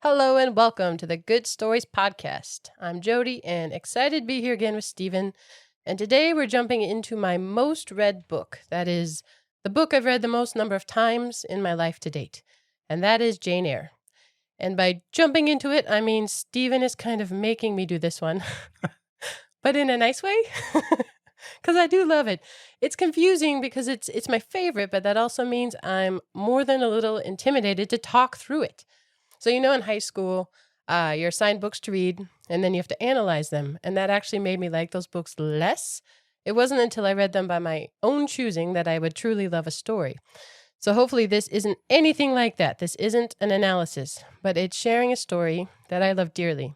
Hello and welcome to the Good Stories Podcast. I'm Jody and excited to be here again with Stephen. And today we're jumping into my most read book. That is the book I've read the most number of times in my life to date. And that is Jane Eyre. And by jumping into it, I mean Stephen is kind of making me do this one. But in a nice way. Because I do love it. It's confusing because it's my favorite, but that also means I'm more than a little intimidated to talk through it. So, in high school, you're assigned books to read, and then you have to analyze them. And that actually made me like those books less. It wasn't until I read them by my own choosing that I would truly love a story. So hopefully this isn't anything like that. This isn't an analysis, but it's sharing a story that I love dearly.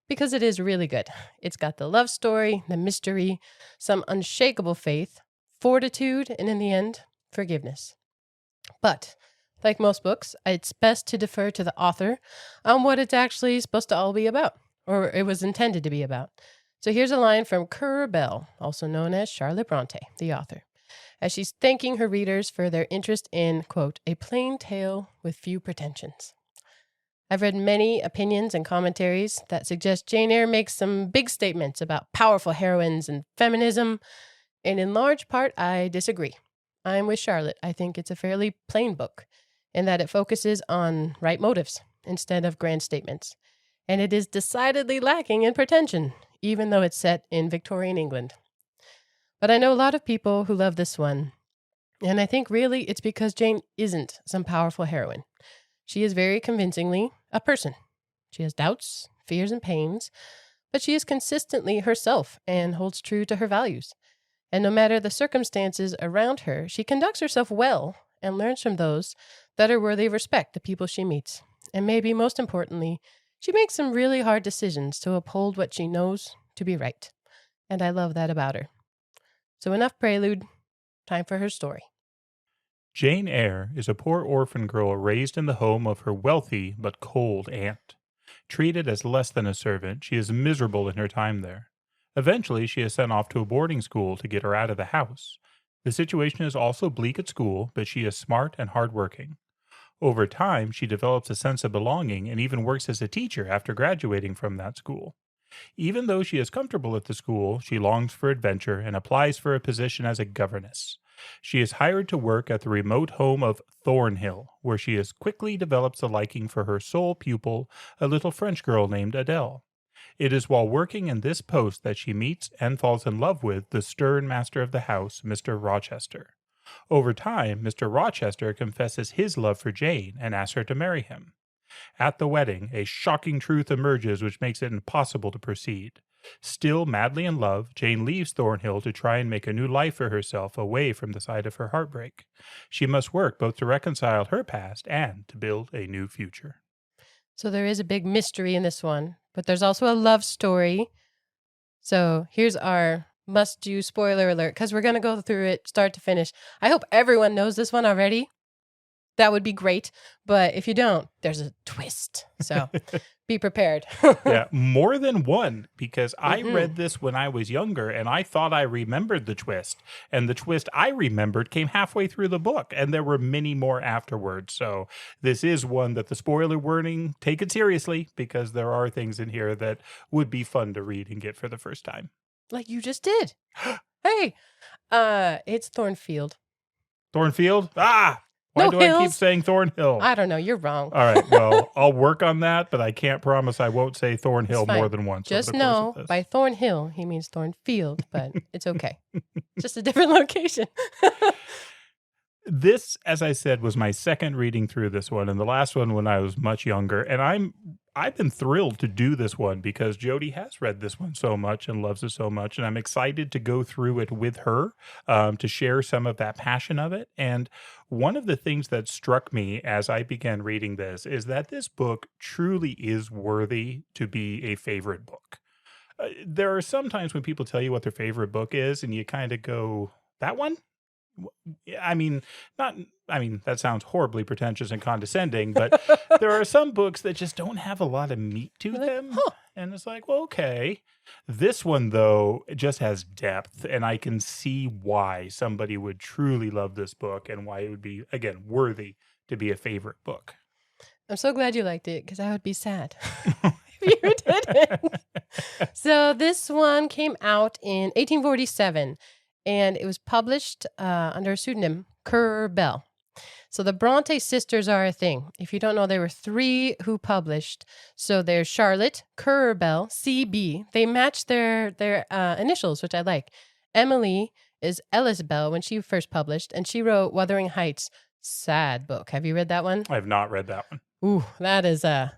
Because it is really good. It's got the love story, the mystery, some unshakable faith, fortitude, and in the end, forgiveness. But like most books, it's best to defer to the author on what it's actually supposed to all be about, or it was intended to be about. So here's a line from Currer Bell, also known as Charlotte Bronte, the author, as she's thanking her readers for their interest in, quote, a plain tale with few pretensions. I've read many opinions and commentaries that suggest Jane Eyre makes some big statements about powerful heroines and feminism, and in large part, I disagree. I'm with Charlotte. I think it's a fairly plain book, in that it focuses on right motives instead of grand statements. And it is decidedly lacking in pretension, even though it's set in Victorian England. But I know a lot of people who love this one, and I think really it's because Jane isn't some powerful heroine. She is very convincingly a person. She has doubts, fears, and pains, but she is consistently herself and holds true to her values. And no matter the circumstances around her, she conducts herself well and learns from those that are worthy of respect, the people she meets. And maybe most importantly, she makes some really hard decisions to uphold what she knows to be right. And I love that about her. So enough prelude, time for her story. Jane Eyre is a poor orphan girl raised in the home of her wealthy but cold aunt. Treated as less than a servant, she is miserable in her time there. Eventually, she is sent off to a boarding school to get her out of the house. The situation is also bleak at school, but she is smart and hardworking. Over time, she develops a sense of belonging and even works as a teacher after graduating from that school. Even though she is comfortable at the school, she longs for adventure and applies for a position as a governess. She is hired to work at the remote home of Thornhill, where she quickly develops a liking for her sole pupil, a little French girl named Adele. It is while working in this post that she meets and falls in love with the stern master of the house, Mr. Rochester. Over time, Mr. Rochester confesses his love for Jane and asks her to marry him. At the wedding, a shocking truth emerges which makes it impossible to proceed. Still madly in love, Jane leaves Thornhill to try and make a new life for herself away from the site of her heartbreak. She must work both to reconcile her past and to build a new future. So there is a big mystery in this one, but there's also a love story. So here's our must-do spoiler alert, because we're going to go through it start to finish. I hope everyone knows this one already. That would be great. But if you don't, there's a twist. So be prepared. Yeah, more than one, because I read this when I was younger and I thought I remembered the twist. And the twist I remembered came halfway through the book, and there were many more afterwards. So this is one that the spoiler warning, take it seriously, because there are things in here that would be fun to read and get for the first time. Like you just did. Hey, it's Thornfield. Thornfield? Ah! Why No do hills. I keep saying Thornhill? I don't know. You're wrong. All right. Well, I'll work on that, but I can't promise I won't say Thornhill more than once. Just know by Thornhill, he means Thornfield, but it's okay. Just a different location. This, as I said, was my second reading through this one, and the last one when I was much younger. And I've been thrilled to do this one because Jody has read this one so much and loves it so much, and I'm excited to go through it with her to share some of that passion of it. And one of the things that struck me as I began reading this is that this book truly is worthy to be a favorite book. There are some times when people tell you what their favorite book is, and you kind of go, that one? That sounds horribly pretentious and condescending, but there are some books that just don't have a lot of meat to them. And it's like, well, okay. This one, though, just has depth, and I can see why somebody would truly love this book and why it would be, again, worthy to be a favorite book. I'm so glad you liked it because I would be sad if you didn't. So this one came out in 1847, and it was published under a pseudonym, Currer Bell. So the Bronte sisters are a thing. If you don't know, there were 3 who published. So there's Charlotte, Currer Bell, CB. They match their initials, which I like. Emily is Ellis Bell when she first published, and she wrote Wuthering Heights. Sad book. Have you read that one? I have not read that one. Ooh, that is a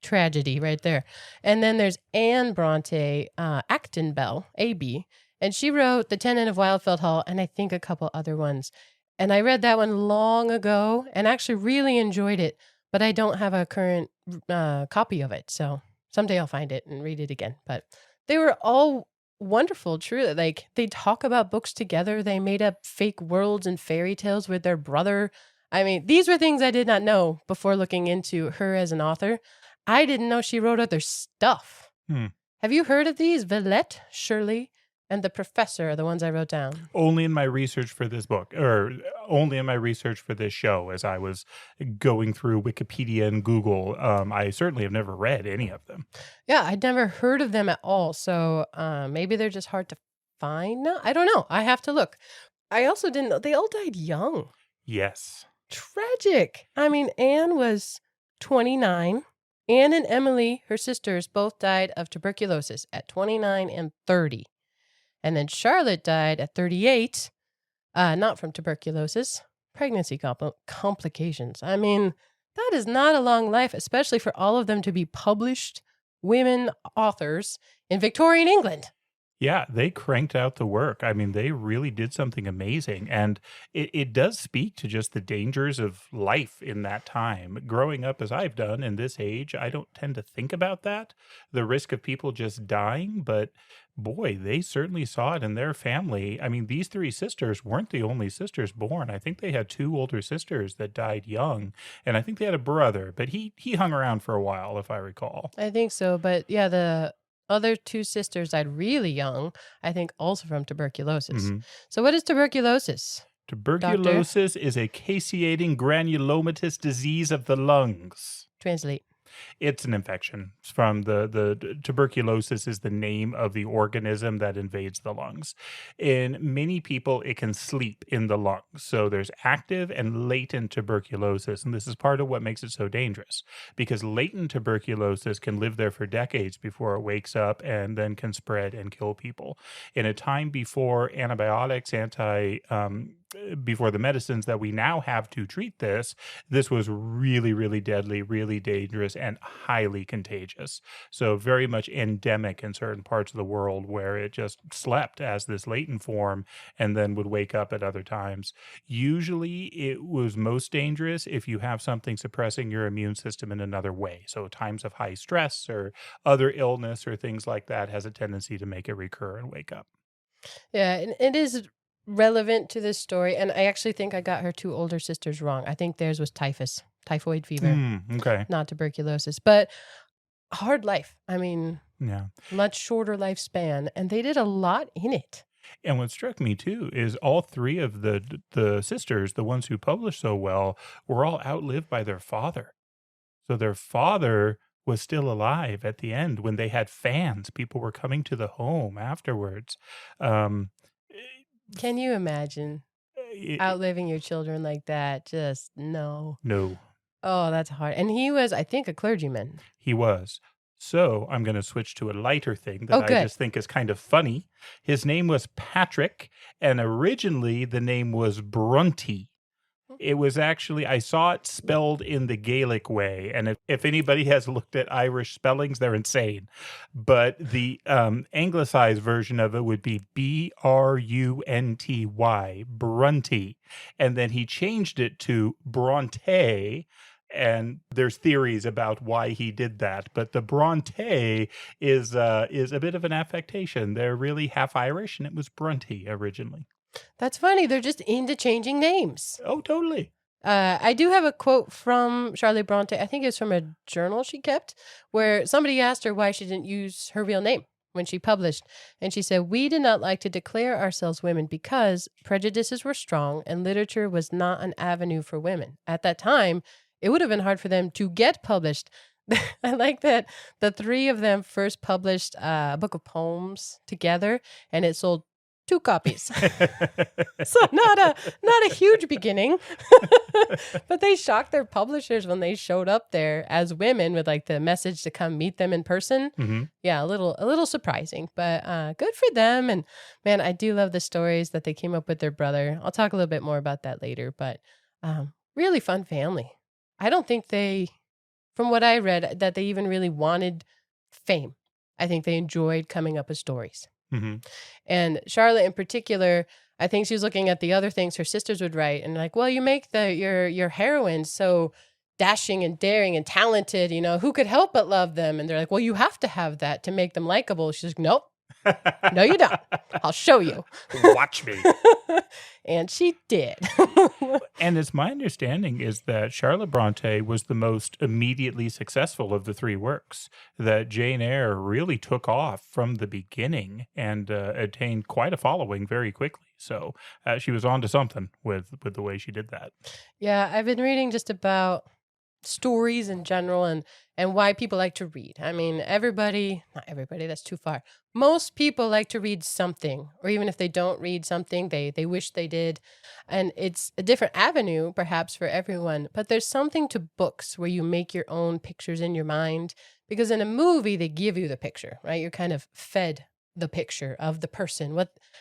tragedy right there. And then there's Anne Bronte, Acton Bell, AB, and she wrote The Tenant of Wildfeld Hall, and I think a couple other ones. And I read that one long ago and actually really enjoyed it, but I don't have a current copy of it. So someday I'll find it and read it again. But they were all wonderful, true. Like they talk about books together. They made up fake worlds and fairy tales with their brother. I mean, these were things I did not know before looking into her as an author. I didn't know she wrote other stuff. Have you heard of these? Villette, Shirley, and The Professor are the ones I wrote down. Only in my research for this book, or only in my research for this show, as I was going through Wikipedia and Google. I certainly have never read any of them. Yeah, I'd never heard of them at all. So maybe they're just hard to find now. I don't know. I have to look. I also didn't know they all died young. Yes. Tragic. I mean, Anne was 29. Anne and Emily, her sisters, both died of tuberculosis at 29 and 30. And then Charlotte died at 38, not from tuberculosis, pregnancy complications. I mean, that is not a long life, especially for all of them to be published women authors in Victorian England. Yeah, they cranked out the work. I mean, they really did something amazing. And it does speak to just the dangers of life in that time. Growing up as I've done in this age, I don't tend to think about that, the risk of people just dying. But boy, they certainly saw it in their family. I mean, these 3 sisters weren't the only sisters born. I think they had 2 older sisters that died young. And I think they had a brother, but he hung around for a while, if I recall. I think so. But yeah, the other 2 sisters died really young, I think also from tuberculosis. So what is tuberculosis? Tuberculosis is a caseating granulomatous disease of the lungs. Translate. It's an infection. It's from the tuberculosis is the name of the organism that invades the lungs. In many people, it can sleep in the lungs. So there's active and latent tuberculosis. And this is part of what makes it so dangerous, because latent tuberculosis can live there for decades before it wakes up and then can spread and kill people. In a time before antibiotics, before the medicines that we now have to treat this was really, really deadly, really dangerous, and highly contagious. So very much endemic in certain parts of the world where it just slept as this latent form and then would wake up at other times. Usually it was most dangerous if you have something suppressing your immune system in another way. So times of high stress or other illness or things like that has a tendency to make it recur and wake up. Yeah, and it is relevant to this story, and I actually think I got her 2 older sisters wrong. I think theirs was typhoid fever, Okay. not tuberculosis. But hard life. I mean, Yeah. much shorter lifespan, and they did a lot in it. And what struck me too is all 3 of the sisters, the ones who published so well, were all outlived by their father. So their father was still alive at the end when they had fans. People were coming to the home afterwards. Um, Can you imagine it- outliving your children like that? Just no. no, Oh, that's hard. And he was, I think, a clergyman. he was. So I'm going to switch to a lighter thing that Oh, I good. just think is kind of funny. His name was Patrick, and originally the name was Bronte. It was actually, I saw it spelled in the Gaelic way. And if anybody has looked at Irish spellings, they're insane. But the anglicized version of it would be Brunty, Brunty. And then he changed it to Bronte. And there's theories about why he did that. But the Bronte is a bit of an affectation. They're really half Irish, and it was Bronte originally. That's funny. They're just into changing names. Oh, totally. I do have a quote from Charlotte Bronte. I think it's from a journal she kept, where somebody asked her why she didn't use her real name when she published. And she said, "We did not like to declare ourselves women because prejudices were strong and literature was not an avenue for women. At that time, it would have been hard for them to get published. I like that the three of them first published a book of poems together, and it sold 2 copies. So not a huge beginning, but they shocked their publishers when they showed up there as women with like the message to come meet them in person. Mm-hmm. Yeah, a little surprising, but good for them. And man, I do love the stories that they came up with their brother. I'll talk a little bit more about that later, but really fun family. I don't think they, from what I read, that they even really wanted fame. I think they enjoyed coming up with stories. Mm-hmm. And Charlotte in particular, I think she was looking at the other things her sisters would write and like, well, you make your heroines so dashing and daring and talented, you know, who could help but love them? And they're like, well, you have to have that to make them likable. She's like, nope. No, you don't. I'll show you. Watch me. And she did. And it's my understanding is that Charlotte Bronte was the most immediately successful of the 3 works, that Jane Eyre really took off from the beginning and attained quite a following very quickly. So she was on to something with the way she did that. Yeah, I've been reading just about stories in general and why people like to read. I mean, not everybody, that's too far. Most people like to read something, or even if they don't read something, they wish they did. And it's a different avenue perhaps for everyone, but there's something to books where you make your own pictures in your mind, because in a movie they give you the picture, right? You're kind of fed the picture of the person,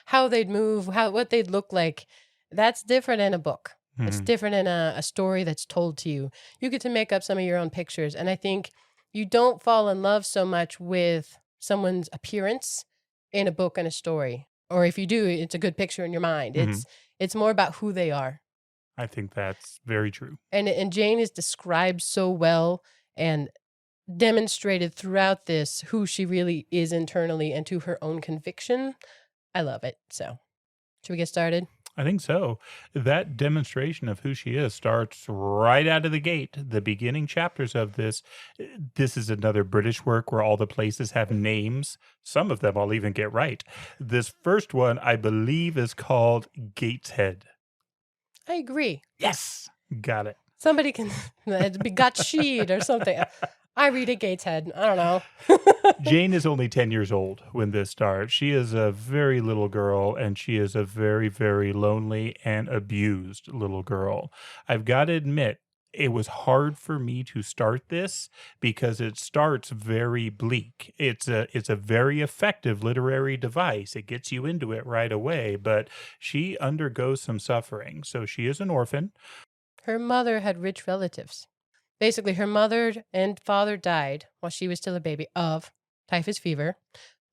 how they'd move, what they'd look like. That's different in a book. It's different in a story that's told to you. You get to make up some of your own pictures. And I think you don't fall in love so much with someone's appearance in a book and a story. Or if you do, it's a good picture in your mind. It's more about who they are. I think that's very true. And Jane is described so well and demonstrated throughout this who she really is internally and to her own conviction. I love it. So, should we get started? I think so. That demonstration of who she is starts right out of the gate. The beginning chapters of this is another British work where all the places have names. Some of them I'll even get right. This first one, I believe, is called Gateshead. I agree. Yes. Got it. Somebody can be Gateshead or something. I read it Gateshead. I don't know. Jane is only 10 years old when this starts. She is a very little girl, and she is a very, very lonely and abused little girl. I've got to admit, it was hard for me to start this because it starts very bleak. It's a very effective literary device. It gets you into it right away, but she undergoes some suffering. So she is an orphan. Her mother had rich relatives. Basically, her mother and father died while she was still a baby of typhus fever.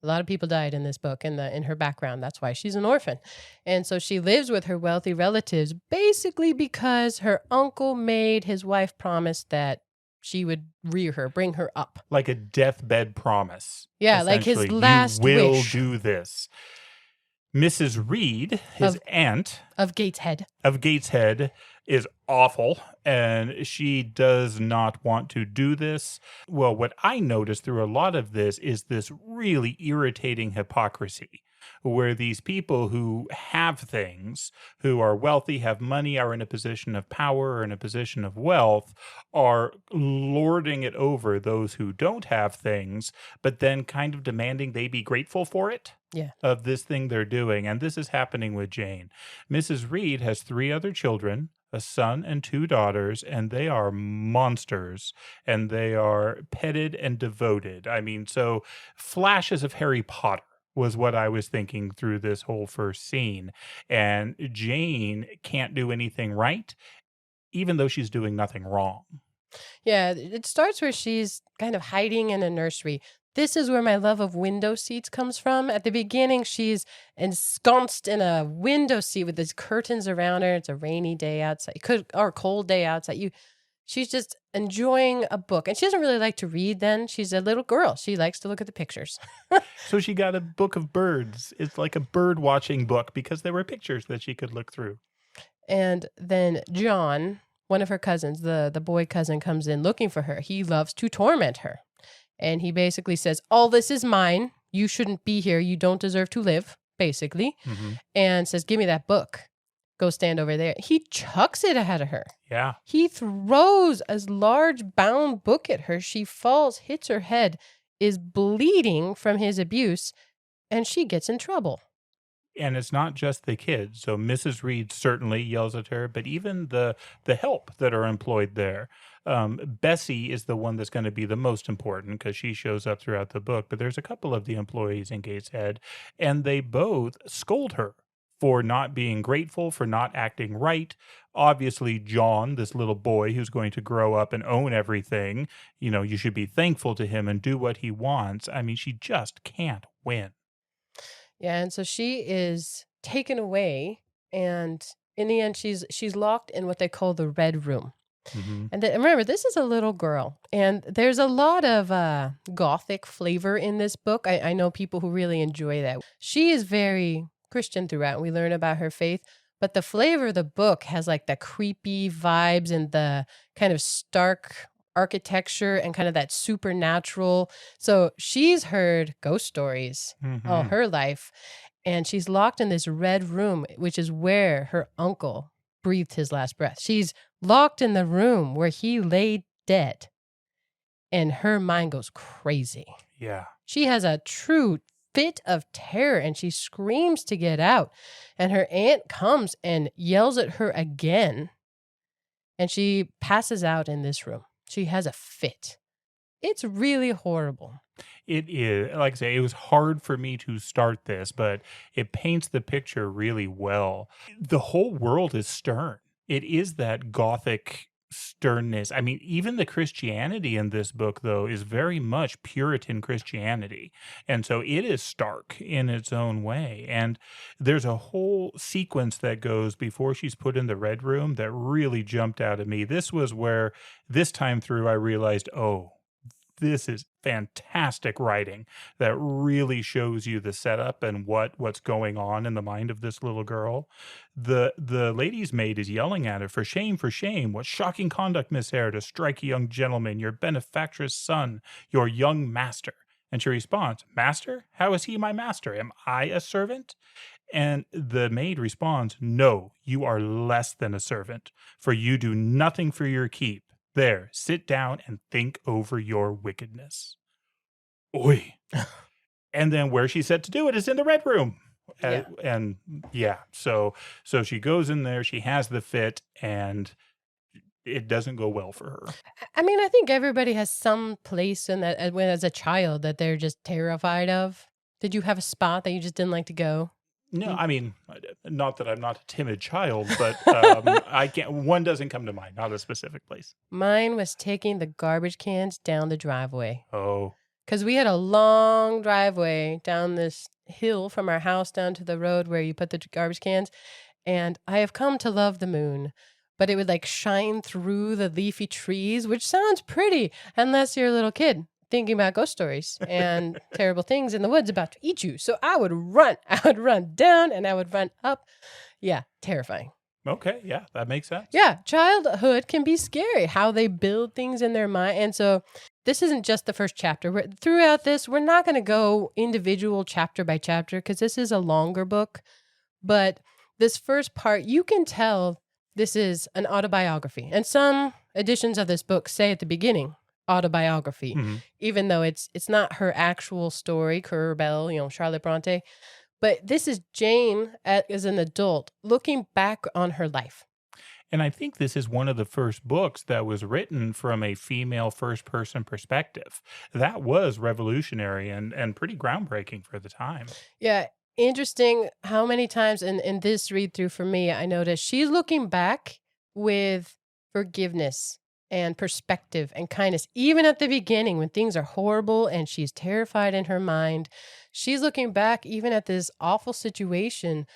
A lot of people died in this book in her background. That's why she's an orphan. And so she lives with her wealthy relatives basically because her uncle made his wife promise that she would rear her, bring her up. Like a deathbed promise. Yeah, like his last wish. You will do this. Mrs. Reed, his aunt of Gateshead, is awful, and she does not want to do this. Well, what I noticed through a lot of this is this really irritating hypocrisy, where these people who have things, who are wealthy, have money, are in a position of power or in a position of wealth, are lording it over those who don't have things, but then kind of demanding they be grateful for it. Yeah. Of this thing they're doing. And this is happening with Jane. Mrs. Reed has 3 other children, a son and 2 daughters, and they are monsters, and they are petted and devoted. I mean, so flashes of Harry Potter was what I was thinking through this whole first scene. And Jane can't do anything right, even though she's doing nothing wrong. Yeah, it starts where she's kind of hiding in a nursery. This is where my love of window seats comes from. At the beginning, she's ensconced in a window seat with these curtains around her. It's a rainy day outside, or a cold day outside. She's just enjoying a book. And she doesn't really like to read then. She's a little girl. She likes to look at the pictures. So she got a book of birds. It's like a bird watching book because there were pictures that she could look through. And then John, one of her cousins, the boy cousin, comes in looking for her. He loves to torment her. And he basically says, all this is mine. You shouldn't be here. You don't deserve to live, basically. Mm-hmm. And says, give me that book. go stand over there. He chucks it at her. Yeah. He throws a large bound book at her. She falls, hits her head, is bleeding from his abuse, and she gets in trouble. And it's not just the kids. So Mrs. Reed certainly yells at her, but even the help that are employed there. Bessie is the one that's going to be the most important because she shows up throughout the book. But there's a couple of the employees in Gateshead, and they both scold her for not being grateful, for not acting right. Obviously, John, this little boy who's going to grow up and own everything, you should be thankful to him and do what he wants. I mean, she just can't win. Yeah, and so she is taken away, and in the end, she's locked in what they call the Red Room. Mm-hmm. And remember, this is a little girl, and there's a lot of gothic flavor in this book. I know people who really enjoy that. She is very Christian throughout, and we learn about her faith, but the flavor of the book has like the creepy vibes and the kind of stark architecture and kind of that supernatural. So she's heard ghost stories all her life, and she's locked in this red room, which is where her uncle breathed his last breath. She's locked in the room where he lay dead, and her mind goes crazy. Yeah. She has a true fit of terror, and she screams to get out, and her aunt comes and yells at her again, and she passes out in this room. She has a fit. It's really horrible. It is. Like I say, it was hard for me to start this, but it paints the picture really well. The whole world is stern. It is that gothic sternness. I mean, even the Christianity in this book, though, is very much Puritan Christianity. And so it is stark in its own way. And there's a whole sequence that goes before she's put in the Red Room that really jumped out at me. This was where, this time through, I realized, oh, this is fantastic writing that really shows you the setup and what's going on in the mind of this little girl. The lady's maid is yelling at her, for shame, what shocking conduct, Miss Eyre, to strike a young gentleman, your benefactress son, your young master. And she responds, master? How is he my master? Am I a servant? And the maid responds, no, you are less than a servant, for you do nothing for your keep. There, sit down and think over your wickedness. Oi. And then where she's set to do it is in the Red Room. And so she goes in there, she has the fit, and it doesn't go well for her. I mean, I think everybody has some place in that when as a child that they're just terrified of. Did you have a spot that you just didn't like to go? No, I mean, not that I'm not a timid child, but one doesn't come to mind, not a specific place. Mine was taking the garbage cans down the driveway. Oh. Because we had a long driveway down this hill from our house down to the road where you put the garbage cans. And I have come to love the moon, but it would like shine through the leafy trees, which sounds pretty unless you're a little kid thinking about ghost stories and terrible things in the woods about to eat you. So I would run down and I would run up. Yeah, terrifying. Okay, yeah, that makes sense. Yeah, childhood can be scary, how they build things in their mind. And so this isn't just the first chapter. Throughout this, we're not going to go individual chapter by chapter because this is a longer book. But this first part, you can tell this is an autobiography. And some editions of this book say at the beginning, autobiography, even though it's not her actual story, Currer Bell, Charlotte Bronte. But this is Jane as an adult looking back on her life. And I think this is one of the first books that was written from a female first-person perspective. That was revolutionary and pretty groundbreaking for the time. Yeah, interesting how many times in this read-through for me, I noticed she's looking back with forgiveness and perspective and kindness. Even at the beginning when things are horrible and she's terrified in her mind, she's looking back even at this awful situation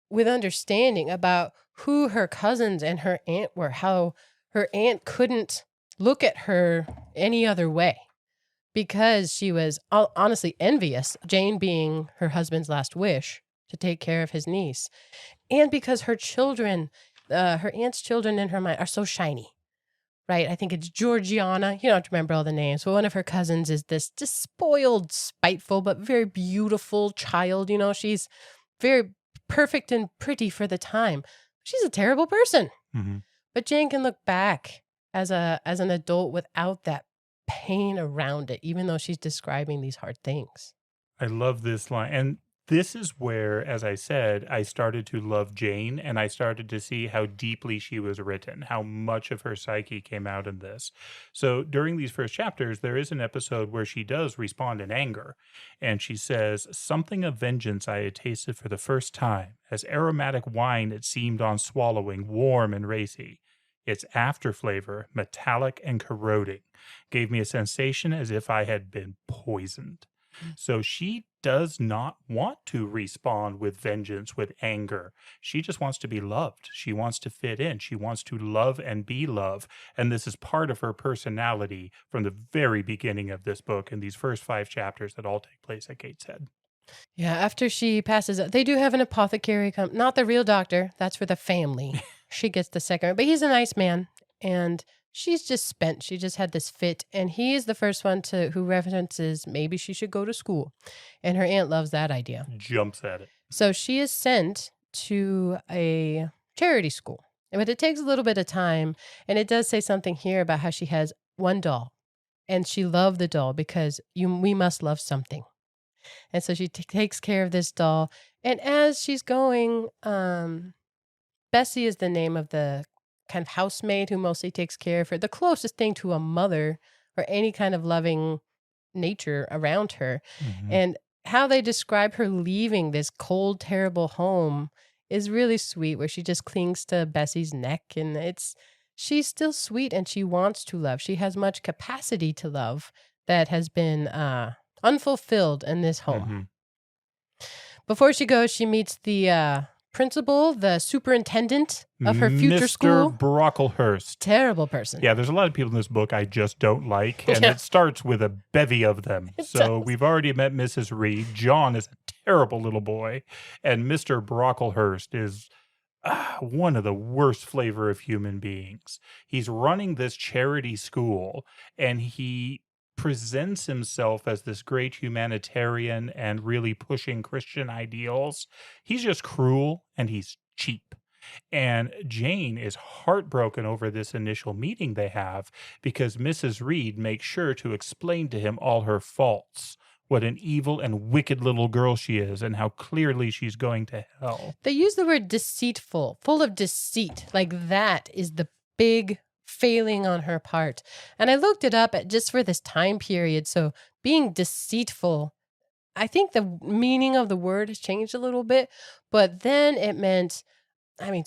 with understanding about who her cousins and her aunt were, how her aunt couldn't look at her any other way because she was honestly envious, Jane being her husband's last wish to take care of his niece, and because her children, her aunt's children in her mind are so shiny. Right, I think it's Georgiana. You don't have to remember all the names, but one of her cousins is this just spoiled, spiteful, but very beautiful child. She's very perfect and pretty for the time. she's a terrible person. Mm-hmm. But Jane can look back as an adult without that pain around it, even though she's describing these hard things. I love this line. And this is where, as I said, I started to love Jane and I started to see how deeply she was written, how much of her psyche came out in this. So during these first chapters, there is an episode where she does respond in anger. And she says, "Something of vengeance I had tasted for the first time, as aromatic wine it seemed on swallowing, warm and racy. Its after flavor, metallic and corroding, gave me a sensation as if I had been poisoned." So she does not want to respond with vengeance, with anger. She just wants to be loved. She wants to fit in. She wants to love and be loved. And this is part of her personality from the very beginning of this book in these first 5 chapters that all take place at Gateshead. Yeah, after she passes out, they do have an apothecary come, not the real doctor. That's for the family. She gets the second, but he's a nice man. And she's just spent. She just had this fit. And he is the first one who references maybe she should go to school. And her aunt loves that idea. Jumps at it. So she is sent to a charity school. But it takes a little bit of time. And it does say something here about how she has one doll. And she loved the doll because we must love something. And so she takes care of this doll. And as she's going, Bessie is the name of the kind of housemaid who mostly takes care of her, the closest thing to a mother or any kind of loving nature around her. Mhm. And how they describe her leaving this cold, terrible home is really sweet, where she just clings to Bessie's neck. And she's still sweet and she wants to love. She has much capacity to love that has been unfulfilled in this home. Mhm. Before she goes, she meets the principal, the superintendent of her future Mr. school. Brocklehurst. Terrible person. Yeah, there's a lot of people in this book I just don't like, and Yeah. it starts with a bevy of them. It So does. we've already met Mrs. Reed. John is a terrible little boy, and Mr. Brocklehurst is one of the worst flavor of human beings. He's running this charity school, and he presents himself as this great humanitarian and really pushing Christian ideals. He's just cruel and he's cheap. And Jane is heartbroken over this initial meeting they have because Mrs. Reed makes sure to explain to him all her faults, what an evil and wicked little girl she is, and how clearly she's going to hell. They use the word deceitful, full of deceit. Like that is the big failing on her part. And I looked it up just for this time period. So being deceitful, I think the meaning of the word has changed a little bit, but then it meant,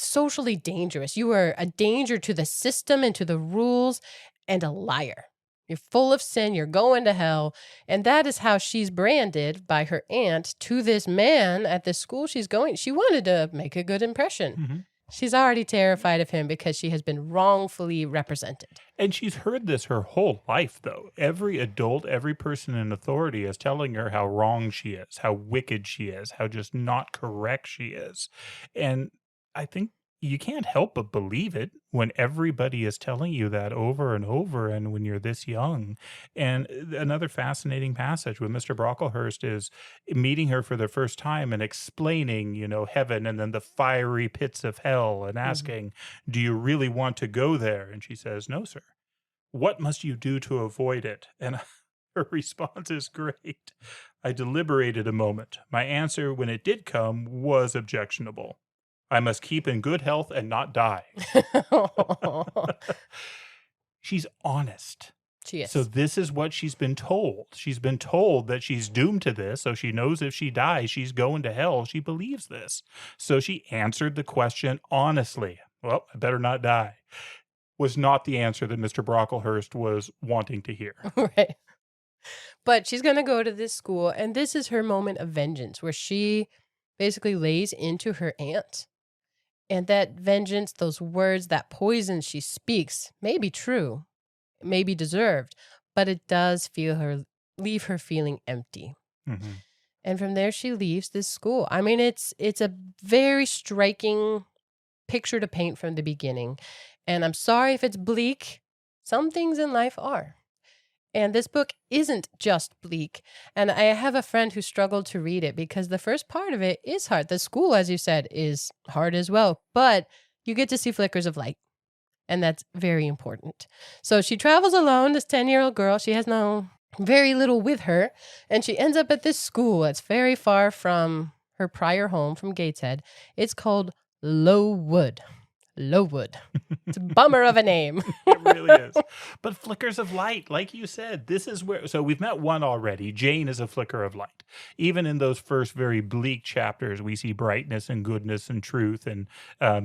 socially dangerous. You are a danger to the system and to the rules, and a liar. You're full of sin. You're going to hell. And that is how she's branded by her aunt to this man at the school she's going. She wanted to make a good impression. Mhm. She's already terrified of him because she has been wrongfully represented. And she's heard this her whole life, though. Every adult, every person in authority is telling her how wrong she is, how wicked she is, how just not correct she is. And I think you can't help but believe it when everybody is telling you that over and over and when you're this young. And another fascinating passage with Mr. Brocklehurst is meeting her for the first time and explaining, heaven and then the fiery pits of hell and asking, "Do you really want to go there?" And she says, "No, sir." "What must you do to avoid it?" And her response is great. "I deliberated a moment. My answer, when it did come, was objectionable. I must keep in good health and not die." She's honest. She is. So this is what she's been told. She's been told that she's doomed to this, so she knows if she dies, she's going to hell. She believes this. So she answered the question honestly. "Well, I better not die." Was not the answer that Mr. Brocklehurst was wanting to hear. Right. But she's going to go to this school, and this is her moment of vengeance, where she basically lays into her aunt. And that vengeance, those words, that poison she speaks may be true, may be deserved, but it does leave her feeling empty. Mm-hmm. And from there, she leaves this school. It's a very striking picture to paint from the beginning. And I'm sorry if it's bleak. Some things in life are. And this book isn't just bleak. And I have a friend who struggled to read it because the first part of it is hard. The school, as you said, is hard as well. But you get to see flickers of light. And that's very important. So she travels alone, this 10-year-old girl. She has very little with her. And she ends up at this school that's very far from her prior home, from Gateshead. It's called Lowood. Lowood. It's a bummer of a name. It really is. But flickers of light, like you said, this is where. So we've met one already. Jane is a flicker of light. Even in those first very bleak chapters, we see brightness and goodness and truth and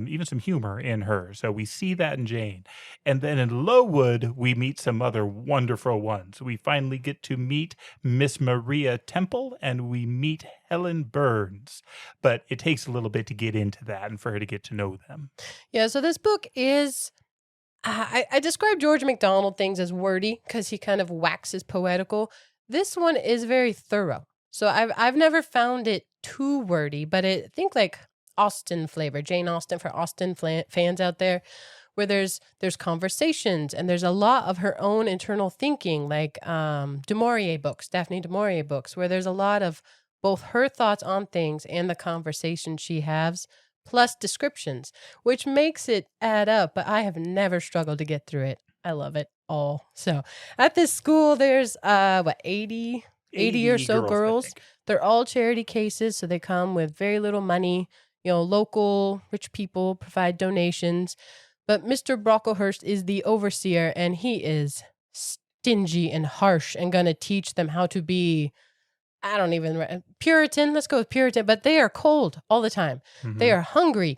even some humor in her. So we see that in Jane. And then in Lowood, we meet some other wonderful ones. We finally get to meet Miss Maria Temple and we meet Helen Burns. But it takes a little bit to get into that and for her to get to know them. Yeah, so this book is, I describe George MacDonald things as wordy because he kind of waxes poetical. This one is very thorough. So I've never found it too wordy, but think like Austen flavor, Jane Austen for Austen fans out there, where there's conversations and there's a lot of her own internal thinking, like du Maurier books, Daphne du Maurier books, where there's a lot of both her thoughts on things and the conversation she has, plus descriptions, which makes it add up. But I have never struggled to get through it. I love it all. So at this school, there's 80 or so girls. They're all charity cases, so they come with very little money. Local rich people provide donations. But Mr. Brocklehurst is the overseer, and he is stingy and harsh and going to teach them how to be, Puritan. Let's go with Puritan. But they are cold all the time. Mm-hmm. They are hungry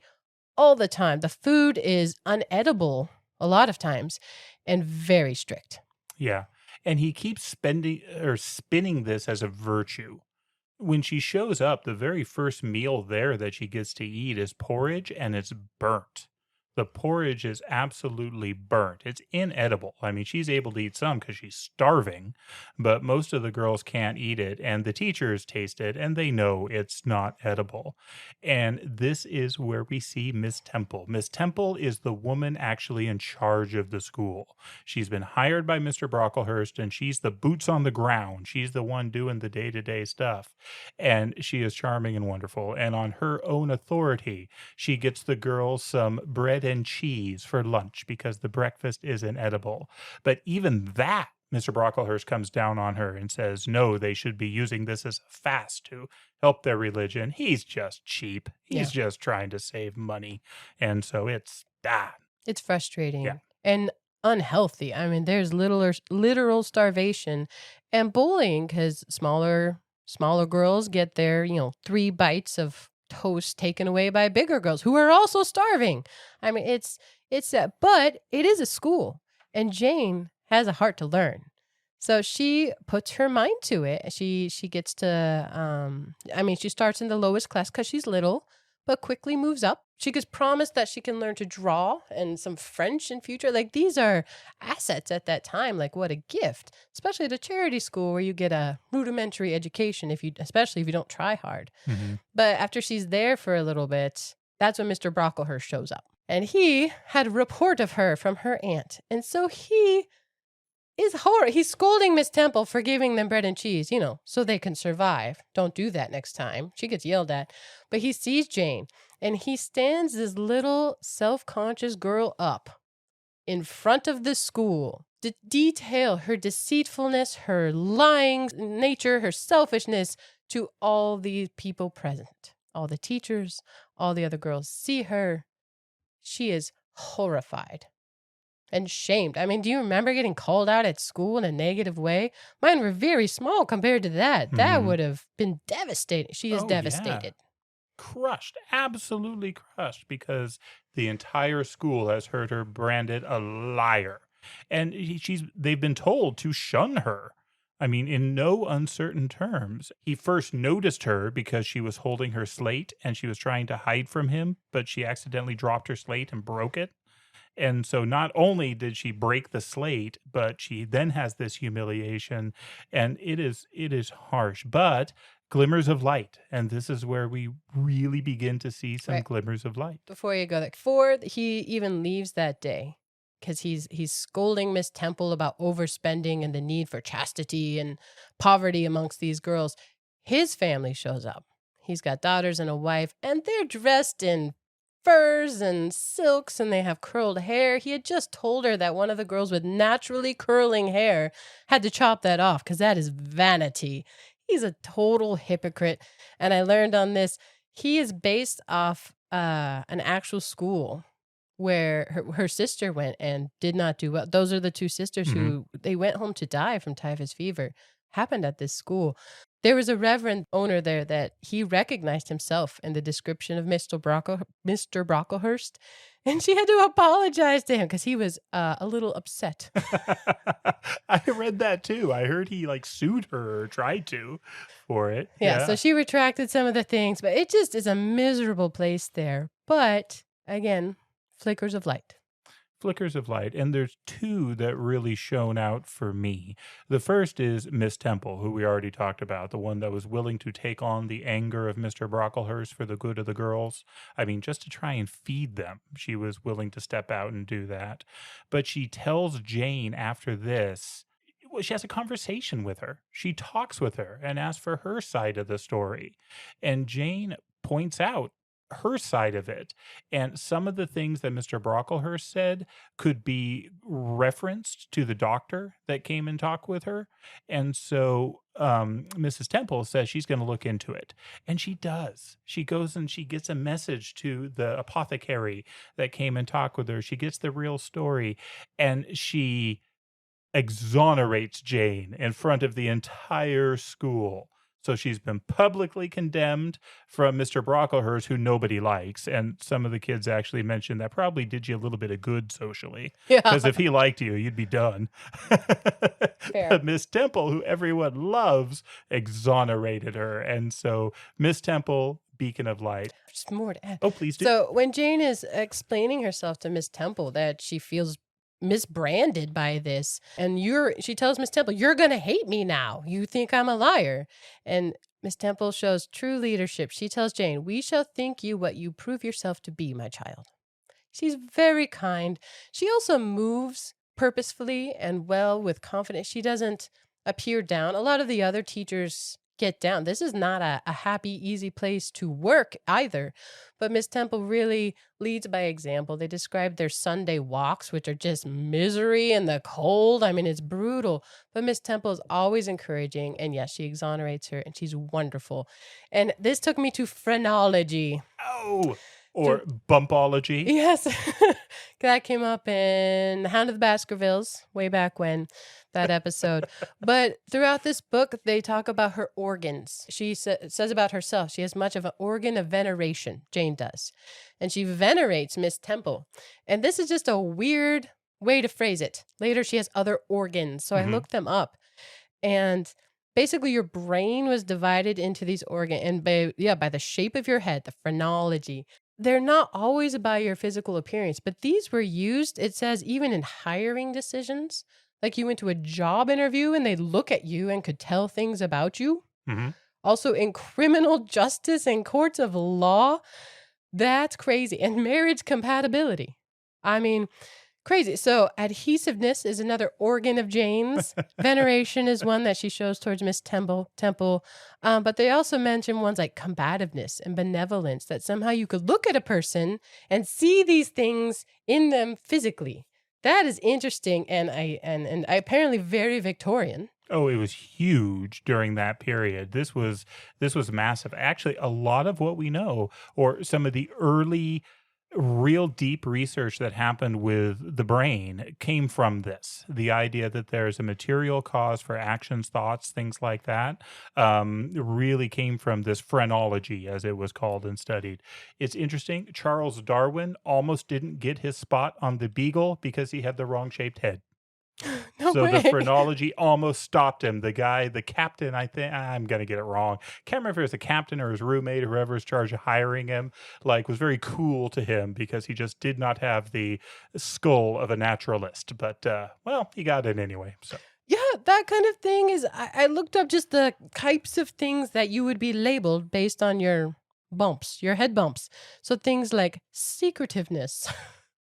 all the time. The food is unedible a lot of times and very strict. Yeah. And he keeps spinning this as a virtue. When she shows up, the very first meal there that she gets to eat is porridge, and it's burnt. The porridge is absolutely burnt. It's inedible. I mean, she's able to eat some because she's starving, but most of the girls can't eat it, and the teachers taste it, and they know it's not edible. And this is where we see Miss Temple. Miss Temple is the woman actually in charge of the school. She's been hired by Mr. Brocklehurst, and she's the boots on the ground. She's the one doing the day-to-day stuff, and she is charming and wonderful. And on her own authority, she gets the girls some bread and cheese for lunch because the breakfast is inedible. But even that, Mr. Brocklehurst comes down on her and says, no, they should be using this as a fast to help their religion. He's just cheap. He's just trying to save money. And so it's bad. It's frustrating and unhealthy. I mean, there's literal starvation and bullying because smaller girls get their, 3 bites of toast taken away by bigger girls who are also starving. I mean, it's but it is a school, and Jane has a heart to learn. So she puts her mind to it. She gets to, she starts in the lowest class because she's little, but quickly moves up. She gets promised that she can learn to draw and some French in future. Like, these are assets at that time. Like, what a gift, especially at a charity school where you get a rudimentary education, especially if you don't try hard. Mm-hmm. But after she's there for a little bit, that's when Mr. Brocklehurst shows up. And he had a report of her from her aunt. And so he is he's scolding Miss Temple for giving them bread and cheese, so they can survive. Don't do that next time. She gets yelled at. But he sees Jane, and he stands this little self-conscious girl up in front of the school to detail her deceitfulness, her lying nature, her selfishness to all the people present. All the teachers, all the other girls see her. She is horrified and shamed. I mean, do you remember getting called out at school in a negative way? Mine were very small compared to that. Mm-hmm. That would have been devastating. She is devastated. Yeah. Crushed, absolutely crushed, because the entire school has heard her branded a liar. And they've been told to shun her. I mean, in no uncertain terms. He first noticed her because she was holding her slate and she was trying to hide from him, but she accidentally dropped her slate and broke it. And so not only did she break the slate, but she then has this humiliation, and it is harsh, but glimmers of light. And this is where we really begin to see some glimmers of light. Before you go there, before he even leaves that day, because he's scolding Miss Temple about overspending and the need for chastity and poverty amongst these girls, his family shows up. He's got daughters and a wife, and they're dressed in furs and silks and they have curled hair. He had just told her that one of the girls with naturally curling hair had to chop that off because that is vanity. He's a total hypocrite. And I learned on this, he is based off an actual school where her sister went and did not do well. Those are the two sisters Hmm. who they went home to die from typhus fever. Happened at this school. There was a reverend owner there that he recognized himself in the description of Mr. Brocklehurst, and she had to apologize to him because he was a little upset. I read that too. I heard he like sued her or tried to for it. Yeah, so she retracted some of the things, but it just is a miserable place there. But again, flickers of light. Flickers of light, and there's two that really shone out for me. The first is Miss Temple, who we already talked about, the one that was willing to take on the anger of Mr. Brocklehurst for the good of the girls. I mean, just to try and feed them, she was willing to step out and do that. But she tells Jane after this, well, she has a conversation with her. She talks with her and asks for her side of the story. And Jane points out her side of it. And some of the things that Mr. Brocklehurst said could be referenced to the doctor that came and talked with her. And so Mrs. Temple says she's going to look into it. And she does. She goes and she gets a message to the apothecary that came and talked with her. She gets the real story and she exonerates Jane in front of the entire school. So she's been publicly condemned from Mr. Brocklehurst, who nobody likes. And some of the kids actually mentioned that probably did you a little bit of good socially. Yeah. Because if he liked you, you'd be done. Fair. But Miss Temple, who everyone loves, exonerated her. And so Miss Temple, beacon of light. Just more to add. Oh, please do. So when Jane is explaining herself to Miss Temple that she feels misbranded by this, and she tells Miss Temple, "You're gonna hate me now. You think I'm a liar." And Miss Temple shows true leadership. She tells Jane, "We shall think you what you prove yourself to be, my child." She's very kind. She also moves purposefully and well with confidence. She doesn't appear down. A lot of the other teachers get down. This is not a happy, easy place to work either. But Miss Temple really leads by example. They describe their Sunday walks, which are just misery in the cold. I mean, it's brutal. But Miss Temple is always encouraging. And yes, she exonerates her and she's wonderful. And this took me to phrenology. Oh, or bumpology. Yes. That came up in The Hound of the Baskervilles way back when, that episode. But throughout this book, they talk about her organs. She says about herself, she has much of an organ of veneration, Jane does. And she venerates Miss Temple. And this is just a weird way to phrase it. Later, she has other organs. So I looked them up. And basically, your brain was divided into these organs. And by the shape of your head, the phrenology. They're not always about your physical appearance, but these were used, it says, even in hiring decisions. Like you went to a job interview and they look at you and could tell things about you. Mm-hmm. Also in criminal justice and courts of law. That's crazy. And marriage compatibility. I mean, crazy. So adhesiveness is another organ of Jane's. Veneration is one that she shows towards Miss Temple. But they also mention ones like combativeness and benevolence, that somehow you could look at a person and see these things in them physically. That is interesting and I apparently very Victorian. Oh, it was huge during that period. This was massive. Actually, a lot of what we know, or some of the early real deep research that happened with the brain, came from this. The idea that there's a material cause for actions, thoughts, things like that, really came from this phrenology, as it was called and studied. It's interesting. Charles Darwin almost didn't get his spot on the Beagle because he had the wrong shaped head. No way. The phrenology almost stopped him. The captain, I think, I'm going to get it wrong. Can't remember if it was the captain or his roommate, whoever was charged of hiring him, was very cool to him because he just did not have the skull of a naturalist. But, he got it anyway. So. Yeah, that kind of thing is, I looked up just the types of things that you would be labeled based on your bumps, your head bumps. So things like secretiveness.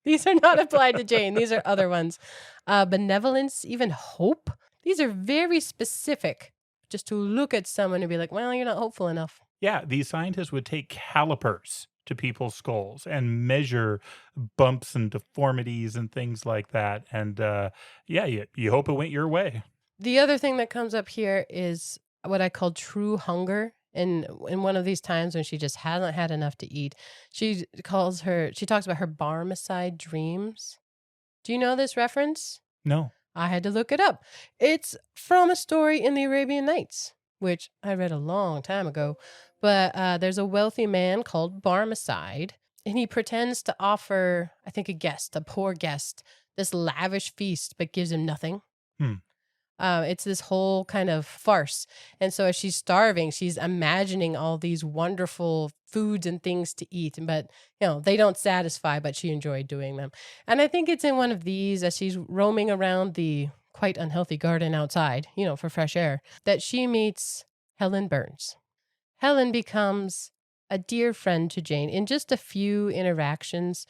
These are not applied to Jane. These are other ones. Benevolence, even hope. These are very specific just to look at someone and be like, well, you're not hopeful enough. Yeah, these scientists would take calipers to people's skulls and measure bumps and deformities and things like that. And yeah, you hope it went your way. The other thing that comes up here is what I call true hunger. In one of these times when she just hasn't had enough to eat, she talks about her Barmecide dreams. Do you know this reference? No. I had to look it up. It's from a story in the Arabian Nights, which I read a long time ago. But there's a wealthy man called Barmecide, and he pretends to offer, I think, a poor guest, this lavish feast, but gives him nothing. Hmm. It's this whole kind of farce. And so as she's starving, she's imagining all these wonderful foods and things to eat. But, they don't satisfy, but she enjoyed doing them. And I think it's in one of these, as she's roaming around the quite unhealthy garden outside, for fresh air, that she meets Helen Burns. Helen becomes a dear friend to Jane in just a few interactions.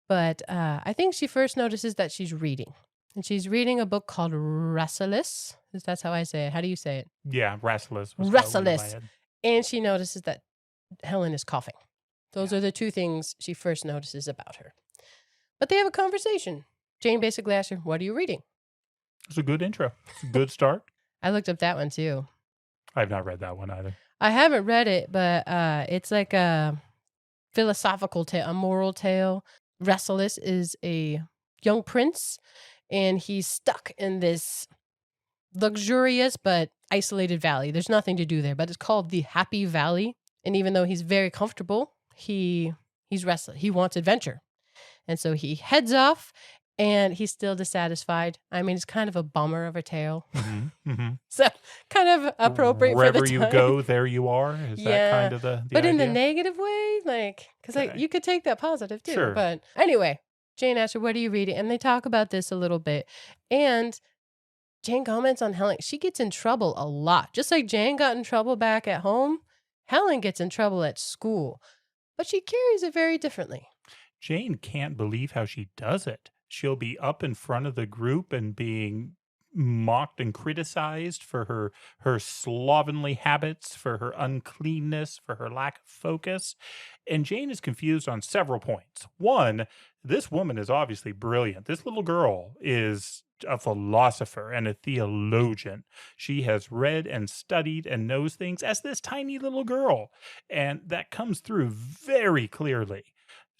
But I think she first notices that she's reading. And she's reading a book called Rasselas. That's how I say it. How do you say it? Yeah, restless. Rasselas. And she notices that Helen is coughing. Those are the two things she first notices about her. But they have a conversation. Jane basically asks her, "What are you reading?" It's a good intro. It's a good start. I looked up that one too. I've not read that one either. I haven't read it, but it's like a philosophical tale, a moral tale. Rasselas is a young prince, and he's stuck in this luxurious but isolated valley. There's nothing to do there, but it's called the Happy Valley. And even though he's very comfortable, he's restless. He wants adventure. And so he heads off, and he's still dissatisfied. I mean, it's kind of a bummer of a tale. Mm-hmm, mm-hmm. So kind of appropriate Wherever for the time. you go, there you are. Is that kind of the but idea? in the negative way, because you could take that positive too. Sure. But anyway, Jane asks her, "What are you reading?" And they talk about this a little bit. And Jane comments on Helen. She gets in trouble a lot. Just like Jane got in trouble back at home, Helen gets in trouble at school. But she carries it very differently. Jane can't believe how she does it. She'll be up in front of the group and being mocked and criticized for her slovenly habits, for her uncleanness, for her lack of focus. And Jane is confused on several points. One, this woman is obviously brilliant. This little girl is a philosopher and a theologian. She has read and studied and knows things as this tiny little girl. And that comes through very clearly.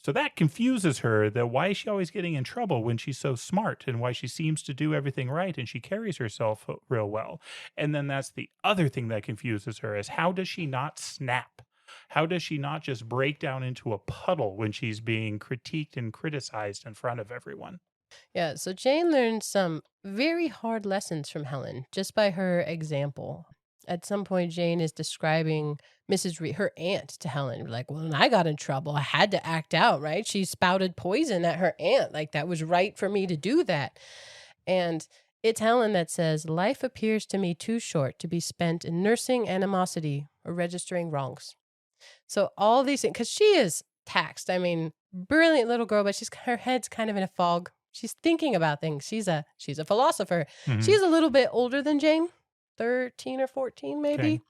So that confuses her, that why is she always getting in trouble when she's so smart, and why she seems to do everything right and she carries herself real well. And then that's the other thing that confuses her, is how does she not snap? How does she not just break down into a puddle when she's being critiqued and criticized in front of everyone? Yeah, so Jane learned some very hard lessons from Helen just by her example. At some point, Jane is describing Mrs. Reed, her aunt, to Helen. Like, well, when I got in trouble, I had to act out, right? She spouted poison at her aunt. Like, that was right for me to do that. And it's Helen that says, "Life appears to me too short to be spent in nursing animosity or registering wrongs." So all these things, because she is taxed. I mean, brilliant little girl, but her head's kind of in a fog. She's thinking about things. She's a philosopher. Mhm. She's a little bit older than Jane, 13 or 14 maybe.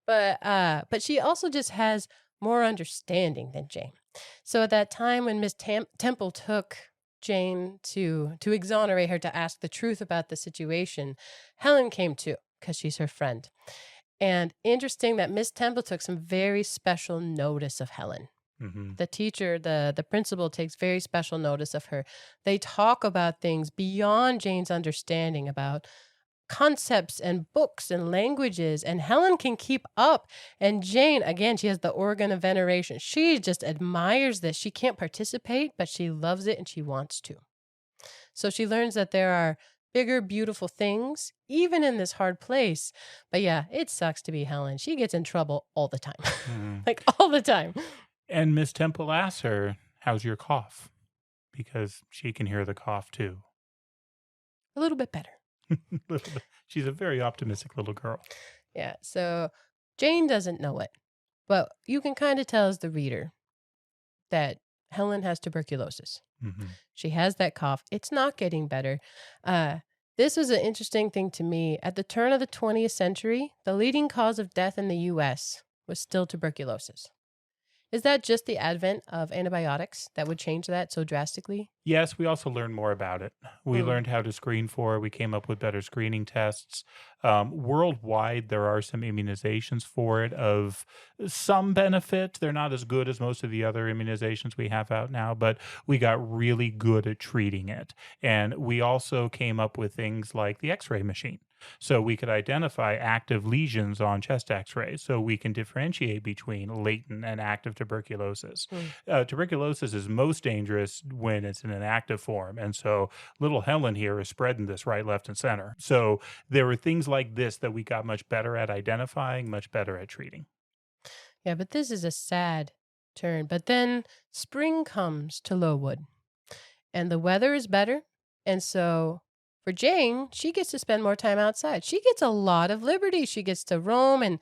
Okay. But she also just has more understanding than Jane. So at that time when Miss Temple took Jane to exonerate her, to ask the truth about the situation, Helen came too, because she's her friend. And interesting that Miss Temple took some very special notice of Helen. Mhm. The teacher, the principal, takes very special notice of her. They talk about things beyond Jane's understanding, about concepts and books and languages, and Helen can keep up. And Jane, again, she has the organ of veneration. She just admires this. She can't participate, but she loves it and she wants to. So she learns that there are bigger, beautiful things, even in this hard place. But yeah, it sucks to be Helen. She gets in trouble all the time. Mhm. Like all the time. And Miss Temple asks her, "How's your cough?" Because she can hear the cough too. A little bit better. She's a very optimistic little girl. Yeah, so Jane doesn't know it, but you can kind of tell as the reader that Helen has tuberculosis. Mm-hmm. She has that cough. It's not getting better. This was an interesting thing to me. At the turn of the 20th century, the leading cause of death in the U.S. was still tuberculosis. Is that just the advent of antibiotics that would change that so drastically? Yes, we also learned more about it. We Hmm. learned how to screen for it. We came up with better screening tests. Worldwide, there are some immunizations for it of some benefit. They're not as good as most of the other immunizations we have out now, but we got really good at treating it. And we also came up with things like the x ray machine. So we could identify active lesions on chest x rays. So we can differentiate between latent and active tuberculosis. Hmm. Tuberculosis is most dangerous when it's in an active form. And so little Helen here is spreading this right, left, and center. So there were things like this that we got much better at identifying, much better at treating. Yeah, but this is a sad turn. But then spring comes to Lowood and the weather is better. And so for Jane, she gets to spend more time outside. She gets a lot of liberty. She gets to roam. And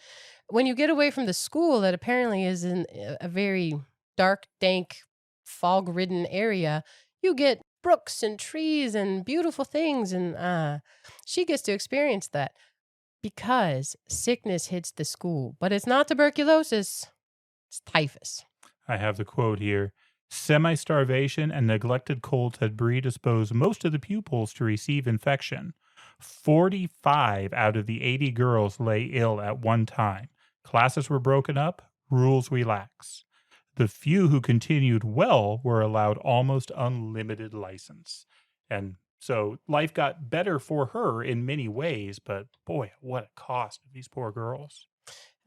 when you get away from the school that apparently is in a very dark, dank, fog ridden area, you get brooks and trees and beautiful things. And she gets to experience that because sickness hits the school. But it's not tuberculosis, it's typhus. I have the quote here. Semi starvation and neglected colds had predisposed most of the pupils to receive infection. 45 out of the 80 girls lay ill at one time. Classes were broken up, rules relaxed. The few who continued well were allowed almost unlimited license. And so life got better for her in many ways, but boy, what a cost of these poor girls.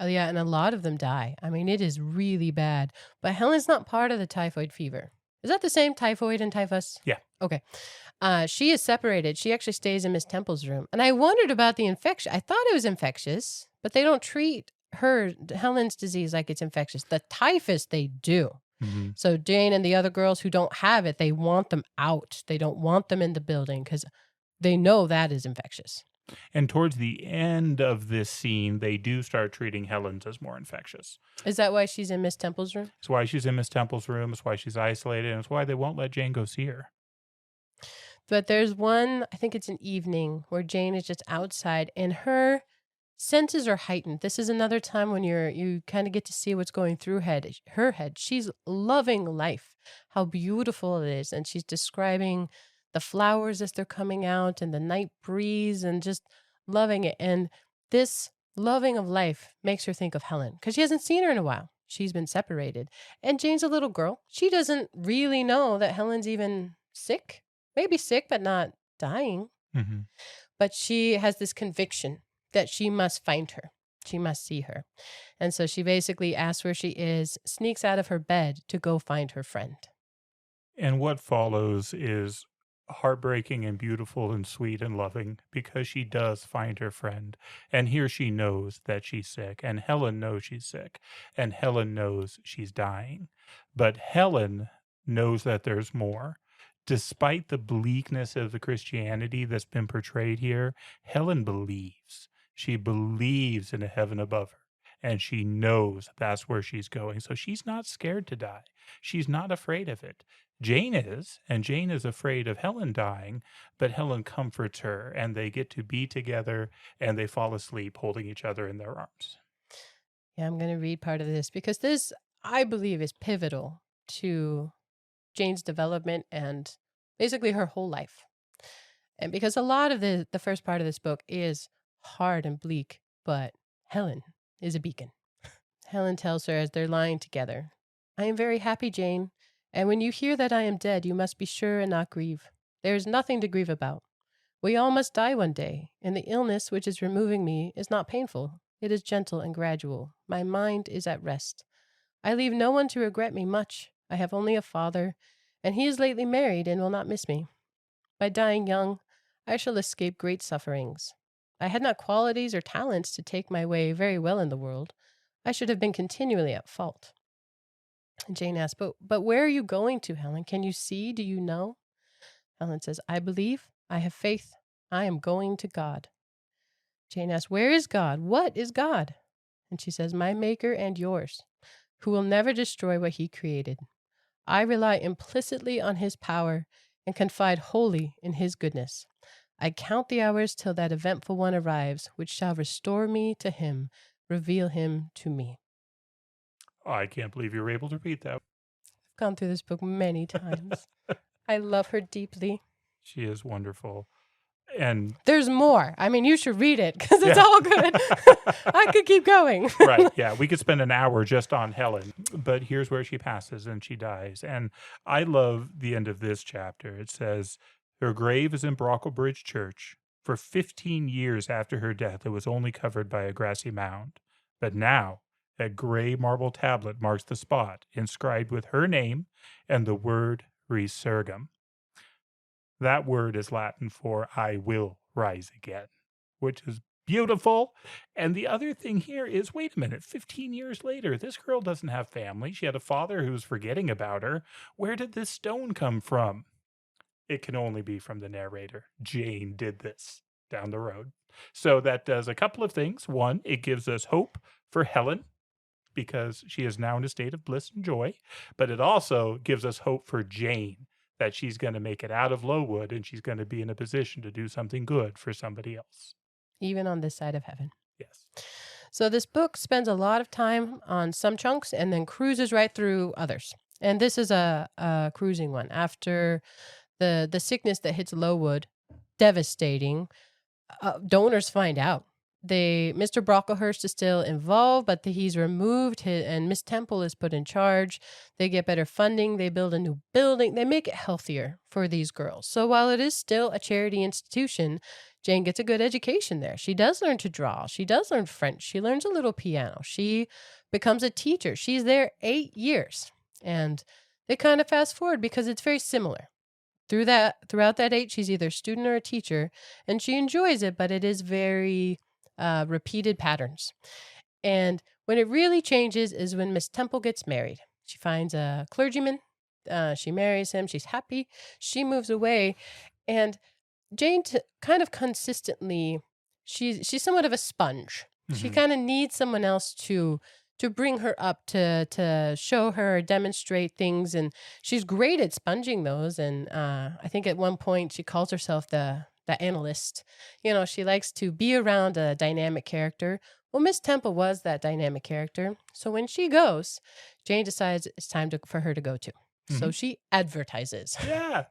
Oh, yeah, and a lot of them die. I mean, it is really bad. But Helen's not part of the typhoid fever. Is that the same typhoid and typhus? Yeah. Okay. She is separated. She actually stays in Miss Temple's room. And I wondered about the infection. I thought it was infectious, but they don't treat Helen's disease like it's infectious. The typhus, they do. Mhm. So Jane and the other girls who don't have it, they want them out. They don't want them in the building because they know that is infectious. And towards the end of this scene, they do start treating Helen's as more infectious. Is that why she's in Miss Temple's room? It's why she's in Miss Temple's room. It's why she's isolated. And it's why they won't let Jane go see her. But there's one, I think it's an evening, where Jane is just outside and her senses are heightened. This is another time when you kind of get to see what's going through her head. She's loving life, how beautiful it is, and she's describing the flowers as they're coming out and the night breeze and just loving it. And this loving of life makes her think of Helen because she hasn't seen her in a while. She's been separated. And Jane's a little girl. She doesn't really know that Helen's even sick. Maybe sick, but not dying. Mhm. But she has this conviction that she must find her. She must see her. And so she basically asks where she is, sneaks out of her bed to go find her friend. And what follows is heartbreaking and beautiful and sweet and loving because she does find her friend. And here she knows that she's sick, and Helen knows she's sick, and Helen knows she's dying. But Helen knows that there's more. Despite the bleakness of the Christianity that's been portrayed here, Helen believes. She believes in a heaven above her, and she knows that's where she's going. So she's not scared to die. She's not afraid of it. Jane is, and Jane is afraid of Helen dying, but Helen comforts her, and they get to be together, and they fall asleep holding each other in their arms. Yeah, I'm going to read part of this because this, I believe, is pivotal to Jane's development and basically her whole life. And because a lot of the first part of this book is hard and bleak, but Helen is a beacon. Helen tells her as they're lying together, I am very happy, Jane, and when you hear that I am dead, you must be sure and not grieve. There is nothing to grieve about. We all must die one day, and the illness which is removing me is not painful. It is gentle and gradual. My mind is at rest. I leave no one to regret me much. I have only a father, and he is lately married and will not miss me. By dying young, I shall escape great sufferings. I had not qualities or talents to take my way very well in the world. I should have been continually at fault. And Jane asks, but where are you going to, Helen? Can you see? Do you know? Helen says, I believe. I have faith. I am going to God. Jane asks, where is God? What is God? And she says, my maker and yours, who will never destroy what he created. I rely implicitly on his power and confide wholly in his goodness. I count the hours till that eventful one arrives, which shall restore me to him, reveal him to me. I can't believe you were able to read that. I've gone through this book many times. I love her deeply. She is wonderful. And there's more. I mean, you should read it because it's Yeah. all good. I could keep going. right, yeah, we could spend an hour just on Helen, but here's where she passes and she dies. And I love the end of this chapter. It says, her grave is in Brocklebridge Church. For 15 years after her death, it was only covered by a grassy mound. But now, a gray marble tablet marks the spot, inscribed with her name and the word resurgam. That word is Latin for I will rise again, which is beautiful. And the other thing here is, wait a minute, 15 years later, this girl doesn't have family. She had a father who was forgetting about her. Where did this stone come from? It can only be from the narrator. Jane did this down the road. So that does a couple of things. One, it gives us hope for Helen because she is now in a state of bliss and joy, but it also gives us hope for Jane that she's going to make it out of Lowood and she's going to be in a position to do something good for somebody else. Even on this side of heaven. Yes. So this book spends a lot of time on some chunks and then cruises right through others. And this is a cruising one. After the sickness that hits Lowood, devastating, donors find out. Mr. Brocklehurst is still involved, but he's removed, and Miss Temple is put in charge. They get better funding. They build a new building. They make it healthier for these girls. So while it is still a charity institution, Jane gets a good education there. She does learn to draw. She does learn French. She learns a little piano. She becomes a teacher. She's there 8 years. And they kind of fast forward because it's very similar. Throughout that 8, she's either a student or a teacher, and she enjoys it, but it is very repeated patterns. And when it really changes is when Miss Temple gets married. She finds a clergyman. She marries him. She's happy. She moves away. And Jane kind of consistently, she's somewhat of a sponge. Mm-hmm. She kind of needs someone else to bring her up, to show her, demonstrate things. And she's great at sponging those. And I think at one point she calls herself the analyst. You know, she likes to be around a dynamic character. Well, Miss Temple was that dynamic character. So when she goes, Jane decides it's time for her to go too. Mm-hmm. So she advertises. Yeah.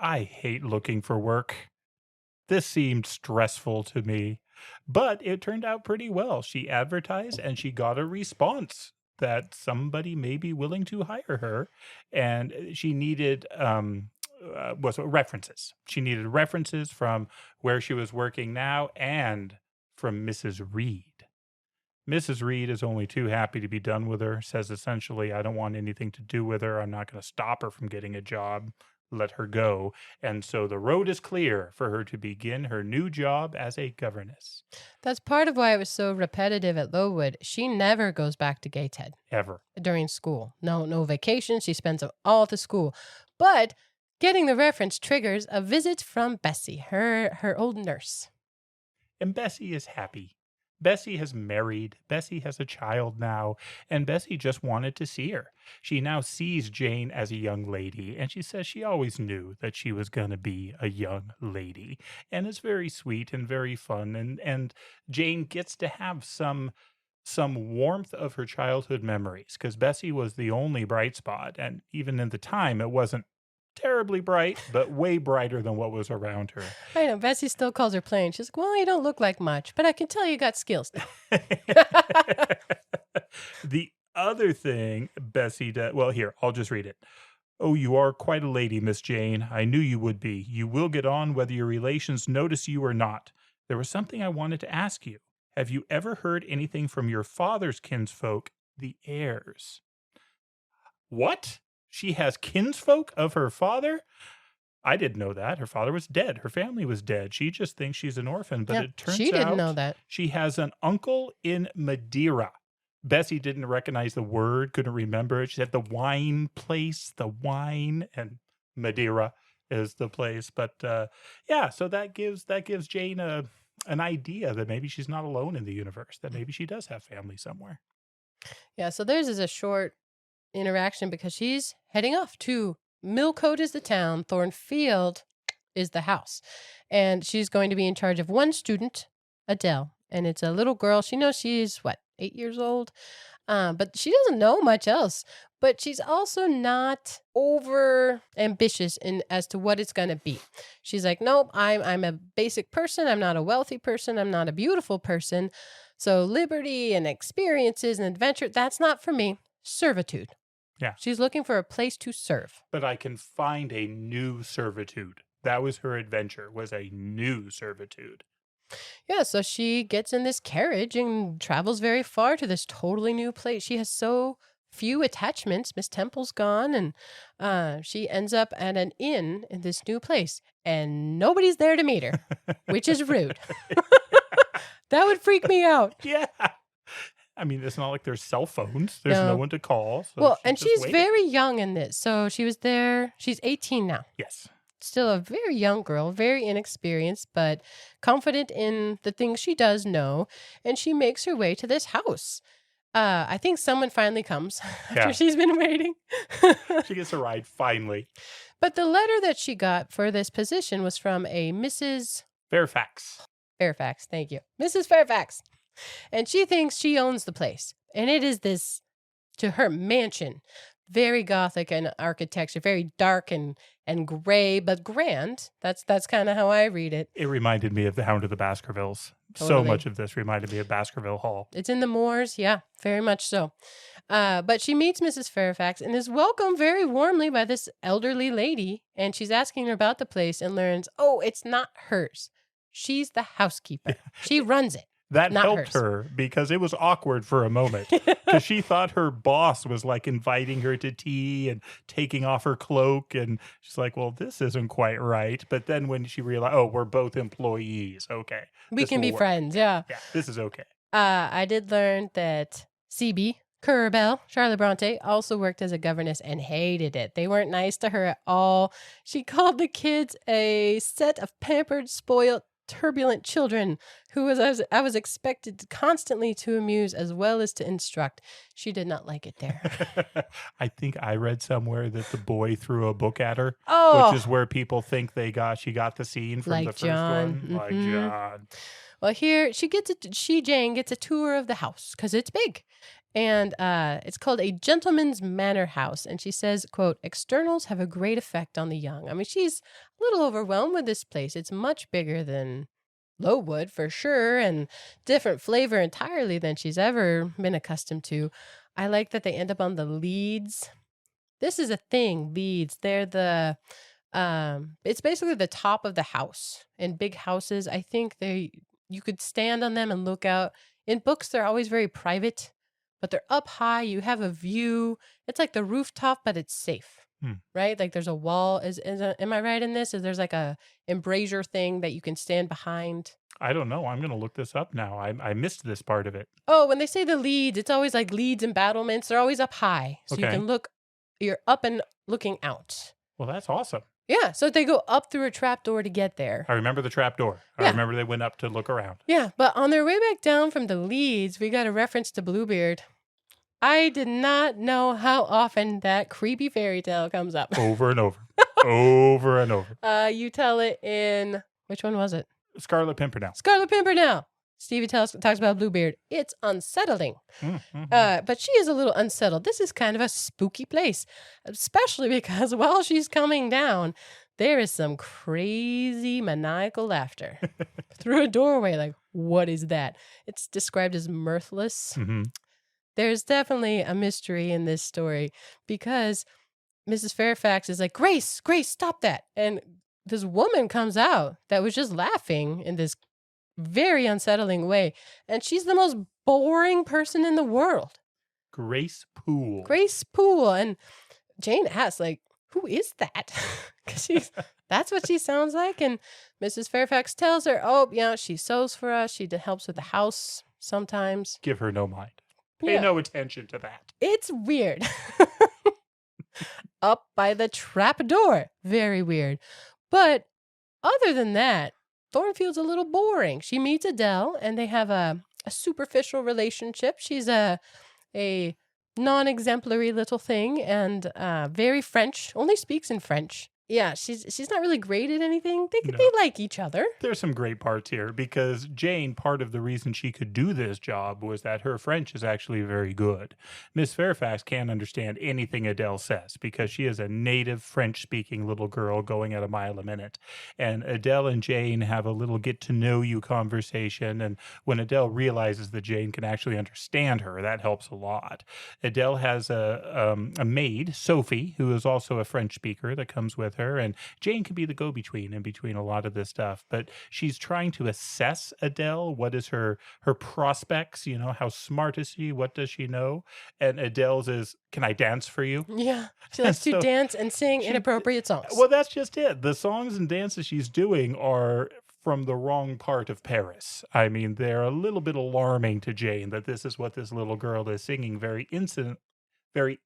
I hate looking for work. This seemed stressful to me, but it turned out pretty well. She advertised and she got a response that somebody may be willing to hire her, and she needed references. She needed references from where she was working now and from Mrs. Reed. Mrs. Reed is only too happy to be done with her, says essentially, I don't want anything to do with her. I'm not going to stop her from getting a job. Let her go. And so the road is clear for her to begin her new job as a governess. That's part of why it was so repetitive at Lowood. She never goes back to Gateshead. Ever. During school. No vacation. She spends it all at the school. But getting the reference triggers a visit from Bessie, her old nurse. And Bessie is happy. Bessie has married, Bessie has a child now, and Bessie just wanted to see her. She now sees Jane as a young lady, and she says she always knew that she was going to be a young lady. And it's very sweet and very fun, and Jane gets to have some warmth of her childhood memories, because Bessie was the only bright spot, and even in the time, it wasn't terribly bright, but way brighter than what was around her. I know. Bessie still calls her plain. She's like, well, you don't look like much, but I can tell you got skills now. The other thing Bessie does, well, here, I'll just read it. Oh, you are quite a lady, Miss Jane. I knew you would be. You will get on whether your relations notice you or not. There was something I wanted to ask you. Have you ever heard anything from your father's kinsfolk, the Eyres? What? She has kinsfolk of her father? I didn't know that. Her father was dead. Her family was dead. She just thinks she's an orphan, but it turns out she didn't know that. She has an uncle in Madeira. Bessie didn't recognize the word, couldn't remember it. She said the wine place, the wine, and Madeira is the place. But yeah, so that gives Jane an idea that maybe she's not alone in the universe, that maybe she does have family somewhere. Yeah, so theirs is a short interaction because she's heading off to Millcote is the town, Thornfield is the house. And she's going to be in charge of one student, Adele. And it's a little girl. She knows she's, 8 years old? But she doesn't know much else. But she's also not over ambitious as to what it's going to be. She's like, nope, I'm a basic person. I'm not a wealthy person. I'm not a beautiful person. So liberty and experiences and adventure, that's not for me. Servitude. Yeah. She's looking for a place to serve. But I can find a new servitude. That was her adventure, was a new servitude. Yeah, so she gets in this carriage and travels very far to this totally new place. She has so few attachments. Miss Temple's gone, and she ends up at an inn in this new place, and nobody's there to meet her, which is rude. That would freak me out. Yeah. I mean, it's not like there's cell phones. There's no one to call. So well, and she's very young in this. So she was there. She's 18 now. Yes. Still a very young girl, very inexperienced, but confident in the things she does know. And she makes her way to this house. I think someone finally comes after she's been waiting. She gets a ride finally. But the letter that she got for this position was from a Mrs. Fairfax. Fairfax, thank you. Mrs. Fairfax. And she thinks she owns the place. And it is this, to her, mansion. Very Gothic in architecture, very dark and gray, but grand. That's kind of how I read it. It reminded me of the Hound of the Baskervilles. Totally. So much of this reminded me of Baskerville Hall. It's in the moors, yeah, very much so. But she meets Mrs. Fairfax and is welcomed very warmly by this elderly lady. And she's asking her about the place and learns, oh, it's not hers. She's the housekeeper. She runs it. That helped her because it was awkward for a moment because she thought her boss was like inviting her to tea and taking off her cloak. And she's like, well, this isn't quite right. But then when she realized, oh, we're both employees. Okay. We can be friends. Yeah. Yeah. This is okay. I did learn that CB, Currer Bell, Charlotte Bronte, also worked as a governess and hated it. They weren't nice to her at all. She called the kids a set of pampered, spoiled, turbulent children who I was expected constantly to amuse as well as to instruct. She did not like it there. I think I read somewhere that the boy threw a book at her, which is where people think she got the scene from like the first John. one. Mm-hmm. Like John. Well, here Jane gets a tour of the house because it's big. And it's called a gentleman's manor house. And she says, quote, externals have a great effect on the young. I mean, she's a little overwhelmed with this place. It's much bigger than Lowood for sure, and different flavor entirely than she's ever been accustomed to. I like that they end up on the leads. This is a thing, leads. They're it's basically the top of the house. In big houses, I think you could stand on them and look out. In books, they're always very private. But they're up high. You have a view. It's like the rooftop, but it's safe, right? Like there's a wall. Am I right in this? There's like a embrasure thing that you can stand behind? I don't know. I'm going to look this up now. I missed this part of it. Oh, when they say the leads, it's always like leads and battlements. They're always up high. So you can look, you're up and looking out. Well, that's awesome. Yeah, so they go up through a trapdoor to get there. I remember the trapdoor. I remember they went up to look around. Yeah, but on their way back down from the leads, we got a reference to Bluebeard. I did not know how often that creepy fairy tale comes up. Over and over. Over and over. You tell it in, which one was it? Scarlet Pimpernel. Scarlet Pimpernel. Stevie talks about Bluebeard. It's unsettling. Mm-hmm. But she is a little unsettled. This is kind of a spooky place, especially because while she's coming down, there is some crazy maniacal laughter through a doorway. Like, what is that? It's described as mirthless. Mm-hmm. There's definitely a mystery in this story because Mrs. Fairfax is like, Grace, stop that. And this woman comes out that was just laughing in this very unsettling way. And she's the most boring person in the world. Grace Poole. And Jane asks, like, who is that? Because that's what she sounds like. And Mrs. Fairfax tells her, oh, yeah, she sews for us. She helps with the house sometimes. Give her no mind. Pay no attention to that. It's weird. Up by the trap door. Very weird. But other than that, Thornfield's a little boring. She meets Adele and they have a superficial relationship. She's a non-exemplary little thing and very French, only speaks in French. Yeah, she's not really great at anything. They No. like each other. There's some great parts here because Jane, part of the reason she could do this job was that her French is actually very good. Miss Fairfax can't understand anything Adele says because she is a native French speaking little girl going at a mile a minute. And Adele and Jane have a little get to know you conversation. And when Adele realizes that Jane can actually understand her, that helps a lot. Adele has a maid, Sophie, who is also a French speaker that comes with her. And Jane can be the go-between in between a lot of this stuff, but she's trying to assess Adele. What is her prospects? You know, how smart is she? What does she know? And Adele's is, can I dance for you? Yeah, she likes to So dance and sing she, inappropriate songs. well, that's just it. The songs and dances she's doing are from the wrong part of Paris. I mean, they're a little bit alarming to Jane that this is what this little girl is singing very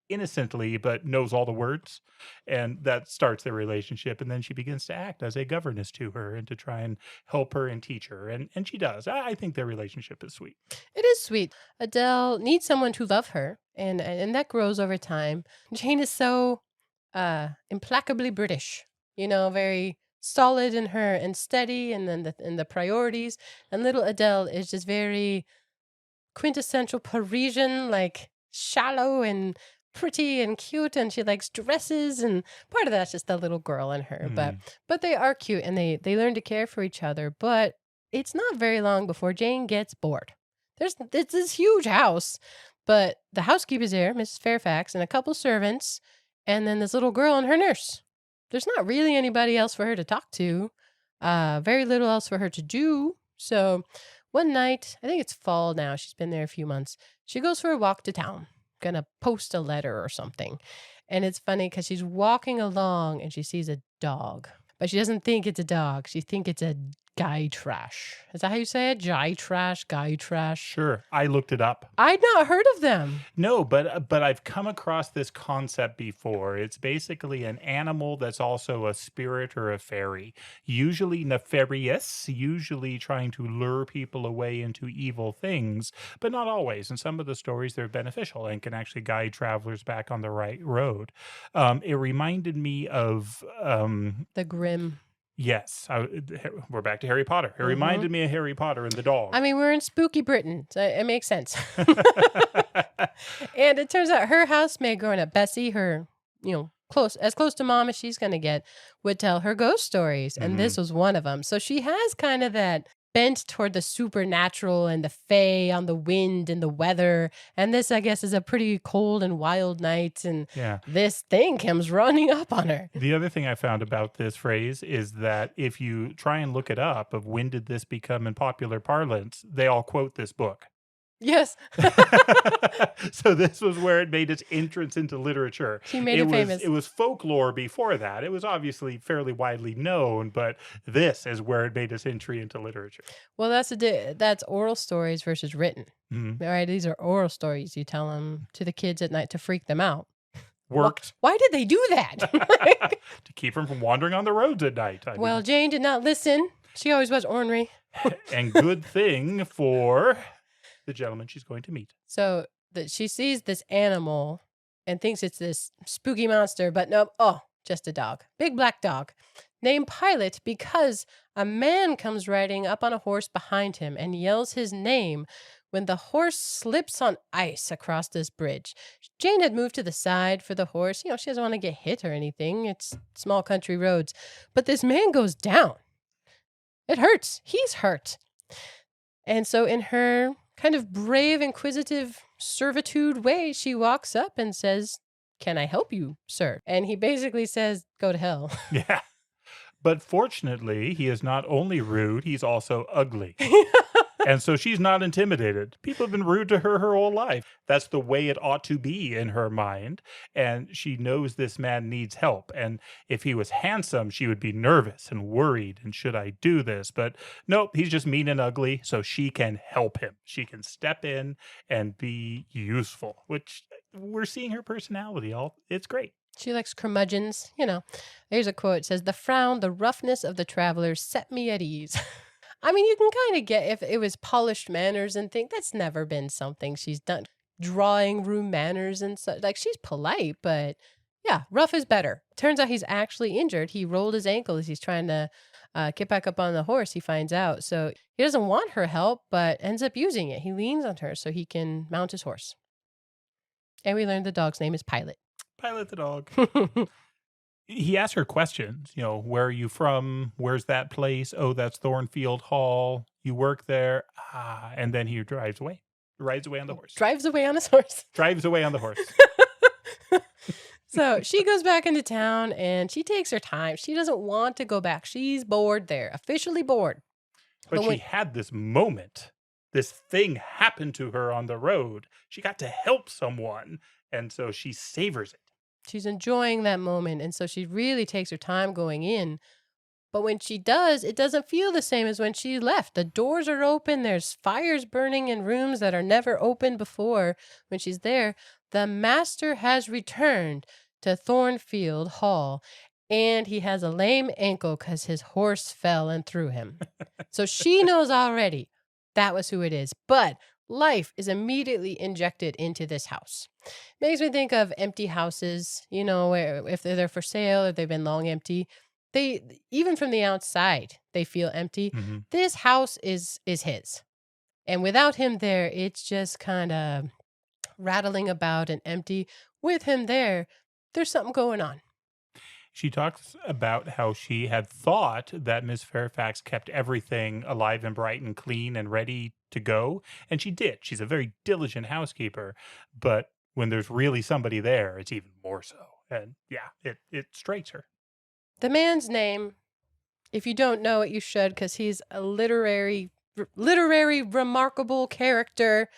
innocently, but knows all the words. And that starts their relationship. And then she begins to act as a governess to her and to try and help her and teach her. And she does. I think their relationship is sweet. It is sweet. Adele needs someone to love her, and that grows over time. Jane is so implacably British, very solid in her and steady, and then in the priorities. And little Adele is just very quintessential Parisian, like shallow and pretty and cute, and she likes dresses, and part of that's just the little girl in her. But they are cute, and they learn to care for each other. But it's not very long before Jane gets bored. It's this huge house, but the housekeeper's there, Mrs. Fairfax, and a couple servants, and then this little girl and her nurse. There's not really anybody else for her to talk to. Very little else for her to do. So one night, I think it's fall now, she's been there a few months, she goes for a walk to town, gonna post a letter or something. And it's funny because she's walking along and she sees a dog. But she doesn't think it's a dog. She thinks it's a guy trash. Is that how you say it? Guy trash, guy trash. Sure. I looked it up. I'd not heard of them. No, but I've come across this concept before. It's basically an animal that's also a spirit or a fairy, usually nefarious, usually trying to lure people away into evil things, but not always. In some of the stories, they're beneficial and can actually guide travelers back on the right road. It reminded me of The Grimm. yes, we're back to Harry Potter. It reminded me of Harry Potter and the dog. I mean, we're in spooky Britain, so it makes sense. And it turns out her housemaid growing up, Bessie, her, as close to mom as she's going to get, would tell her ghost stories. And this was one of them. So she has kind of that bent toward the supernatural and the fae on the wind and the weather. And this, I guess, is a pretty cold and wild night. And this thing comes running up on her. The other thing I found about this phrase is that if you try and look it up of when did this become in popular parlance, they all quote this book. Yes. So this was where it made its entrance into literature. She made it famous. It was folklore before that. It was obviously fairly widely known, but this is where it made its entry into literature. Well, that's oral stories versus written. All right, these are oral stories. You tell them to the kids at night to freak them out. Worked. Why did they do that? To keep them from wandering on the roads at night. Well, Jane did not listen. She always was ornery. And good thing for the gentleman she's going to meet. So she sees this animal and thinks it's this spooky monster, but no, just a dog. Big black dog named Pilot because a man comes riding up on a horse behind him and yells his name when the horse slips on ice across this bridge. Jane had moved to the side for the horse. She doesn't want to get hit or anything. It's small country roads. But this man goes down. It hurts. He's hurt. And so in her kind of brave, inquisitive servitude way, she walks up and says, "Can I help you, sir?" And he basically says, "Go to hell." Yeah. But fortunately, he is not only rude, he's also ugly. And so she's not intimidated. People have been rude to her whole life. That's the way it ought to be in her mind. And she knows this man needs help. And if he was handsome, she would be nervous and worried. And should I do this? But nope, he's just mean and ugly. So she can help him. She can step in and be useful, which we're seeing her personality. It's great. She likes curmudgeons. There's a quote. It says, "The frown, the roughness of the traveler set me at ease." I mean, you can kind of get if it was polished manners and things. That's never been something she's done. Drawing room manners and such. Like, she's polite, but Yeah, rough is better. Turns out he's actually injured. He rolled his ankle as he's trying to get back up on the horse, he finds out. So he doesn't want her help, but ends up using it. He leans on her so he can mount his horse. And we learned the dog's name is Pilot. Pilot the dog. He asks her questions, where are you from? Where's that place? Oh, that's Thornfield Hall. You work there. And then he rides away on the horse. Drives away on his horse. Drives away on the horse. So she goes back into town and she takes her time. She doesn't want to go back. She's bored there, officially bored. But she had this moment. This thing happened to her on the road. She got to help someone. And so she savors it. She's enjoying that moment. And so she really takes her time going in. But when she does, it doesn't feel the same as when she left. The doors are open. There's fires burning in rooms that are never opened before when she's there. The master has returned to Thornfield Hall, and he has a lame ankle because his horse fell and threw him. So she knows already that was who it is. But life is immediately injected into this house. Makes me think of empty houses, where if they're for sale or they've been long empty, they, even from the outside, they feel empty. Mm-hmm. This house is his. And without him there, it's just kind of rattling about and empty. With him there, there's something going on. She talks about how she had thought that Miss Fairfax kept everything alive and bright and clean and ready to go. And she did. She's a very diligent housekeeper. But when there's really somebody there, it's even more so. And yeah, it strikes her. The man's name, if you don't know it, you should, because he's a literary remarkable character,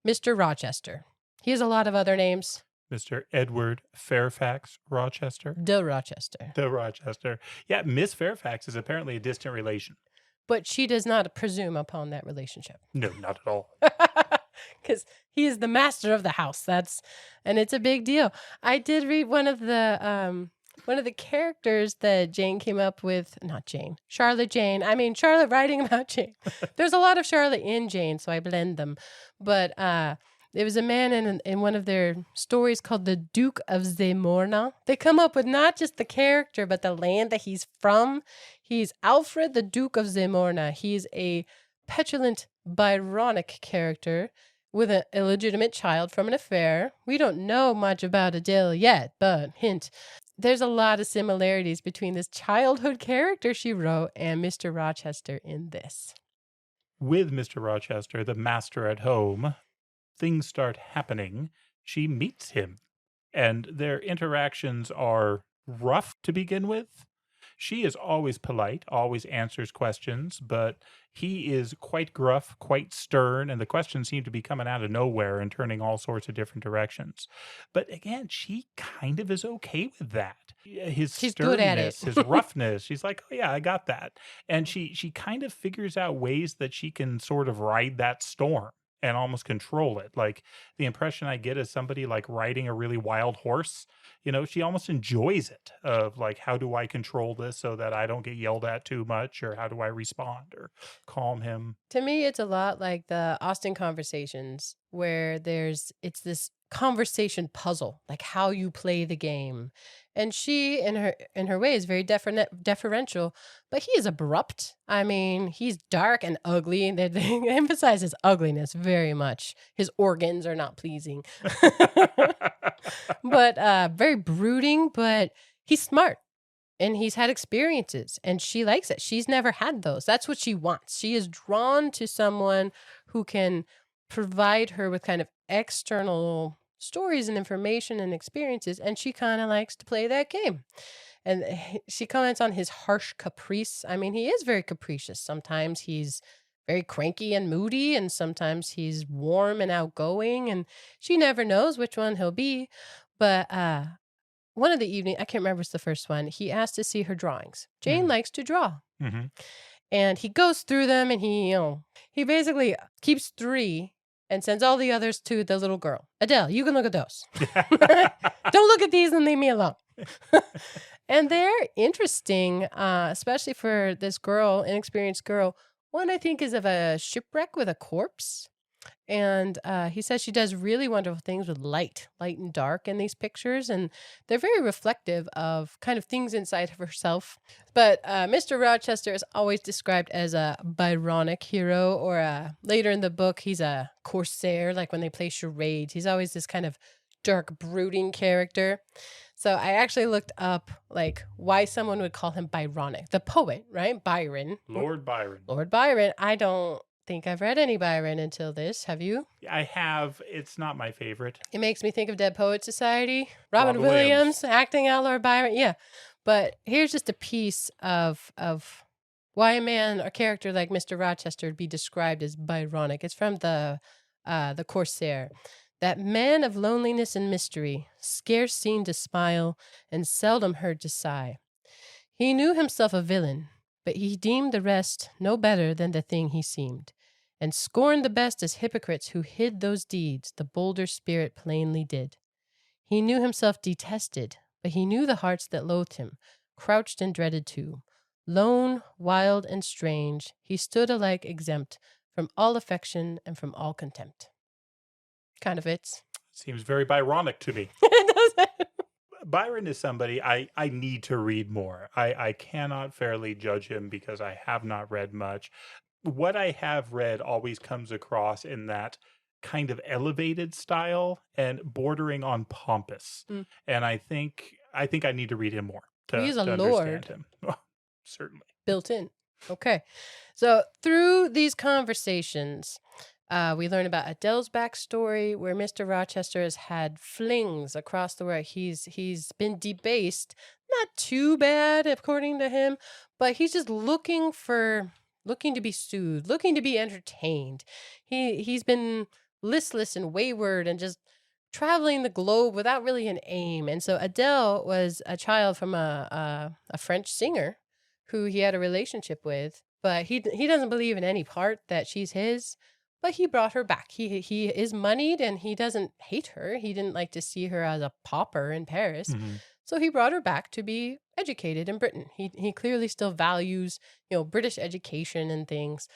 Mr. Rochester. He has a lot of other names. Mr. Edward Fairfax Rochester. De Rochester. The Rochester. Yeah, Miss Fairfax is apparently a distant relation. But she does not presume upon that relationship. No, not at all. Because he is the master of the house. And it's a big deal. I did read one of the characters that Jane came up with, not Jane, Charlotte writing about Jane. There's a lot of Charlotte in Jane, so I blend them. But there was a man in one of their stories called the Duke of Zemorna. They come up with not just the character, but the land that he's from. He's Alfred, the Duke of Zemorna. He's a petulant, Byronic character with an illegitimate child from an affair. We don't know much about Adele yet, but hint, there's a lot of similarities between this childhood character she wrote and Mr. Rochester in this. With Mr. Rochester, the master at home, things start happening. She meets him, and their interactions are rough to begin with. She is always polite, always answers questions, but he is quite gruff, quite stern, and the questions seem to be coming out of nowhere and turning all sorts of different directions. But again, she kind of is okay with that. His She's sternness, good at it. his roughness, she's like, oh yeah, I got that. And she kind of figures out ways that she can sort of ride that storm and almost control it. Like the impression I get is somebody like riding a really wild horse. She almost enjoys it of like, how do I control this so that I don't get yelled at too much, or how do I respond or calm him? To me, it's a lot like the Austen Conversations, where it's this conversation puzzle, like how you play the game. And she, in her way, is very deferential, but he is abrupt. I mean, he's dark and ugly. They emphasize his ugliness very much. His organs are not pleasing. But very brooding, but he's smart. And he's had experiences, and she likes it. She's never had those. That's what she wants. She is drawn to someone who can provide her with kind of external stories and information and experiences, and she kind of likes to play that game. And she comments on his harsh caprice. I mean, he is very capricious. Sometimes he's very cranky and moody, and sometimes he's warm and outgoing, and she never knows which one he'll be. But one of the evening, I can't remember if it's the first one, he asked to see her drawings. Jane likes to draw. Mm-hmm. And he goes through them, and he basically keeps 3 and sends all the others to the little girl. Adele, you can look at those. Don't look at these and leave me alone. And they're interesting, especially for this girl, inexperienced girl. One, I think, is of a shipwreck with a corpse. And he says she does really wonderful things with light and dark in these pictures. And they're very reflective of kind of things inside of herself. But Mr. Rochester is always described as a Byronic hero, or later in the book, he's a corsair, like when they play charades. He's always this kind of dark, brooding character. So I actually looked up like why someone would call him Byronic. The poet, right? Byron. Lord Byron. Lord Byron. I don't think I've read any Byron until this. Have you? I have. It's not my favorite. It makes me think of Dead Poet Society. Robin Williams acting out Lord Byron. Yeah. But here's just a piece of why a man or character like Mr. Rochester would be described as Byronic. It's from the Corsair. That man of loneliness and mystery, scarce seen to smile, and seldom heard to sigh. He knew himself a villain, but he deemed the rest no better than the thing he seemed, and scorned the best as hypocrites who hid those deeds the bolder spirit plainly did. He knew himself detested, but he knew the hearts that loathed him, crouched and dreaded too. Lone, wild, and strange, he stood alike exempt from all affection and from all contempt. Kind of fits. Seems very Byronic to me. Does it? Byron is somebody I need to read more. I cannot fairly judge him because I have not read much. What I have read always comes across in that kind of elevated style and bordering on pompous. Mm. And I think I need to read him more to, He's a to lord. understand him. Certainly. Built in. Okay. So through these conversations, we learn about Adele's backstory, where Mr. Rochester has had flings across the world. He's been debased, not too bad according to him, but he's just looking to be soothed, looking to be entertained. He's been listless and wayward and just traveling the globe without really an aim. And so Adele was a child from a French singer who he had a relationship with, but he doesn't believe in any part that she's his. But he brought her back. He is moneyed and he doesn't hate her. He didn't like to see her as a pauper in Paris. Mm-hmm. So he brought her back to be educated in Britain. He clearly still values, British education and things.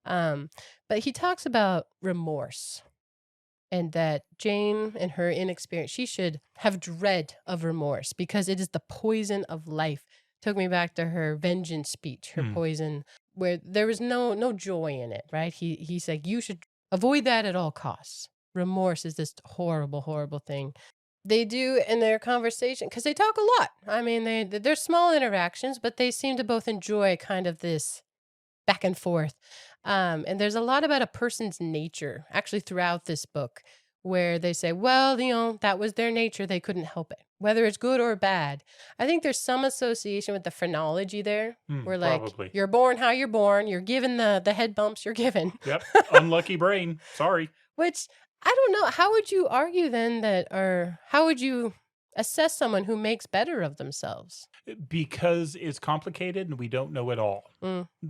But he talks about remorse and that Jane, in her inexperience, she should have dread of remorse because it is the poison of life. Took me back to her vengeance speech, her poison, where there was no joy in it, right? He's like, you should avoid that at all costs. Remorse is this horrible, horrible thing. They do in their conversation, because they talk a lot. I mean, they're small interactions, but they seem to both enjoy kind of this back and forth. And there's a lot about a person's nature, actually, throughout this book, where they say, well, that was their nature. They couldn't help it, whether it's good or bad. I think there's some association with the phrenology there, where like, probably. You're born how you're born. You're given the head bumps you're given. Yep. Unlucky brain. Sorry. Which, I don't know. How would you argue then how would you assess someone who makes better of themselves? Because it's complicated and we don't know it all.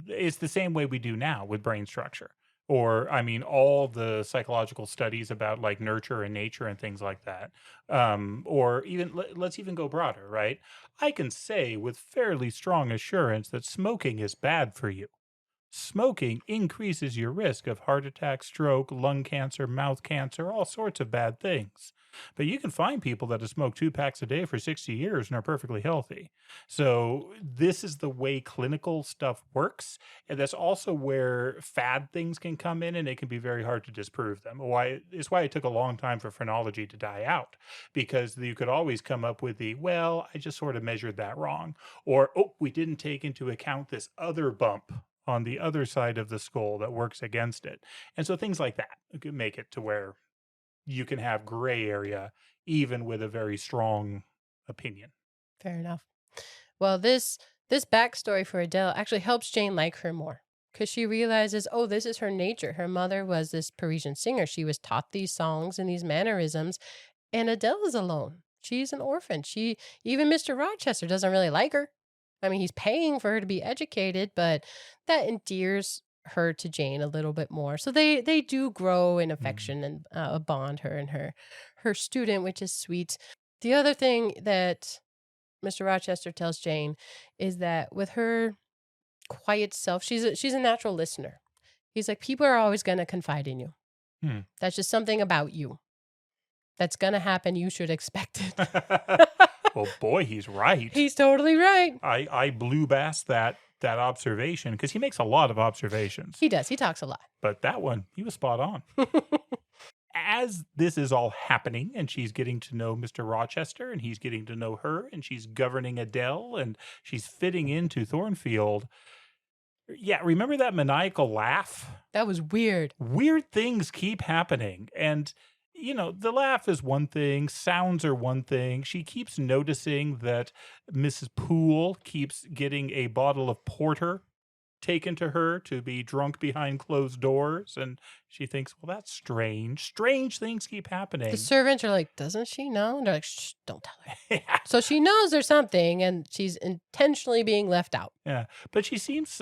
It's the same way we do now with brain structure. Or, I mean, all the psychological studies about like nurture and nature and things like that. Or even, let's even go broader, right? I can say with fairly strong assurance that smoking is bad for you. Smoking increases your risk of heart attack, stroke, lung cancer, mouth cancer, all sorts of bad things. But you can find people that have smoked 2 packs a day for 60 years and are perfectly healthy. So this is the way clinical stuff works. And that's also where fad things can come in, and it can be very hard to disprove them. It's why it took a long time for phrenology to die out, because you could always come up with I just sort of measured that wrong. Or, we didn't take into account this other bump on the other side of the skull that works against it. And so things like that could make it to where you can have gray area even with a very strong opinion. Fair enough. Well, this backstory for Adele actually helps Jane like her more, because she realizes, this is her nature. Her mother was this Parisian singer. She was taught these songs and these mannerisms, and Adele is alone. She's an orphan. Even Mr. Rochester doesn't really like her. I mean, he's paying for her to be educated, but that endears her to Jane a little bit more. So they do grow in affection and bond, her and her student, which is sweet. The other thing that Mr. Rochester tells Jane is that with her quiet self, she's a natural listener. He's like, people are always going to confide in you. That's just something about you. That's going to happen. You should expect it. Well, boy, he's right. He's totally right. I blew past that observation because he makes a lot of observations. He does. He talks a lot. But that one, he was spot on. As this is all happening and she's getting to know Mr. Rochester and he's getting to know her and she's governing Adele and she's fitting into Thornfield. Yeah, remember that maniacal laugh? That was weird. Weird things keep happening. And, you know, the laugh is one thing, sounds are one thing. She keeps noticing that Mrs. Poole keeps getting a bottle of porter taken to her to be drunk behind closed doors, and she thinks, well, that's strange. Strange things keep happening. The servants are like, doesn't she know? And they're like, shh, don't tell her. Yeah. So she knows there's something, and she's intentionally being left out. Yeah, but she seems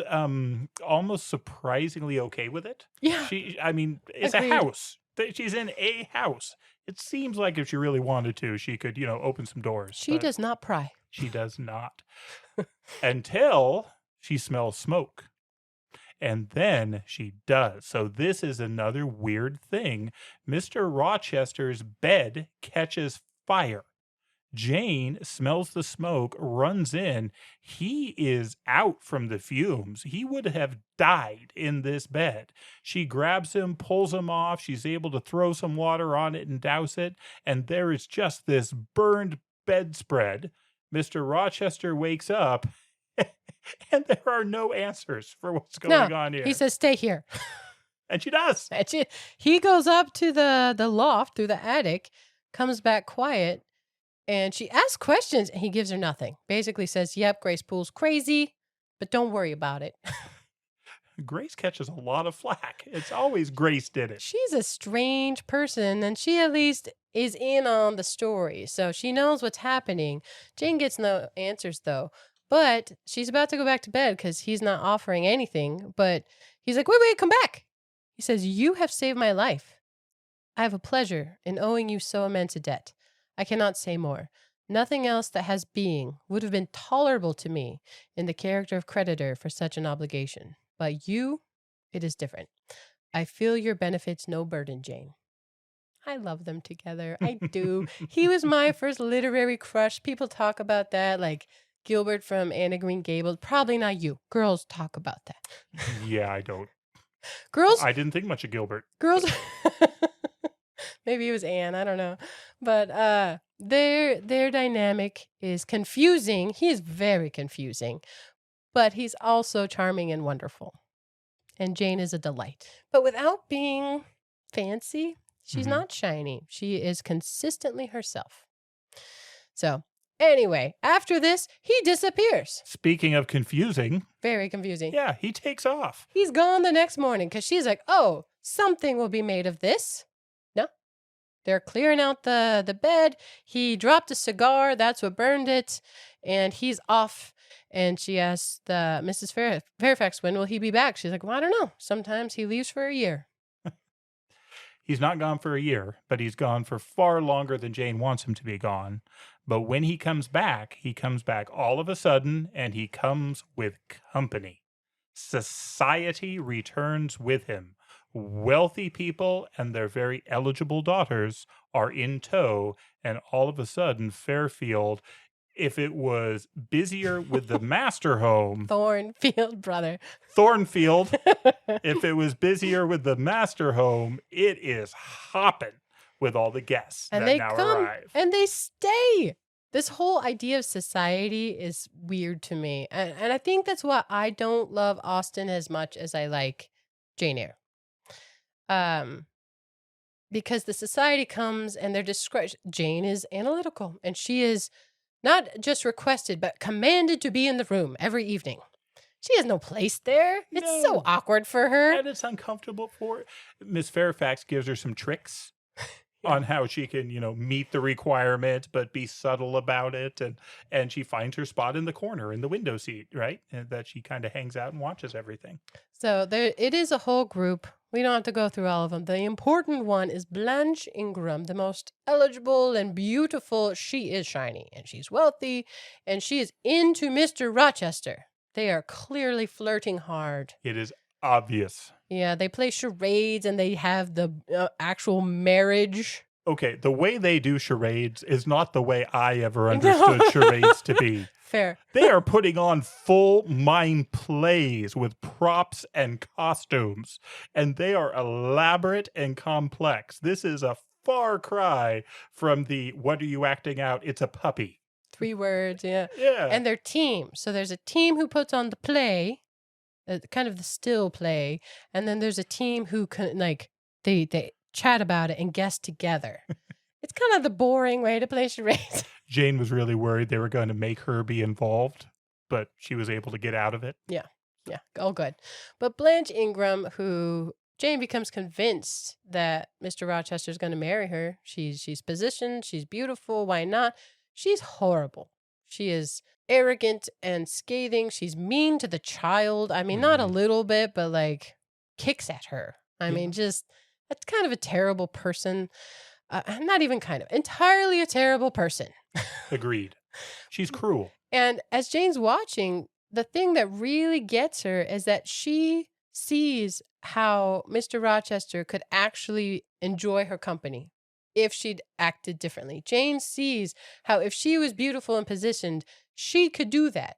almost surprisingly okay with it. Yeah. I mean, it's Agreed. a house. She's in a house. It seems like if she really wanted to, she could, open some doors. She does not pry. She does not. Until she smells smoke. And then she does. So this is another weird thing. Mr. Rochester's bed catches fire. Jane smells the smoke, runs in. He is out from the fumes. He would have died in this bed. She grabs him, pulls him off. She's able to throw some water on it and douse it. And there is just this burned bedspread. Mr. Rochester wakes up. And there are no answers for what's going on here. He says, stay here. And she does. And he goes up to the loft through the attic, comes back quiet, and she asks questions, and he gives her nothing. Basically says, yep, Grace Poole's crazy, but don't worry about it. Grace catches a lot of flack. It's always Grace did it. She's a strange person, and she at least is in on the story, so she knows what's happening. Jane gets no answers, though. But she's about to go back to bed because he's not offering anything. But he's like, wait, come back. He says, you have saved my life. I have a pleasure in owing you so immense a debt. I cannot say more. Nothing else that has being would have been tolerable to me in the character of creditor for such an obligation. But you, it is different. I feel your benefits no burden, Jane. I love them together. I do. He was my first literary crush. People talk about that, like Gilbert from Anne of Green Gables. Probably not you. Girls talk about that. Yeah, I don't. Girls? I didn't think much of Gilbert. Girls? Maybe it was Anne. I don't know. But their dynamic is confusing. He is very confusing. But he's also charming and wonderful. And Jane is a delight. But without being fancy, she's not shiny. She is consistently herself. So anyway, after this, he disappears. Speaking of confusing. Very confusing. Yeah, he takes off. He's gone the next morning because she's like, oh, something will be made of this. No. They're clearing out the bed. He dropped a cigar. That's what burned it. And he's off. And she asks Mrs. Fairfax, when will he be back? She's like, well, I don't know. Sometimes he leaves for a year. He's not gone for a year, but he's gone for far longer than Jane wants him to be gone. But when he comes back all of a sudden, and he comes with company. Society returns with him. Wealthy people and their very eligible daughters are in tow, and all of a sudden, Fairfield, if it was busier with the master home... Thornfield, brother. Thornfield. If it was busier with the master home, it is hopping with all the guests and that they now come arrive. And they stay. This whole idea of society is weird to me. And I think that's why I don't love Austen as much as I like Jane Eyre. Because the society comes and they're described. Jane is analytical, and she is not just requested, but commanded to be in the room every evening. She has no place there. It's so awkward for her. And it's uncomfortable for her. Miss Fairfax gives her some tricks on how she can, meet the requirement, but be subtle about it. And she finds her spot in the corner in the window seat, right? And that she kind of hangs out and watches everything. So it is a whole group. We don't have to go through all of them. The important one is Blanche Ingram, the most eligible and beautiful. She is shiny, and she's wealthy, and she is into Mr. Rochester. They are clearly flirting hard. It is obvious. Yeah, they play charades and they have the actual marriage. Okay, the way they do charades is not the way I ever No. understood charades to be. Fair. They are putting on full mime plays with props and costumes, and they are elaborate and complex. This is a far cry from the what are you acting out? It's a puppy. 3 words, yeah. Yeah. And their team. So there's a team who puts on the play, kind of the still play, and then there's a team who can they chat about it and guess together. It's kind of the boring way to play charades. Jane was really worried they were going to make her be involved, but she was able to get out of it. Yeah, all good. But Blanche Ingram, who Jane becomes convinced that Mr. Rochester is going to marry her. She's positioned, she's beautiful, why not? She's horrible. She is arrogant and scathing. She's mean to the child. I mean, not a little bit, but like kicks at her. I mean, just that's kind of a terrible person. Not even kind of, entirely a terrible person. Agreed. She's cruel. And as Jane's watching, the thing that really gets her is that she sees how Mr. Rochester could actually enjoy her company if she'd acted differently. Jane sees how if she was beautiful and positioned, she could do that.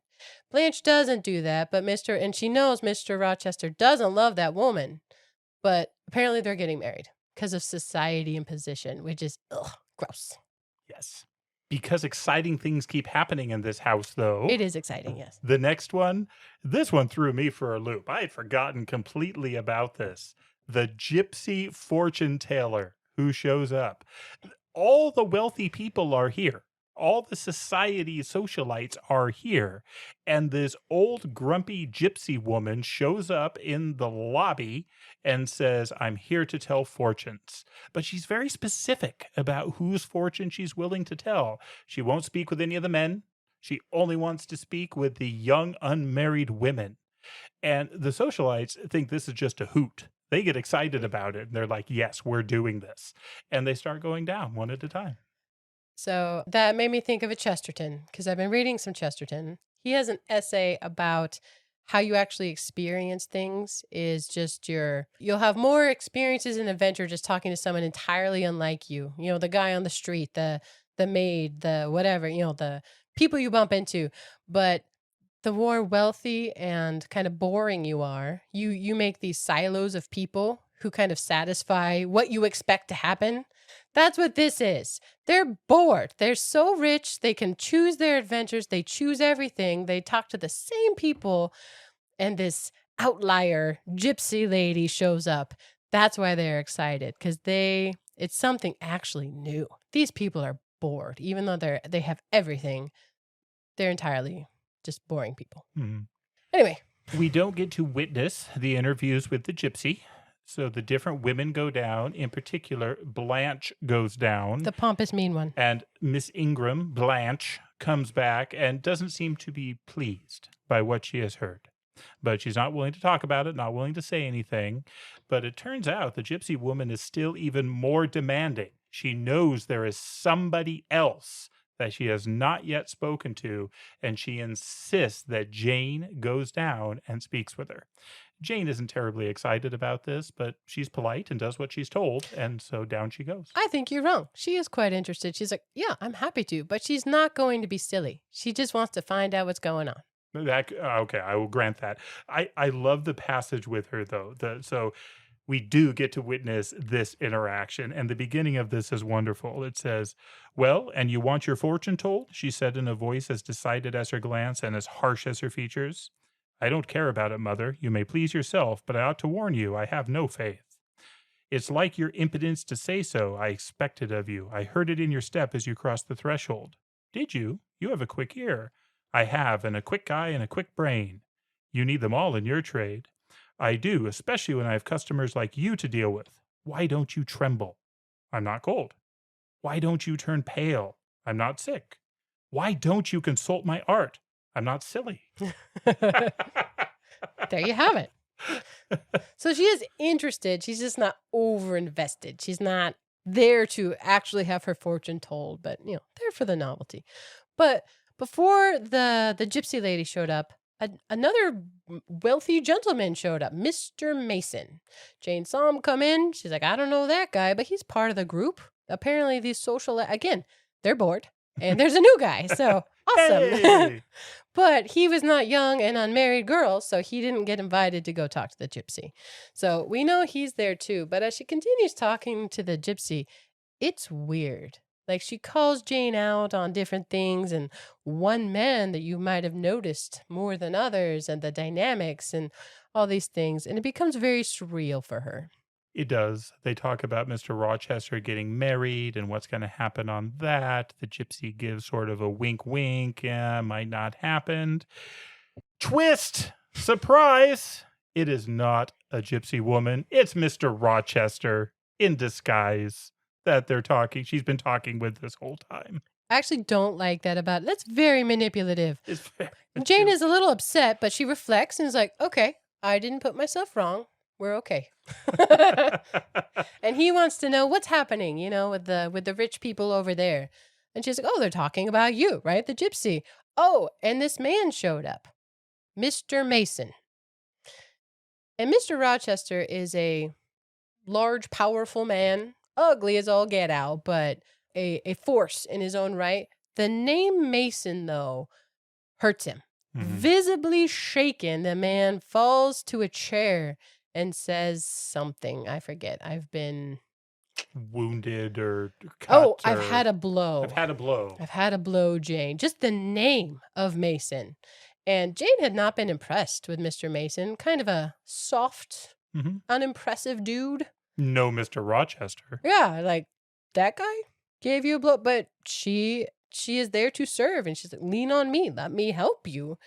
Blanche doesn't do that, but and she knows Mr. Rochester doesn't love that woman, but apparently they're getting married because of society and position, which is gross. Yes. Because exciting things keep happening in this house, though. It is exciting, yes. The next one, this one threw me for a loop. I had forgotten completely about this. The gypsy fortune teller who shows up. All the wealthy people are here. All the society socialites are here. And this old grumpy gypsy woman shows up in the lobby and says, I'm here to tell fortunes. But she's very specific about whose fortune she's willing to tell. She won't speak with any of the men. She only wants to speak with the young unmarried women. And the socialites think this is just a hoot. They get excited about it. And they're like, yes, we're doing this. And they start going down one at a time. So that made me think of a Chesterton, because I've been reading some Chesterton. He has an essay about how you actually experience things is just you'll have more experiences in adventure just talking to someone entirely unlike you. You know, the guy on the street, the maid, the whatever, you know, the people you bump into. But the more wealthy and kind of boring you are, you make these silos of people who kind of satisfy what you expect to happen. That's what this is. They're bored. They're so rich. They can choose their adventures. They choose everything. They talk to the same people. And this outlier gypsy lady shows up. That's why they're excited, because it's something actually new. These people are bored. Even though they have everything, they're entirely just boring people. Mm-hmm. Anyway. We don't get to witness the interviews with the gypsy. So the different women go down. In particular, Blanche goes down. The pompous, mean one. And Miss Ingram, Blanche, comes back and doesn't seem to be pleased by what she has heard. But she's not willing to talk about it, not willing to say anything. But it turns out the gypsy woman is still even more demanding. She knows there is somebody else that she has not yet spoken to, and she insists that Jane goes down and speaks with her. Jane isn't terribly excited about this, but she's polite and does what she's told, and so down she goes. I think you're wrong. She is quite interested. She's like, yeah, I'm happy to, but she's not going to be silly. She just wants to find out what's going on. Okay, I will grant that. I love the passage with her, though. So we do get to witness this interaction, and the beginning of this is wonderful. It says, well, and you want your fortune told? She said in a voice as decided as her glance and as harsh as her features. I don't care about it, mother. You may please yourself, but I ought to warn you, I have no faith. It's like your impudence to say so. I expected of you. I heard it in your step as you crossed the threshold. Did you? You have a quick ear. I have, and a quick eye and a quick brain. You need them all in your trade. I do, especially when I have customers like you to deal with. Why don't you tremble? I'm not cold. Why don't you turn pale? I'm not sick. Why don't you consult my art? I'm not silly. There you have it. So she is interested. She's just not over-invested. She's not there to actually have her fortune told, but, there for the novelty. But before the gypsy lady showed up, another wealthy gentleman showed up, Mr. Mason. Jane saw him come in. She's like, I don't know that guy, but he's part of the group. Apparently, these social, again, they're bored. And there's a new guy, so awesome. Hey! But he was not young and unmarried girl, so he didn't get invited to go talk to the gypsy. So we know he's there too. But as she continues talking to the gypsy, it's weird. Like she calls Jane out on different things and one man that you might have noticed more than others and the dynamics and all these things. And it becomes very surreal for her. It does. They talk about Mr. Rochester getting married and what's going to happen on that. The gypsy gives sort of a wink, wink. Yeah, might not happen. Twist! Surprise! It is not a gypsy woman. It's Mr. Rochester in disguise that they're talking. She's been talking with this whole time. I actually don't like that about it. That's very manipulative. It's very Jane is a little upset, but she reflects and is like, okay, I didn't put myself wrong. We're okay. And he wants to know what's happening, with the rich people over there. And she's like, oh, they're talking about you, right? The gypsy. Oh, and this man showed up, Mr. Mason. And Mr. Rochester is a large, powerful man, ugly as all get out, but a force in his own right. The name Mason, though, hurts him. Mhm. Visibly shaken, the man falls to a chair and says something. I forget. I've been wounded or cut. Oh, I've or- had a blow. I've had a blow. I've had a blow, Jane. Just the name of Mason. And Jane had not been impressed with Mr. Mason. Kind of a soft, Mhm. unimpressive dude. No, Mr. Rochester. Yeah, like that guy gave you a blow, but she is there to serve, and she's like, lean on me, let me help you.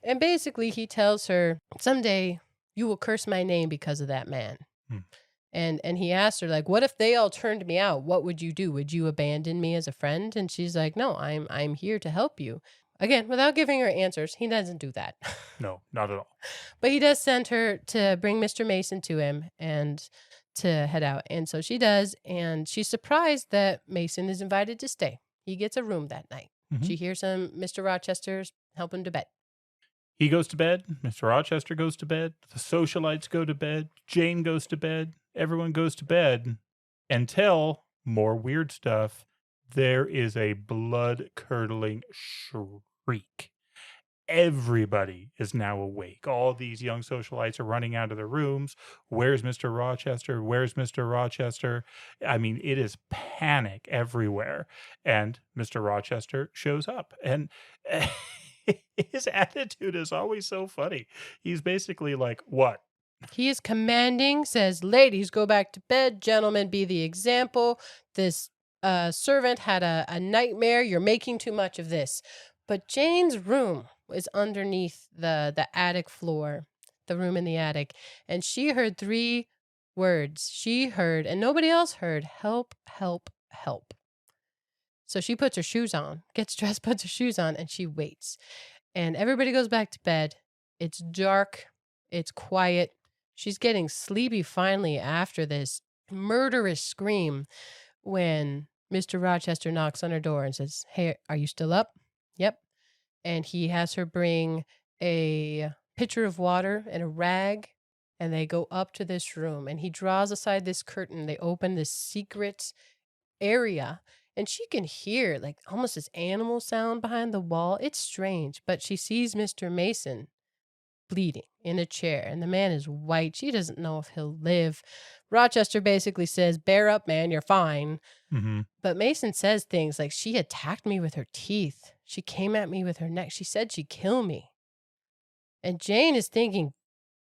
And basically he tells her, someday you will curse my name because of that man. Hmm. And he asked her, like, what if they all turned me out? What would you do? Would you abandon me as a friend? And she's like, no, I'm here to help you. Again, without giving her answers, he doesn't do that. No, not at all. But he does send her to bring Mr. Mason to him and to head out. And so she does. And she's surprised that Mason is invited to stay. He gets a room that night. Mhm. She hears him, Mr. Rochester's help him to bed. He goes to bed. Mr. Rochester goes to bed. The socialites go to bed. Jane goes to bed. Everyone goes to bed until more weird stuff. There is a blood-curdling shriek. Everybody is now awake. All these young socialites are running out of their rooms. Where's Mr. Rochester? Where's Mr. Rochester? I mean, it is panic everywhere. And Mr. Rochester shows up. And his attitude is always so funny. He's basically like, what? He is commanding, says, ladies, go back to bed. Gentlemen, be the example. This servant had a nightmare. You're making too much of this. But Jane's room is underneath the attic floor, the room in the attic. And she heard 3 words. She heard, and nobody else heard, help, help, help. So she puts her shoes on, gets dressed, puts her shoes on, and she waits. And everybody goes back to bed. It's dark. It's quiet. She's getting sleepy finally after this murderous scream when Mr. Rochester knocks on her door and says, hey, are you still up? Yep. And he has her bring a pitcher of water and a rag, and they go up to this room, and he draws aside this curtain. They open this secret area, and she can hear like almost this animal sound behind the wall. It's strange, but she sees Mr. Mason bleeding in a chair, and the man is white. She doesn't know if he'll live. Rochester basically says, bear up, man, you're fine. Mm-hmm. But Mason says things like, she attacked me with her teeth. She came at me with her neck. She said she'd kill me. And Jane is thinking,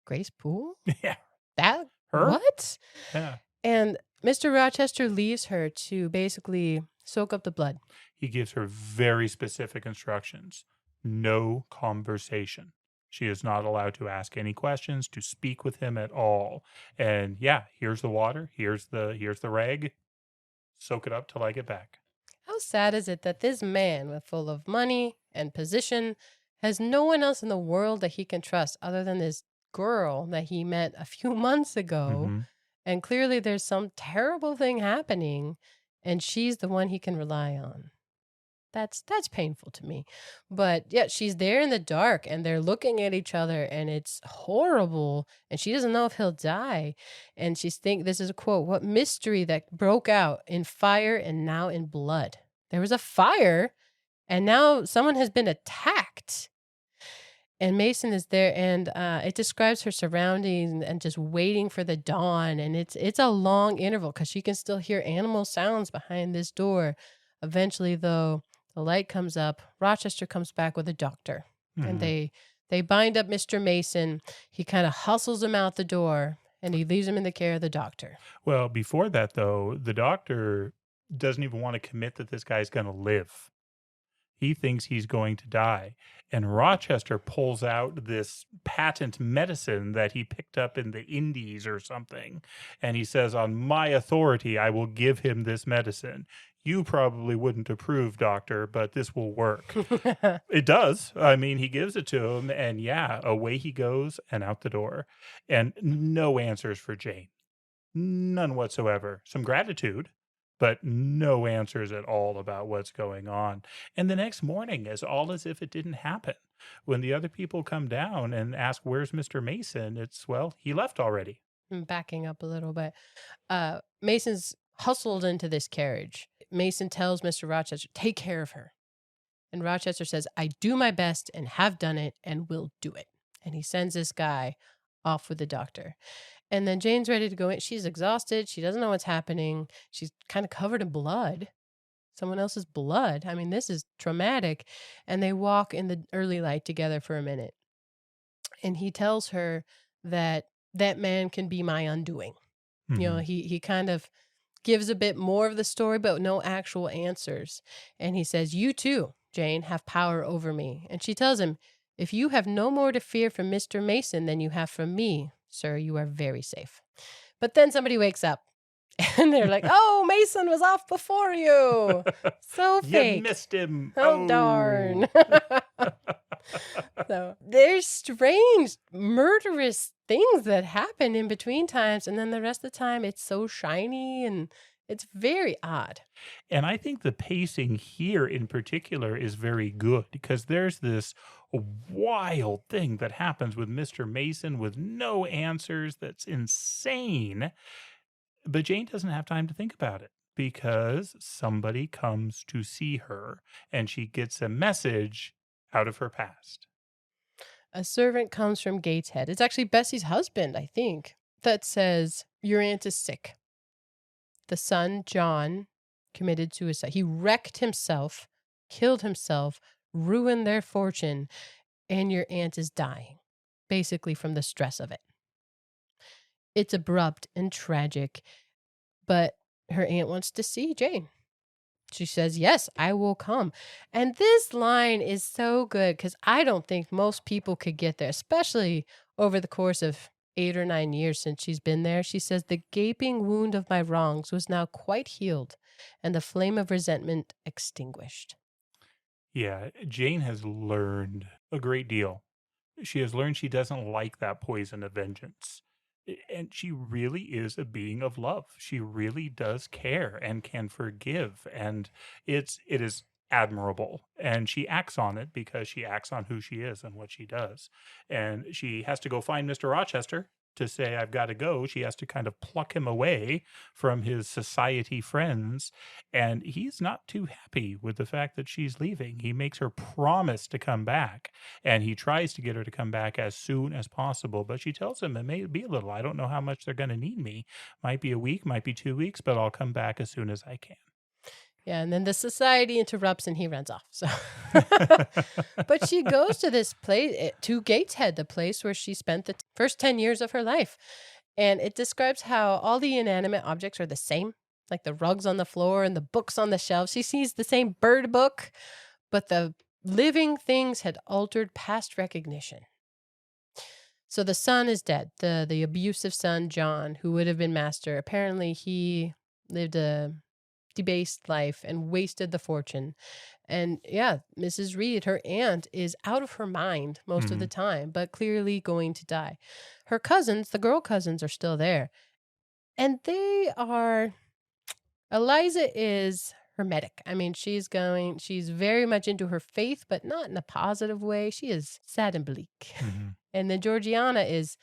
Grace Poole? Yeah. That? Her? What? Yeah. And Mr. Rochester leaves her to basically soak up the blood. He gives her very specific instructions. No conversation. She is not allowed to ask any questions, to speak with him at all. And yeah, here's the water. Here's the rag. Soak it up till I get back. How sad is it that this man, with full of money and position, has no one else in the world that he can trust other than this girl that he met a few months ago? Mhm. And clearly there's some terrible thing happening, and she's the one he can rely on. That's painful to me. But yeah, she's there in the dark and they're looking at each other and it's horrible. And she doesn't know if he'll die. And she's this is a quote, what mystery that broke out in fire and now in blood. There was a fire and now someone has been attacked. And Mason is there, and it describes her surroundings and just waiting for the dawn. And it's a long interval because she can still hear animal sounds behind this door. Eventually, though, the light comes up. Rochester comes back with a doctor, and they bind up Mr. Mason. He kind of hustles him out the door, and he leaves him in the care of the doctor. Well, before that, though, the doctor doesn't even want to commit that this guy's going to live. He thinks he's going to die. And Rochester pulls out this patent medicine that he picked up in the Indies or something. And he says, on my authority, I will give him this medicine. You probably wouldn't approve, doctor, but this will work. It does. I mean, he gives it to him, and yeah, away he goes and out the door. And no answers for Jane. None whatsoever. Some gratitude, but no answers at all about what's going on. And the next morning is all as if it didn't happen. When the other people come down and ask, where's Mr. Mason? It's, well, he left already. I'm backing up a little bit. Mason's hustled into this carriage. Mason tells Mr. Rochester, take care of her. And Rochester says, I do my best and have done it and will do it. And he sends this guy off with the doctor. And then Jane's ready to go in. She's exhausted. She doesn't know what's happening. She's kind of covered in blood. Someone else's blood. I mean, this is traumatic. And they walk in the early light together for a minute. And he tells her that that man can be my undoing. Mm-hmm. You know, he kind of gives a bit more of the story, but no actual answers. And he says, you too, Jane, have power over me. And she tells him, if you have no more to fear from Mr. Mason than you have from me, sir, you are very safe. But then somebody wakes up and they're like, oh, Mason was off before you. So fake. You missed him. Oh, darn. So there's strange, murderous things that happen in between times. And then the rest of the time, it's so shiny and it's very odd. And I think the pacing here in particular is very good because there's this wild thing that happens with Mr. Mason with no answers that's insane. But Jane doesn't have time to think about it because somebody comes to see her and she gets a message out of her past. A servant comes from Gateshead. It's actually Bessie's husband, I think, that says, your aunt is sick. The son, John, committed suicide. He wrecked himself, killed himself, ruined their fortune, and your aunt is dying, basically from the stress of it. It's abrupt and tragic, but her aunt wants to see Jane. She says, yes, I will come. And this line is so good because I don't think most people could get there, especially over the course of 8 or 9 years since she's been there. She says, the gaping wound of my wrongs was now quite healed and the flame of resentment extinguished. Yeah, Jane has learned a great deal. She has learned she doesn't like that poison of vengeance. And she really is a being of love. She really does care and can forgive. And it is admirable. And she acts on it because she acts on who she is and what she does. And she has to go find Mr. Rochester to say, I've got to go. She has to kind of pluck him away from his society friends. And he's not too happy with the fact that she's leaving. He makes her promise to come back. And he tries to get her to come back as soon as possible. But she tells him it may be a little. I don't know how much they're going to need me. Might be a week, might be 2 weeks, but I'll come back as soon as I can. Yeah, and then the society interrupts and he runs off. So, but she goes to this place, to Gateshead, the place where she spent the first 10 years of her life. And it describes how all the inanimate objects are the same, like the rugs on the floor and the books on the shelves. She sees the same bird book, but the living things had altered past recognition. So the son is dead, the abusive son, John, who would have been master. Apparently he lived a debased life and wasted the fortune. And yeah, Mrs. Reed, her aunt, is out of her mind most of the time, but clearly going to die. Her cousins, the girl cousins, are still there. And they are, Eliza is hermetic. I mean, she's very much into her faith, but not in a positive way. She is sad and bleak. Mm-hmm. And then Georgiana is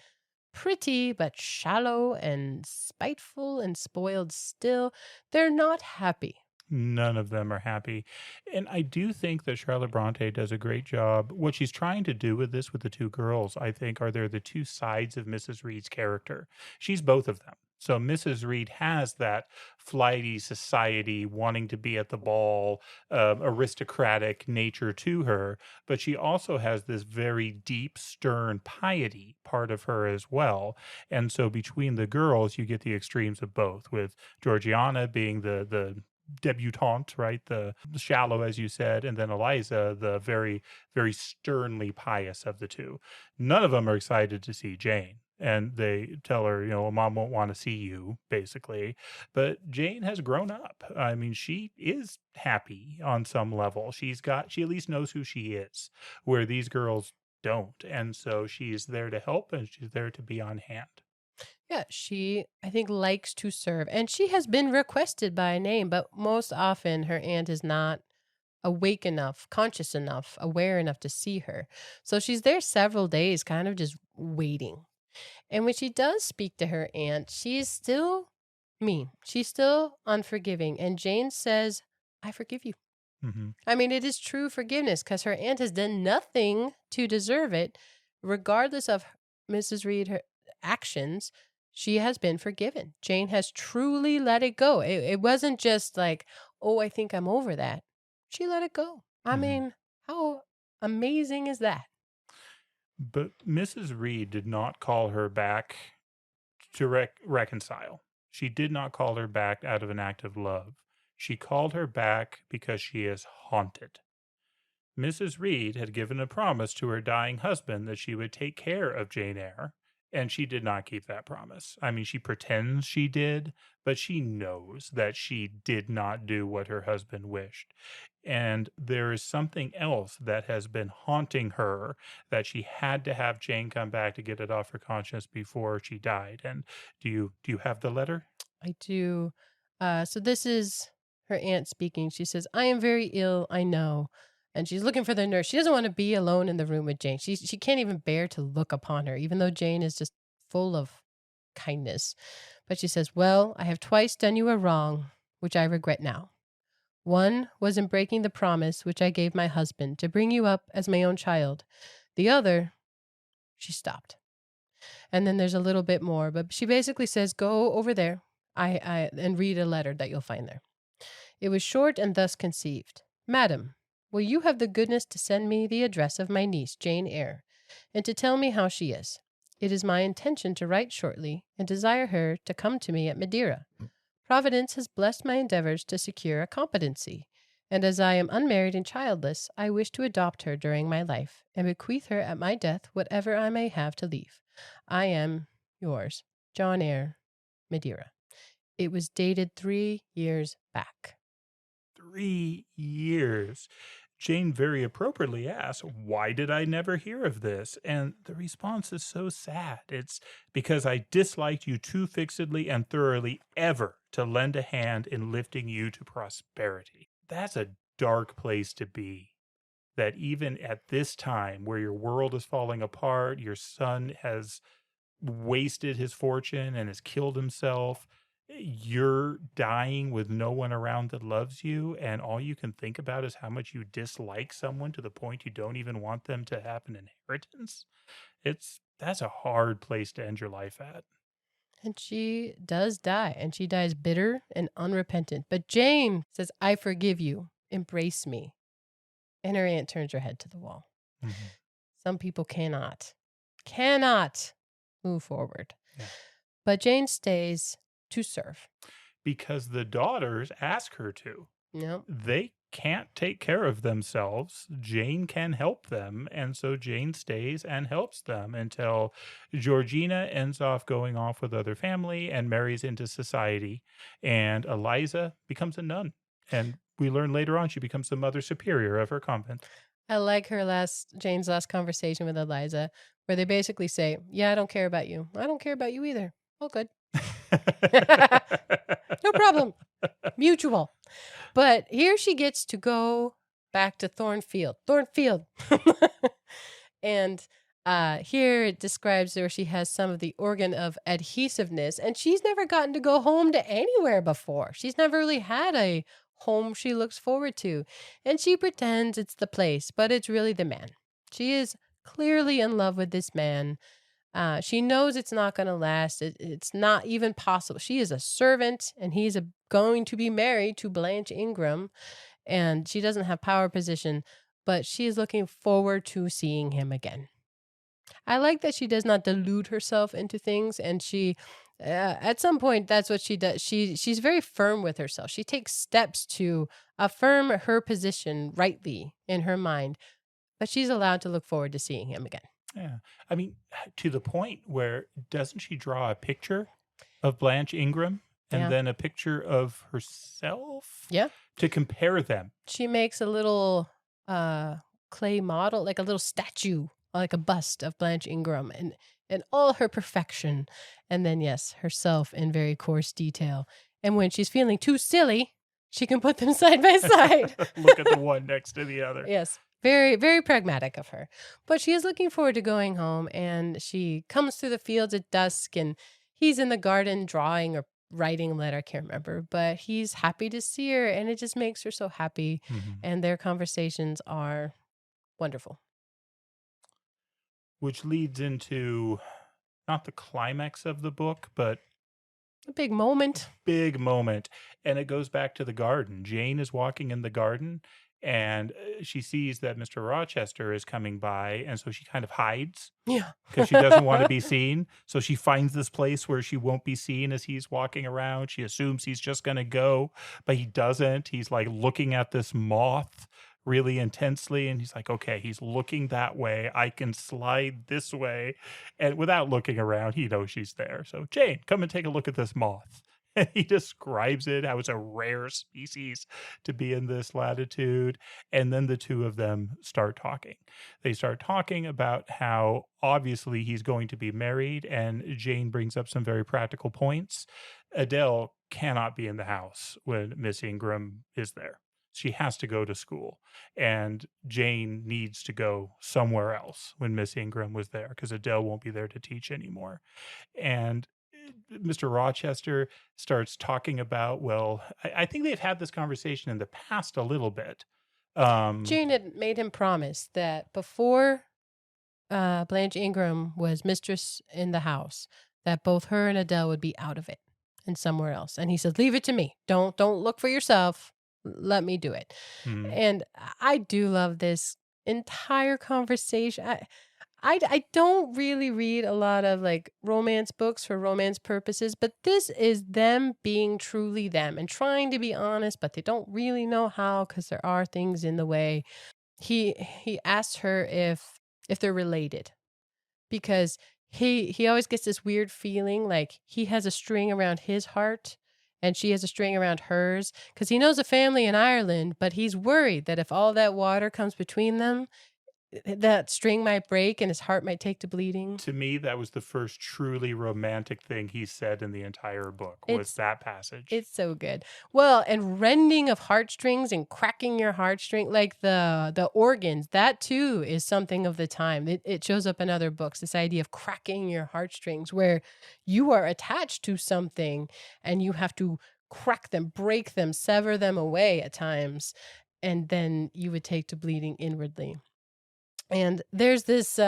pretty, but shallow and spiteful and spoiled still. They're not happy. None of them are happy. And I do think that Charlotte Bronte does a great job. What she's trying to do with this with the two girls, I think, are they're the two sides of Mrs. Reed's character. She's both of them. So Mrs. Reed has that flighty society, wanting to be at the ball, aristocratic nature to her, but she also has this very deep, stern piety part of her as well. And so between the girls, you get the extremes of both, with Georgiana being the debutante, right? The shallow, as you said, and then Eliza, the very, very sternly pious of the two. None of them are excited to see Jane. And they tell her, Mom won't want to see you, basically. But Jane has grown up. I mean, she is happy on some level. She at least knows who she is, where these girls don't. And so she's there to help and she's there to be on hand. Yeah, she, I think, likes to serve. And she has been requested by a name, but most often her aunt is not awake enough, conscious enough, aware enough to see her. So she's there several days, kind of just waiting. And when she does speak to her aunt, she's still mean. She's still unforgiving. And Jane says, I forgive you. Mm-hmm. I mean, it is true forgiveness because her aunt has done nothing to deserve it, regardless of Mrs. Reed, her actions. She has been forgiven. Jane has truly let it go. It wasn't just like, oh, I think I'm over that. She let it go. I Mm-hmm. mean, how amazing is that? But Mrs. Reed did not call her back to reconcile. She did not call her back out of an act of love. She called her back because she is haunted. Mrs. Reed had given a promise to her dying husband that she would take care of Jane Eyre, and she did not keep that promise. I mean, she pretends she did, but she knows that she did not do what her husband wished. And there is something else that has been haunting her that she had to have Jane come back to get it off her conscience before she died. And do you have the letter? I do. So this is her aunt speaking. She says, I am very ill, I know. And she's looking for the nurse. She doesn't want to be alone in the room with Jane. She can't even bear to look upon her, even though Jane is just full of kindness. But she says, well, I have twice done you a wrong, which I regret now. One was in breaking the promise which I gave my husband to bring you up as my own child. The other, she stopped. And then there's a little bit more, but she basically says, go over there and read a letter that you'll find there. It was short and thus conceived. Madam, will you have the goodness to send me the address of my niece, Jane Eyre, and to tell me how she is? It is my intention to write shortly and desire her to come to me at Madeira. Providence has blessed my endeavors to secure a competency, and as I am unmarried and childless, I wish to adopt her during my life and bequeath her at my death whatever I may have to leave. I am yours, John Eyre, Madeira. It was dated 3 years back. 3 years. Jane very appropriately asks, why did I never hear of this? And the response is so sad. It's because I disliked you too fixedly and thoroughly ever to lend a hand in lifting you to prosperity. That's a dark place to be. That even at this time where your world is falling apart, your son has wasted his fortune and has killed himself, you're dying with no one around that loves you, and all you can think about is how much you dislike someone to the point you don't even want them to have an inheritance. That's a hard place to end your life at. And she does die, and she dies bitter and unrepentant. But Jane says, I forgive you. Embrace me. And her aunt turns her head to the wall. Mm-hmm. Some people cannot move forward. Yeah. But Jane stays to serve. Because the daughters ask her to. Yep. They can't take care of themselves. Jane can help them. And so Jane stays and helps them until Georgina ends off going off with other family and marries into society. And Eliza becomes a nun. And we learn later on she becomes the mother superior of her convent. I like Jane's last conversation with Eliza, where they basically say, yeah, I don't care about you. I don't care about you either. All good. No problem. Mutual. But here she gets to go back to Thornfield. And here it describes where she has some of the organ of adhesiveness, and she's never gotten to go home to anywhere before. She's never really had a home she looks forward to, and she pretends it's the place, but it's really the man. She is clearly in love with this man. She knows it's not going to last. It's not even possible. She is a servant, and he's going to be married to Blanche Ingram, and she doesn't have power position, but she is looking forward to seeing him again. I like that she does not delude herself into things, and she, at some point, that's what she does. She's very firm with herself. She takes steps to affirm her position rightly in her mind, but she's allowed to look forward to seeing him again. Yeah. I mean, to the point where doesn't she draw a picture of Blanche Ingram and Yeah. then a picture of herself? Yeah. To compare them. She makes a little clay model, like a little statue, like a bust of Blanche Ingram and all her perfection. And then, yes, herself in very coarse detail. And when she's feeling too silly, she can put them side by side. Look at the one next to the other. Yes. Very, very pragmatic of her. But she is looking forward to going home, and she comes through the fields at dusk, and he's in the garden drawing or writing a letter, I can't remember, but he's happy to see her, and it just makes her so happy. Mm-hmm. And their conversations are wonderful. Which leads into not the climax of the book, but a big moment. And it goes back to the garden. Jane is walking in the garden, and she sees that Mr. Rochester is coming by, and so she kind of hides. Yeah. Because she doesn't want to be seen. So she finds this place where she won't be seen as he's walking around. She assumes he's just going to go, but he doesn't. He's like looking at this moth really intensely, and he's like, okay, he's looking that way. I can slide this way. And without looking around, he knows she's there. So, Jane, come and take a look at this moth. And he describes it, how it's a rare species to be in this latitude. And then the two of them start talking. They start talking about how obviously he's going to be married, and Jane brings up some very practical points. Adele cannot be in the house when Miss Ingram is there. She has to go to school, and Jane needs to go somewhere else when Miss Ingram was there because Adele won't be there to teach anymore. And Mr. Rochester starts talking about, well, I think they've had this conversation in the past a little bit. Jane had made him promise that before Blanche Ingram was mistress in the house, that both her and Adele would be out of it and somewhere else. And he said, leave it to me. Don't look for yourself. Let me do it. And I do love this entire conversation. I don't really read a lot of like romance books for romance purposes, but this is them being truly them and trying to be honest, but they don't really know how because there are things in the way. He asks her if they're related, because he always gets this weird feeling like he has a string around his heart and she has a string around hers, because he knows a family in Ireland, but he's worried that if all that water comes between them, that string might break and his heart might take to bleeding. To me, that was the first truly romantic thing he said in the entire book, was that passage. It's so good. Well, and rending of heartstrings and cracking your heartstring, like the organs, that too is something of the time. It shows up in other books, this idea of cracking your heartstrings, where you are attached to something and you have to crack them, break them, sever them away at times, and then you would take to bleeding inwardly. And there's this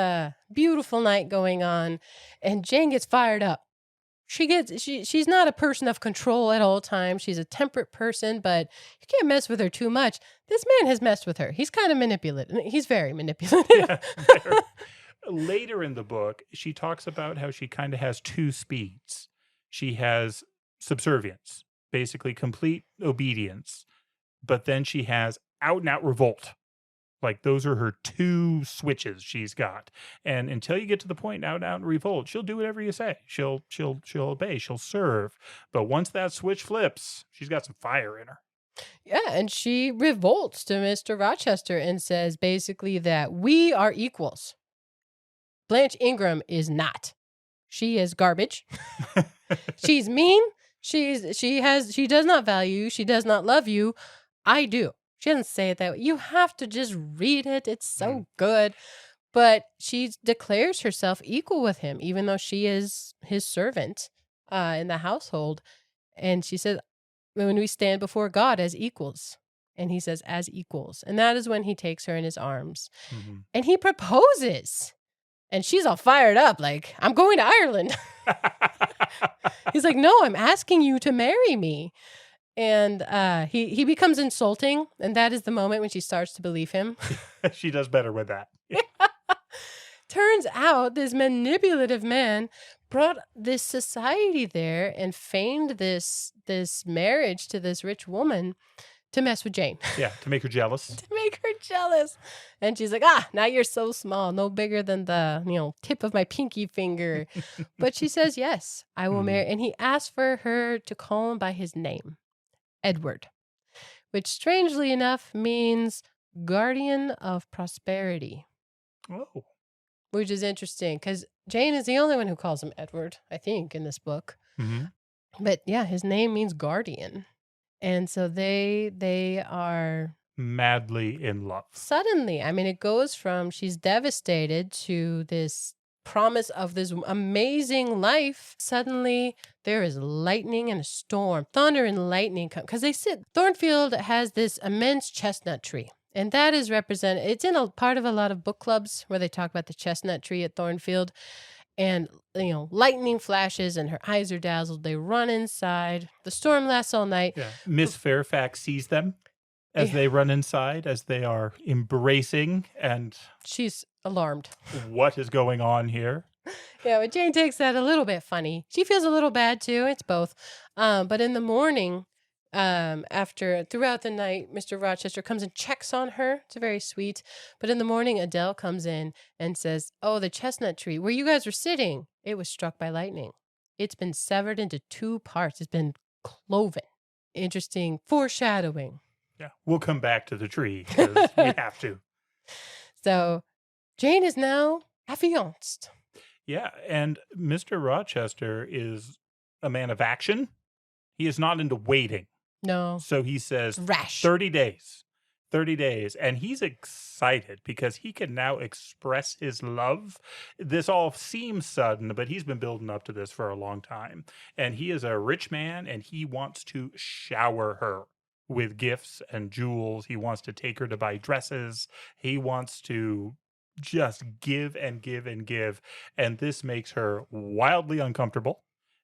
beautiful night going on, and Jane gets fired up. She's not a person of control at all times. She's a temperate person, but you can't mess with her too much. This man has messed with her. He's kind of manipulative. He's very manipulative. Yeah, later in the book, she talks about how she kind of has two speeds. She has subservience, basically complete obedience, but then she has out and out revolt. Like, those are her two switches she's got. And until you get to the point out and revolt, she'll do whatever you say. She'll obey. She'll serve. But once that switch flips, she's got some fire in her. Yeah, and she revolts to Mr. Rochester and says basically that we are equals. Blanche Ingram is not. She is garbage. She's mean. She does not value you. She does not love you. I do. She doesn't say it that way. You have to just read it. It's so good. But she declares herself equal with him, even though she is his servant in the household. And she says, when we stand before God as equals. And he says, as equals. And that is when he takes her in his arms. Mm-hmm. And he proposes. And she's all fired up, like, I'm going to Ireland. He's like, no, I'm asking you to marry me. And he becomes insulting. And that is the moment when she starts to believe him. She does better with that. Turns out this manipulative man brought this society there and feigned this marriage to this rich woman to mess with Jane. Yeah, to make her jealous. To make her jealous. And she's like, now you're so small, no bigger than the, tip of my pinky finger. But she says, yes, I will marry. And he asked for her to call him by his name, Edward, which strangely enough means guardian of prosperity. Oh. Which is interesting because Jane is the only one who calls him Edward, I think, in this book. Mm-hmm. But yeah, his name means guardian. And so they are madly in love. Suddenly, I mean, it goes from she's devastated to this promise of this amazing life. Suddenly, there is lightning and a storm, thunder and lightning come because Thornfield has this immense chestnut tree. And that is represented, it's in a part of a lot of book clubs where they talk about the chestnut tree at Thornfield. And, lightning flashes and her eyes are dazzled. They run inside. The storm lasts all night. Yeah. Miss Fairfax sees them as they run inside, as they are embracing. And she's alarmed. What is going on here? Yeah, but Jane takes that a little bit funny. She feels a little bad too. It's both. But in the morning, throughout the night, Mr. Rochester comes and checks on her. It's very sweet. But in the morning, Adele comes in and says, oh, the chestnut tree where you guys were sitting, it was struck by lightning. It's been severed into 2 parts. It's been cloven. Interesting foreshadowing. Yeah, we'll come back to the tree because we have to. So Jane is now affianced. Yeah, and Mr. Rochester is a man of action. He is not into waiting. No. So he says, rash. 30 days. 30 days. And he's excited because he can now express his love. This all seems sudden, but he's been building up to this for a long time. And he is a rich man, and he wants to shower her with gifts and jewels. He wants to take her to buy dresses. He wants to just give and give and give. And this makes her wildly uncomfortable.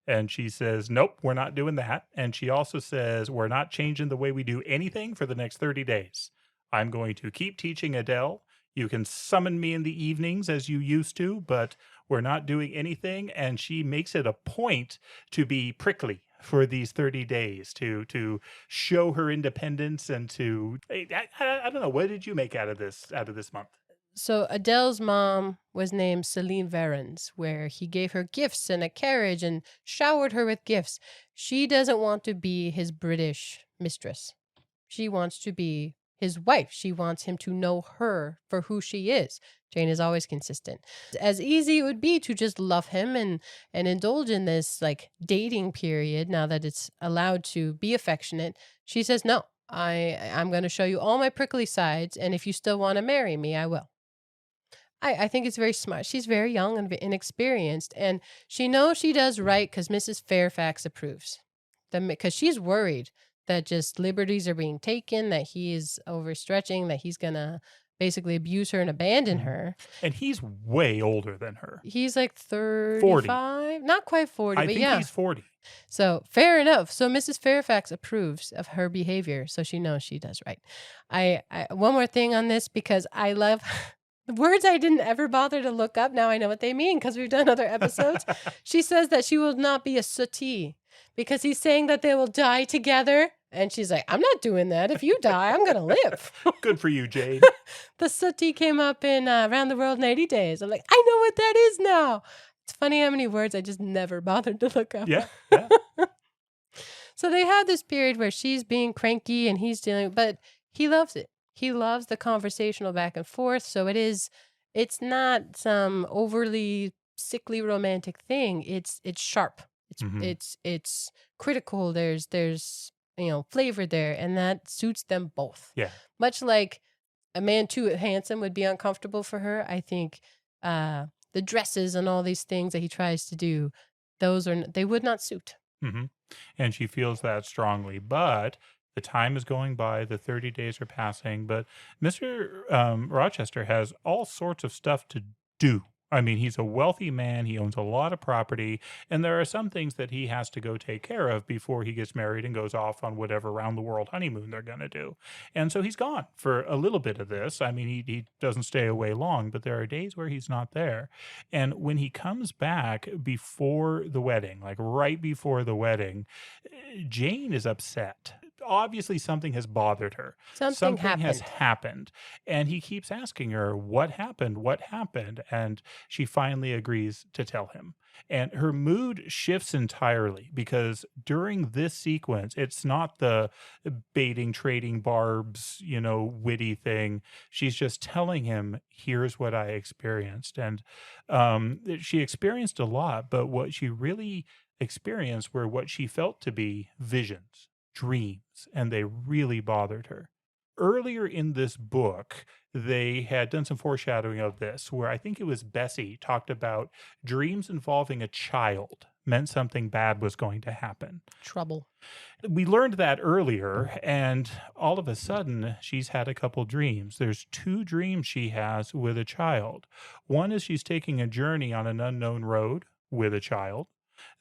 And she says, nope, we're not doing that. And she also says, we're not changing the way we do anything for the next 30 days. I'm going to keep teaching Adele. You can summon me in the evenings as you used to, but we're not doing anything. And she makes it a point to be prickly for these 30 days, to show her independence and to, I don't know, what did you make out of this month? So Adele's mom was named Celine Varens, where he gave her gifts and a carriage and showered her with gifts. She doesn't want to be his British mistress. She wants to be his wife. She wants him to know her for who she is. Jane is always consistent. As easy it would be to just love him and indulge in this dating period now that it's allowed to be affectionate. She says, no, I'm going to show you all my prickly sides. And if you still want to marry me, I will. I think it's very smart. She's very young and inexperienced, and she knows she does right because Mrs. Fairfax approves. Because she's worried that just liberties are being taken, that he is overstretching, that he's going to basically abuse her and abandon her. And he's way older than her. He's 35? 40. Not quite 40, I but think yeah. he's 40. So fair enough. So Mrs. Fairfax approves of her behavior, so she knows she does right. I one more thing on this, because I love... The words I didn't ever bother to look up. Now I know what they mean because we've done other episodes. She says that she will not be a suttee because he's saying that they will die together. And she's like, I'm not doing that. If you die, I'm going to live. Good for you, Jane. The suttee came up in Around the World in 80 Days. I'm like, I know what that is now. It's funny how many words I just never bothered to look up. Yeah. So they have this period where she's being cranky and he's dealing, but he loves it. He loves the conversational back and forth. So it's not some overly sickly romantic thing. It's sharp. Mhm. It's critical. There's flavor there, and that suits them both. Yeah. Much like a man too handsome would be uncomfortable for her. I think the dresses and all these things that he tries to do, they would not suit. Mhm. And she feels that strongly, but the time is going by, the 30 days are passing, but Mr. Rochester has all sorts of stuff to do. I mean, he's a wealthy man, he owns a lot of property, and there are some things that he has to go take care of before he gets married and goes off on whatever round the world honeymoon they're going to do. And so he's gone for a little bit of this. I mean, he doesn't stay away long, but there are days where he's not there. And when he comes back before the wedding, like right before the wedding, Jane is upset. Obviously, something has bothered her. Something Something has happened. happened. And he keeps asking her, what happened? What happened? And she finally agrees to tell him. And her mood shifts entirely because during this sequence, it's not the baiting, trading barbs, witty thing. She's just telling him, here's what I experienced. And she experienced a lot, but what she really experienced were what she felt to be visions, dreams, and they really bothered her. Earlier in this book, they had done some foreshadowing of this, where I think it was Bessie talked about dreams involving a child meant something bad was going to happen. Trouble. We learned that earlier, and all of a sudden, she's had a couple dreams. There's two dreams she has with a child. One is she's taking a journey on an unknown road with a child.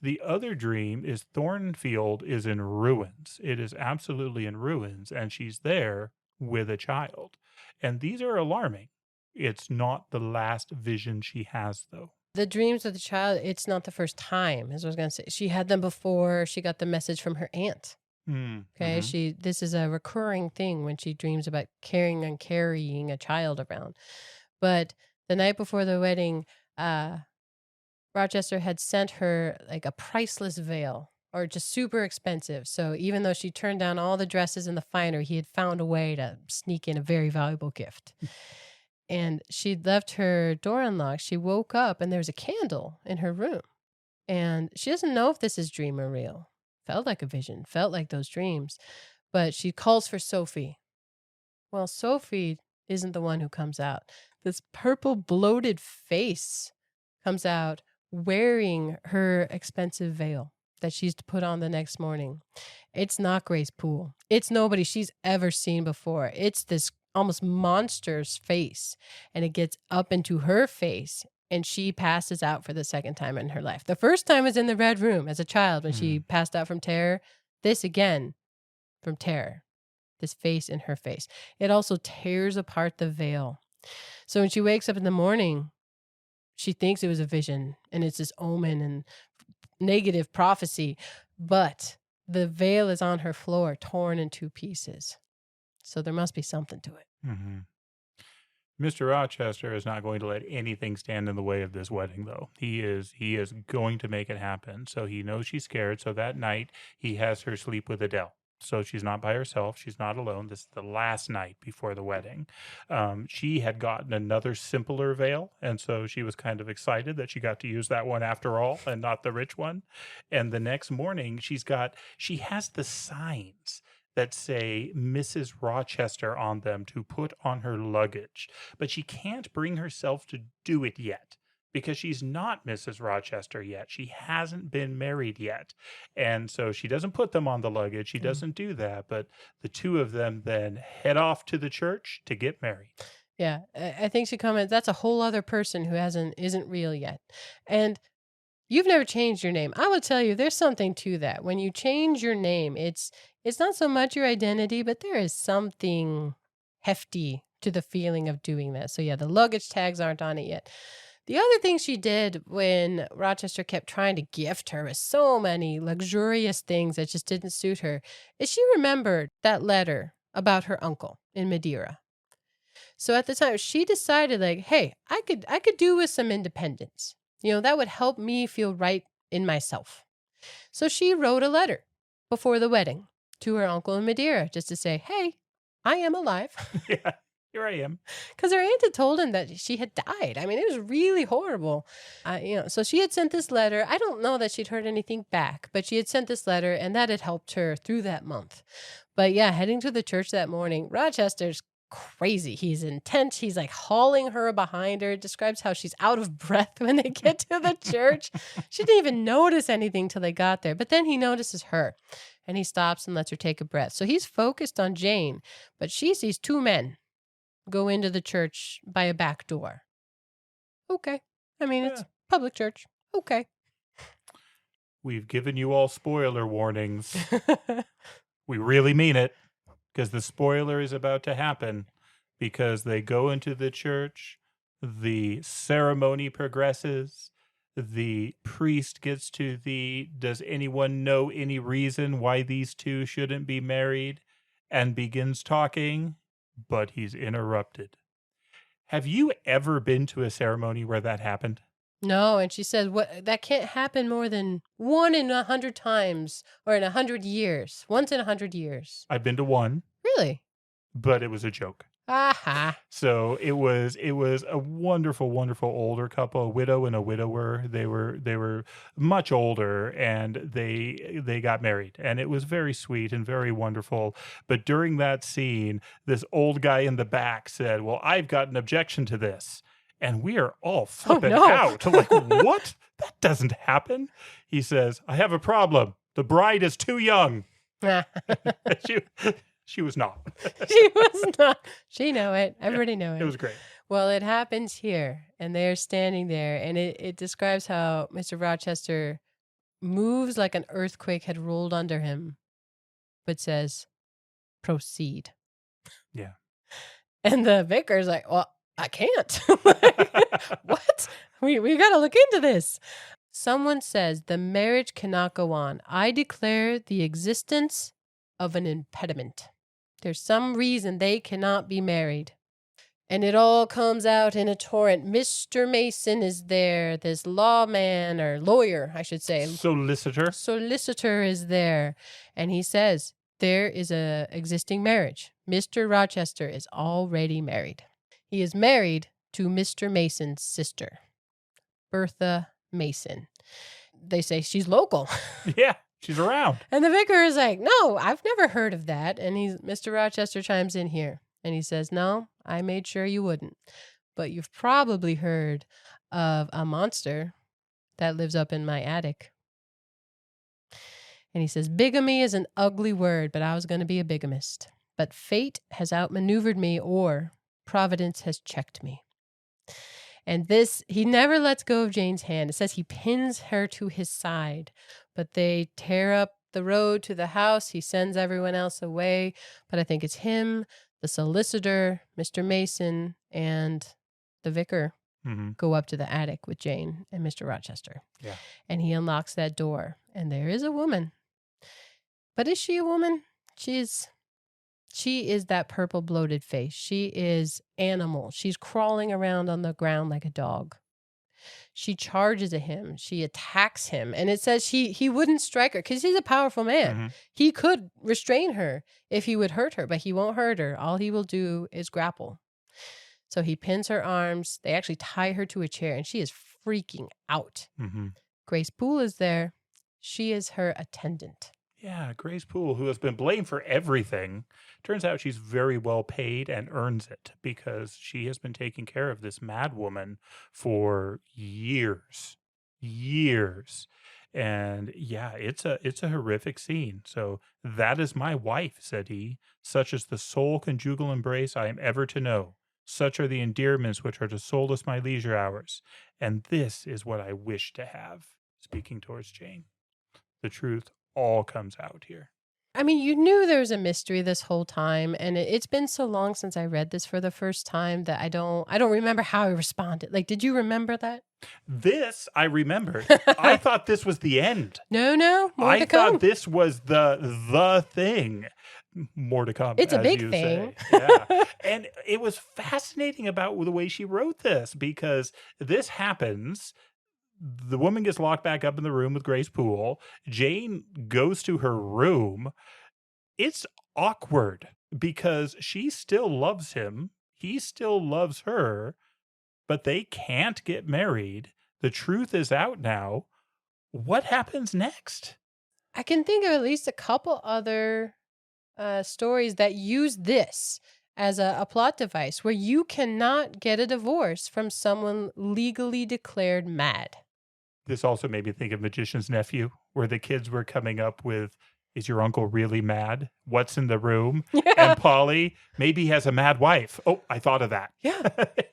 The other dream is Thornfield is in ruins. It is absolutely in ruins, and she's there with a child. And these are alarming. It's not the last vision she has, though. The dreams of the child, it's not the first time, as I was going to say. She had them before she got the message from her aunt. Okay, Mm-hmm. this is a recurring thing when she dreams about carrying a child around. But the night before the wedding, Rochester had sent her like a priceless veil, or just super expensive. So even though she turned down all the dresses and the finery, he had found a way to sneak in a very valuable gift. And she'd left her door unlocked. She woke up and there was a candle in her room. And she doesn't know if this is dream or real. Felt like a vision, felt like those dreams. But she calls for Sophie. Well, Sophie isn't the one who comes out. This purple bloated face comes out wearing her expensive veil that she's to put on the next morning. It's not Grace Poole. It's nobody she's ever seen before. It's this almost monster's face, and it gets up into her face, and she passes out for the second time in her life. The first time was in the Red Room as a child when she passed out from terror. This again from terror. This face in her face. It also tears apart the veil. So when she wakes up in the morning, she thinks it was a vision and it's this omen and negative prophecy, but the veil is on her floor, torn in two pieces. So there must be something to it. Mm-hmm. Mr. Rochester is not going to let anything stand in the way of this wedding, though. He is going to make it happen. So he knows she's scared. So that night he has her sleep with Adele. So she's not by herself. She's not alone. This is the last night before the wedding. She had gotten another simpler veil, and so she was kind of excited that she got to use that one after all, and not the rich one. And the next morning, she has the signs that say Mrs. Rochester on them to put on her luggage, but she can't bring herself to do it yet because she's not Mrs. Rochester yet. She hasn't been married yet. And so she doesn't put them on the luggage. She doesn't do that. But the two of them then head off to the church to get married. Yeah, I think she comments, that's a whole other person who isn't real yet. And you've never changed your name. I will tell you, there's something to that. When you change your name, it's not so much your identity, but there is something hefty to the feeling of doing that. So yeah, the luggage tags aren't on it yet. The other thing she did when Rochester kept trying to gift her with so many luxurious things that just didn't suit her is she remembered that letter about her uncle in Madeira. So at the time, she decided like, hey, I could do with some independence. That would help me feel right in myself. So she wrote a letter before the wedding to her uncle in Madeira just to say, hey, I am alive. Yeah. Here I am. Because her aunt had told him that she had died. I mean, it was really horrible. So she had sent this letter. I don't know that she'd heard anything back, but she had sent this letter, and that had helped her through that month. But yeah, heading to the church that morning, Rochester's crazy. He's intense. He's like hauling her behind her. It describes how she's out of breath when they get to the church. She didn't even notice anything till they got there. But then he notices her, and he stops and lets her take a breath. So he's focused on Jane, but she sees two men go into the church by a back door. Okay. I mean, it's public church. Okay. We've given you all spoiler warnings. We really mean it, because the spoiler is about to happen, because they go into the church, the ceremony progresses, the priest gets to does anyone know any reason why these two shouldn't be married, and begins talking, but he's interrupted. Have you ever been to a ceremony where that happened? No, and she says, "What? That can't happen more than 1 in 100 times, or in 100 years. Once in 100 years." I've been to one, Really? but it was a joke. Aha. So it was a wonderful, wonderful older couple, a widow and a widower. They were much older, and they got married, and it was very sweet and very wonderful. But during that scene, this old guy in the back said, "Well, I've got an objection to this." And we are all flipping out. Like, what? That doesn't happen. He says, "I have a problem. The bride is too young." She was not. She was not. She knew it. Everybody knew it. It was great. Well, it happens here, and they're standing there, and it describes how Mr. Rochester moves like an earthquake had rolled under him, but says, "Proceed." Yeah. And the vicar's like, "Well, I can't." Like, what? We got to look into this. Someone says the marriage cannot go on. I declare the existence of an impediment. There's some reason they cannot be married. And it all comes out in a torrent. Mr. Mason is there. This lawman, or lawyer, I should say. Solicitor is there. And he says, there is a existing marriage. Mr. Rochester is already married. He is married to Mr. Mason's sister, Bertha Mason. They say she's local. Yeah, she's around. And the vicar is like, "No, I've never heard of that." And Mr. Rochester chimes in here, and he says, "No, I made sure you wouldn't. But you've probably heard of a monster that lives up in my attic." And he says, "Bigamy is an ugly word, but I was going to be a bigamist. But fate has outmaneuvered me, or Providence has checked me." And this, he never lets go of Jane's hand. It says he pins her to his side, but they tear up the road to the house. He sends everyone else away, but I think it's him, the solicitor, Mr. Mason, and the vicar go up to the attic with Jane and Mr. Rochester. Yeah. And he unlocks that door, and there is a woman. But is she a woman? She is that purple bloated face. She is animal. She's crawling around on the ground like a dog. She charges at him. She attacks him. And it says he wouldn't strike her because he's a powerful man. He could restrain her if he would hurt her, but he won't hurt her. All he will do is grapple. So he pins her arms. They actually tie her to a chair, and she is freaking out. Grace Poole is there. She is her attendant. Yeah, Grace Poole, who has been blamed for everything. Turns out she's very well paid and earns it because she has been taking care of this mad woman for years. And yeah, it's a horrific scene. So, "That is my wife," said he. "Such is the sole conjugal embrace I am ever to know. Such are the endearments which are to solace my leisure hours. And this is what I wish to have," speaking towards Jane. The truth all comes out here. I mean, you knew there was a mystery this whole time, and it's been so long since I read this for the first time that I don't remember how I responded. Like, did you remember that? This I remembered. I thought this was the end. No, more I to come. thought this was the thing. More to come. It's a as big you thing. say. Yeah. And it was fascinating about the way she wrote this, because this happens. The woman gets locked back up in the room with Grace Poole. Jane goes to her room. It's awkward because she still loves him. He still loves her, but they can't get married. The truth is out now. What happens next? I can think of at least a couple other stories that use this as a plot device where you cannot get a divorce from someone legally declared mad. This also made me think of Magician's Nephew, where the kids were coming up with, is your uncle really mad? What's in the room? Yeah. And Polly, maybe he has a mad wife. Oh, I thought of that. Yeah.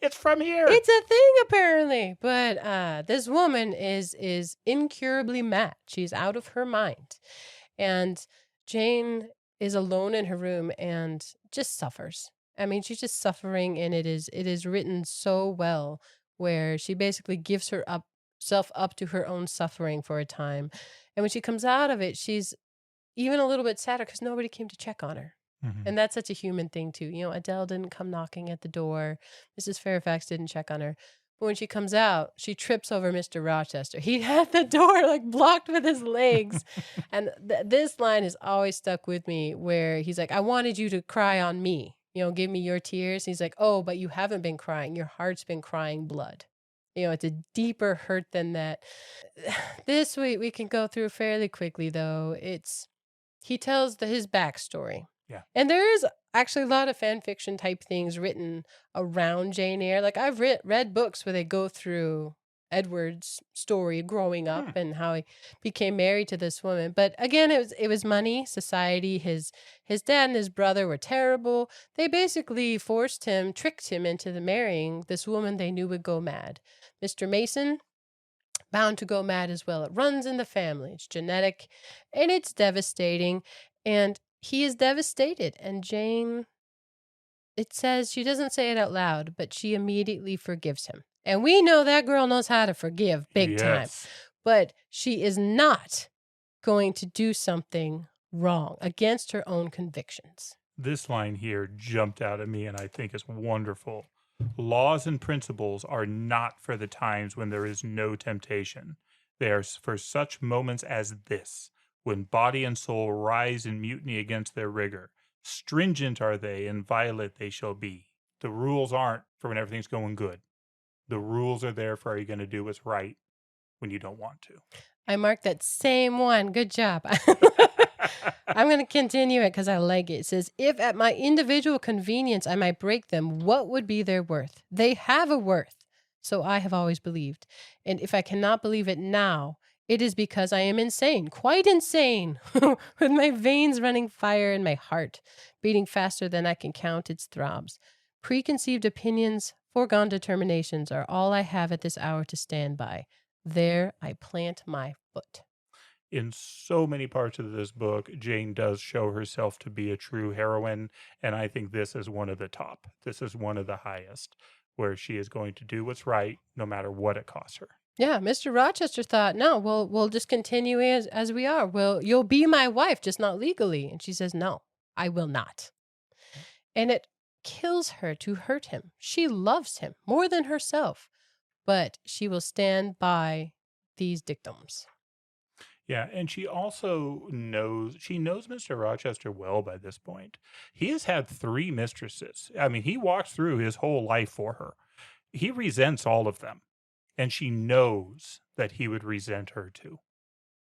It's from here. It's a thing apparently, but this woman is incurably mad. She's out of her mind. And Jane is alone in her room and just suffers. I mean, she's just suffering, and it is written so well, where she basically gives self up to her own suffering for a time. And when she comes out of it, she's even a little bit sadder because nobody came to check on her. Mhm. And that's such a human thing too. Adele didn't come knocking at the door. Mrs. Fairfax didn't check on her. But when she comes out, she trips over Mr. Rochester. He had the door like blocked with his legs. And this line has always stuck with me, where he's like, I wanted you to cry on me. Give me your tears. He's like, oh, but you haven't been crying. Your heart's been crying blood. It's a deeper hurt than that. This we can go through fairly quickly, though. He tells his backstory. Yeah. And there is actually a lot of fan fiction type things written around Jane Eyre. Like I've read books where they go through Edward's story growing up and how he became married to this woman. But again, it was money, society. His dad and his brother were terrible. They basically tricked him into marrying this woman they knew would go mad. Mr. Mason, bound to go mad as well. It runs in the family. It's genetic, and it's devastating. And he is devastated. And Jane, it says, she doesn't say it out loud, but she immediately forgives him. And we know that girl knows how to forgive big time. Yes. But she is not going to do something wrong against her own convictions. This line here jumped out at me and I think is wonderful. Laws and principles are not for the times when there is no temptation. They are for such moments as this, when body and soul rise in mutiny against their rigor. Stringent are they, and violent they shall be. The rules aren't for when everything's going good. The rules are there for, are you going to do what's right when you don't want to? I marked that same one. Good job. I'm going to continue it because I like it. It says, if at my individual convenience I might break them, what would be their worth? They have a worth, so I have always believed. And if I cannot believe it now, it is because I am insane, quite insane, with my veins running fire and my heart beating faster than I can count its throbs. Preconceived opinions, foregone determinations are all I have at this hour to stand by. There I plant my foot. In so many parts of this book, Jane does show herself to be a true heroine, and I think this is one of the top. This is one of the highest, where she is going to do what's right no matter what it costs her. Yeah, Mr. Rochester thought, no, we'll just continue as we are. You'll be my wife, just not legally. And she says, no, I will not. And it kills her to hurt him. She loves him more than herself, but she will stand by these dictums. Yeah, and she also knows Mr. Rochester well by this point. He has had 3 mistresses. I mean, he walks through his whole life for her. He resents all of them, and she knows that he would resent her too.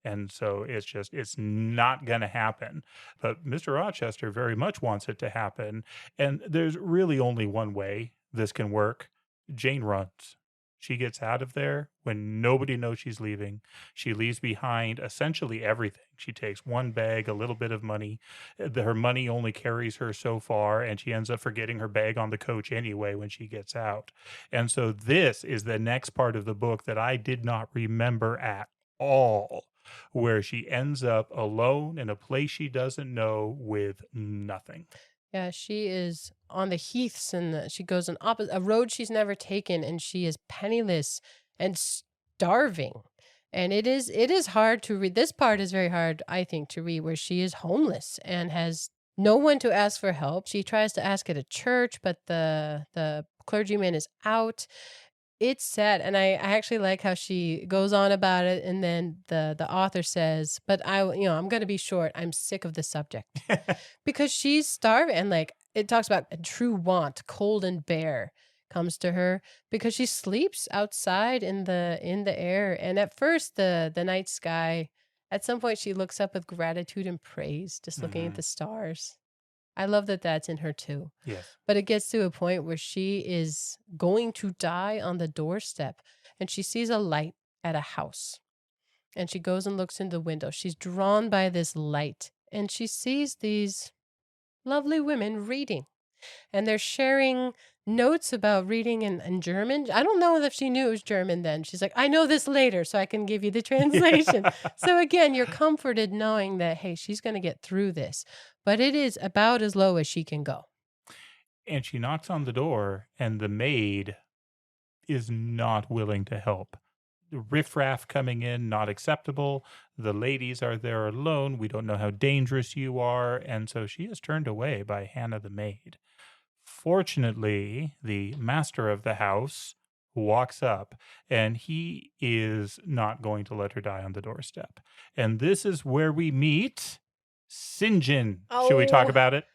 And so it's not going to happen. But Mr. Rochester very much wants it to happen. And there's really only one way this can work. Jane runs. She gets out of there when nobody knows she's leaving. She leaves behind essentially everything. She takes one bag, a little bit of money. Her money only carries her so far, and she ends up forgetting her bag on the coach anyway when she gets out. And so this is the next part of the book that I did not remember at all, where she ends up alone in a place she doesn't know with nothing. Yeah, she is on the heaths, and she goes on a road she's never taken, and she is penniless and starving. And it is hard to read. This part is very hard, I think, to read, where she is homeless and has no one to ask for help. She tries to ask at a church, but the clergyman is out. It's sad, and I actually like how she goes on about it, and then the author says, but I'm going to be short. I'm sick of the subject. Because she's starving, and like it talks about a true want, cold and bare, comes to her because she sleeps outside in the air. And at first, the night sky, at some point, she looks up with gratitude and praise, just looking at the stars. I love that that's in her too. Yes. But it gets to a point where she is going to die on the doorstep, and she sees a light at a house. And she goes and looks in the window. She's drawn by this light, and she sees these lovely women reading. And they're sharing notes about reading in German. I don't know if she knew it was German then. She's like, I know this later, so I can give you the translation. So again, you're comforted knowing that, hey, she's going to get through this. But it is about as low as she can go. And she knocks on the door, and the maid is not willing to help. The riffraff coming in, not acceptable. The ladies are there alone. We don't know how dangerous you are. And so she is turned away by Hannah the maid. Fortunately, the master of the house walks up, and he is not going to let her die on the doorstep. And this is where we meet St. John. Should we talk about it?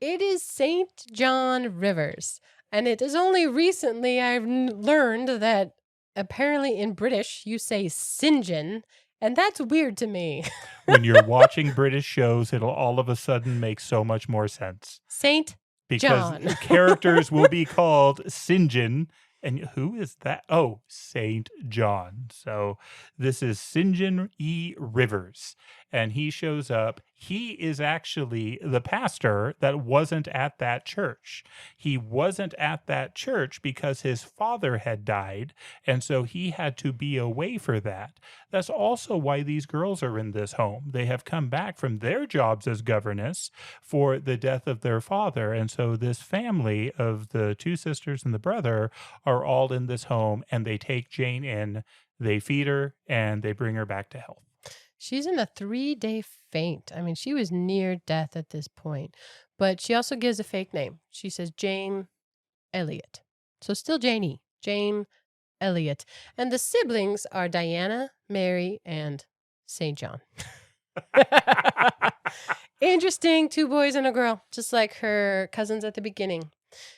It is St. John Rivers. And it is only recently I've learned that apparently in British you say St. John, and that's weird to me. When you're watching British shows, it'll all of a sudden make so much more sense. St. Because John. characters will be called St. John. And who is that? Oh, St. John. So this is St. John E. Rivers. And he shows up. He is actually the pastor that wasn't at that church. He wasn't at that church because his father had died. And so he had to be away for that. That's also why these girls are in this home. They have come back from their jobs as governess for the death of their father. And so this family of the two sisters and the brother are all in this home, and they take Jane in, they feed her, and they bring her back to health. She's in a 3-day faint. I mean, she was near death at this point, but she also gives a fake name. She says Jane Elliot. So still Janie, Jane Elliot. And the siblings are Diana, Mary, and St. John. Interesting, 2 boys and a girl, just like her cousins at the beginning.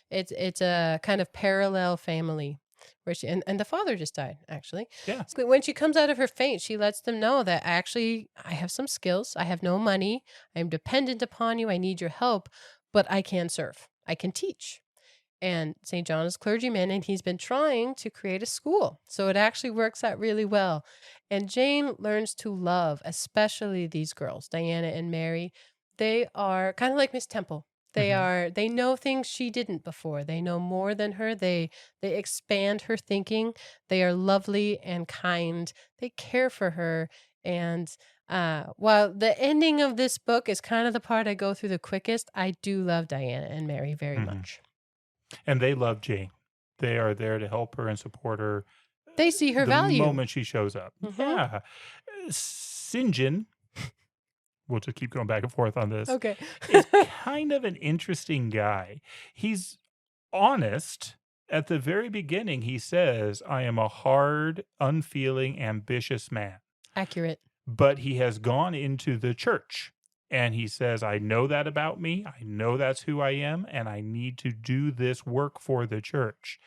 It's a kind of parallel family where she and the father just died, actually. Yeah. So when she comes out of her faint, she lets them know that actually I have some skills. I have no money. I'm dependent upon you. I need your help, but I can serve. I can teach. And St. John is clergyman, and he's been trying to create a school. So it actually works out really well. And Jane learns to love, especially these girls, Diana and Mary. They are kind of like Miss Temple. They know things she didn't before. They know more than her. They expand her thinking. They are lovely and kind. They care for her. And while the ending of this book is kind of the part I go through the quickest, I do love Diana and Mary very much. And they love Jane. They are there to help her and support her. They see her the value. The moment she shows up. Yeah. St. John, we'll just keep going back and forth on this. Okay. is kind of an interesting guy. He's honest. At the very beginning, he says, I am a hard, unfeeling, ambitious man. Accurate. But he has gone into the church. And he says, I know that about me. I know that's who I am. And I need to do this work for the church.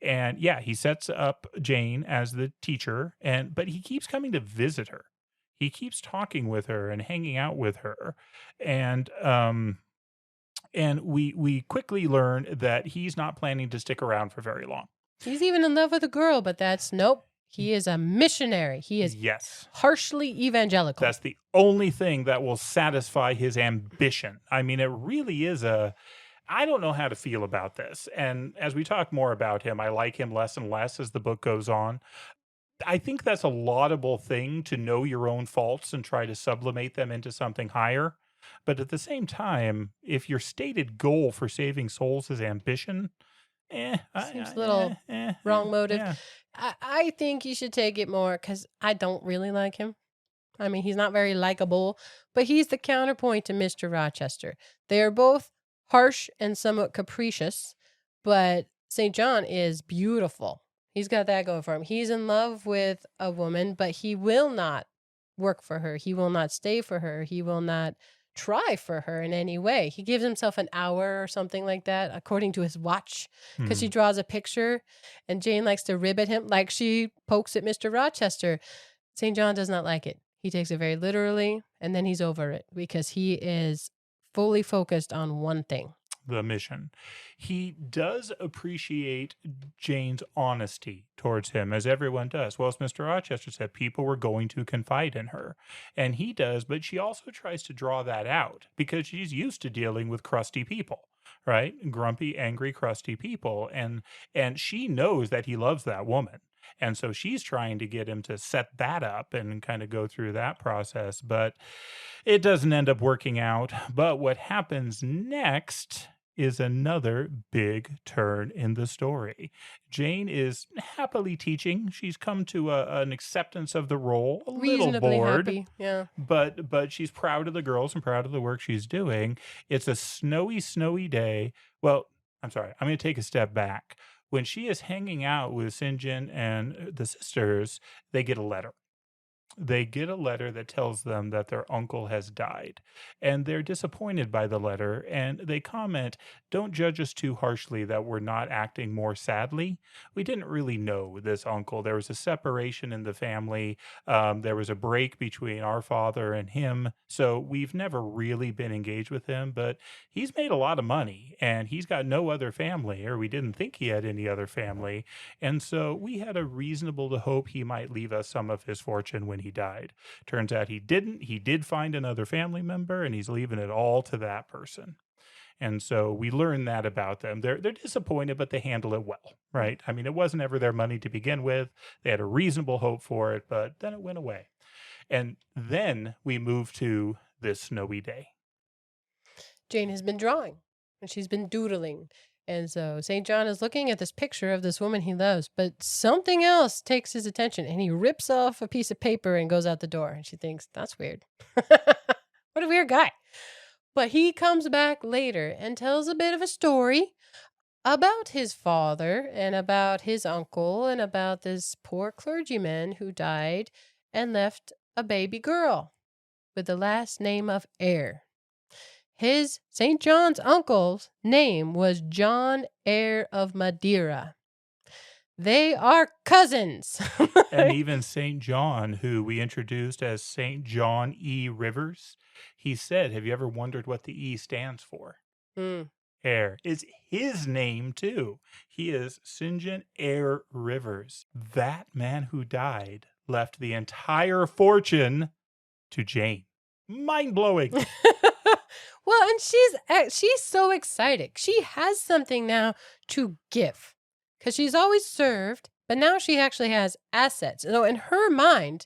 And yeah, he sets up Jane as the teacher. But he keeps coming to visit her. He keeps talking with her and hanging out with her. And we quickly learn that he's not planning to stick around for very long. He's even in love with a girl, but that's nope. He is a missionary. He is harshly evangelical. That's the only thing that will satisfy his ambition. I mean, it really is I don't know how to feel about this. And as we talk more about him, I like him less and less as the book goes on. I think that's a laudable thing to know your own faults and try to sublimate them into something higher. But at the same time, if your stated goal for saving souls is ambition, seems a little wrong motive. Yeah. I think you should take it more because I don't really like him. I mean, he's not very likable, but he's the counterpoint to Mr. Rochester. They are both harsh and somewhat capricious, but St. John is beautiful. He's got that going for him. He's in love with a woman, but he will not work for her. He will not stay for her. He will not try for her in any way. He gives himself an hour or something like that, according to his watch, because she draws a picture, and Jane likes to rib at him like she pokes at Mr. Rochester. St. John does not like it. He takes it very literally, and then he's over it because he is fully focused on one thing. The mission. He does appreciate Jane's honesty towards him, as everyone does. Well, as Mr. Rochester said, people were going to confide in her. And he does, but she also tries to draw that out because she's used to dealing with crusty people, right? Grumpy, angry, crusty people. And she knows that he loves that woman. And so she's trying to get him to set that up and kind of go through that process. But it doesn't end up working out. But what happens next is another big turn in the story. Jane is happily teaching. She's come to an acceptance of the role, a little Reasonably bored, happy. Yeah. but she's proud of the girls and proud of the work she's doing. It's a snowy day. Well, I'm sorry. I'm going to take a step back. When she is hanging out with St. John and the sisters, they get a letter. They get a letter that tells them that their uncle has died, and they're disappointed by the letter, and they comment, "Don't judge us too harshly that we're not acting more sadly. We didn't really know this uncle. There was a separation in the family. There was a break between our father and him, so we've never really been engaged with him, but he's made a lot of money, and he's got no other family, or we didn't think he had any other family, and so we had a reasonable to hope he might leave us some of his fortune when he died. Turns out he didn't. He did find another family member, and he's leaving it all to that person." And so we learn that about them. They're disappointed, but they handle it well, right? I mean, it wasn't ever their money to begin with. They had a reasonable hope for it, but then it went away. And then we move to this snowy day. Jane has been drawing, and she's been doodling. And so St. John is looking at this picture of this woman he loves, but something else takes his attention, and he rips off a piece of paper and goes out the door. And she thinks, that's weird. What a weird guy. But he comes back later and tells a bit of a story about his father and about his uncle and about this poor clergyman who died and left a baby girl with the last name of Eyre. His, St. John's uncle's name was John Eyre of Madeira. They are cousins. And even St. John, who we introduced as St. John E. Rivers, he said, have you ever wondered what the E stands for? Eyre is his name too. He is St. John Eyre Rivers. That man who died left the entire fortune to Jane. Mind-blowing. Well, and she's so excited. She has something now to give because she's always served, but now she actually has assets. So in her mind,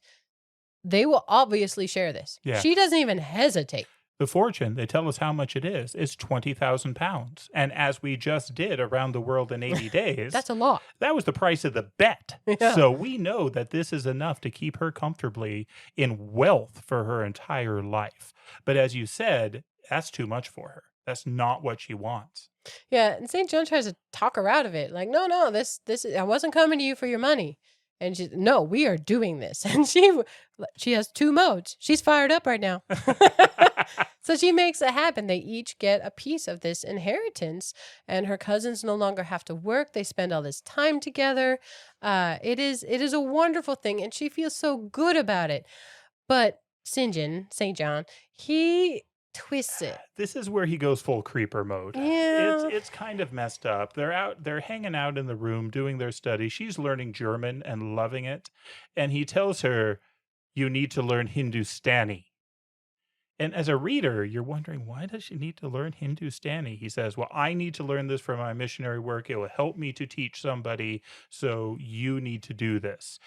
they will obviously share this. Yeah. She doesn't even hesitate. The fortune, they tell us how much it is 20,000 pounds. And as we just did around the world in 80 days, That's a lot. That was the price of the bet. Yeah. So we know that this is enough to keep her comfortably in wealth for her entire life. But as you said, that's too much for her. That's not what she wants. Yeah, and St. John tries to talk her out of it. Like, no, this is, I wasn't coming to you for your money. And she, no, we are doing this. And she has two modes. She's fired up right now. So she makes it happen. They each get a piece of this inheritance, and her cousins no longer have to work. They spend all this time together. It is a wonderful thing, and she feels so good about it. But St. John, he twists it. This is where he goes full creeper mode. Yeah. It's kind of messed up. They're hanging out in the room doing their study. She's learning German and loving it. And he tells her, you need to learn Hindustani. And as a reader, you're wondering, why does she need to learn Hindustani? He says, well, I need to learn this for my missionary work. It will help me to teach somebody. So you need to do this.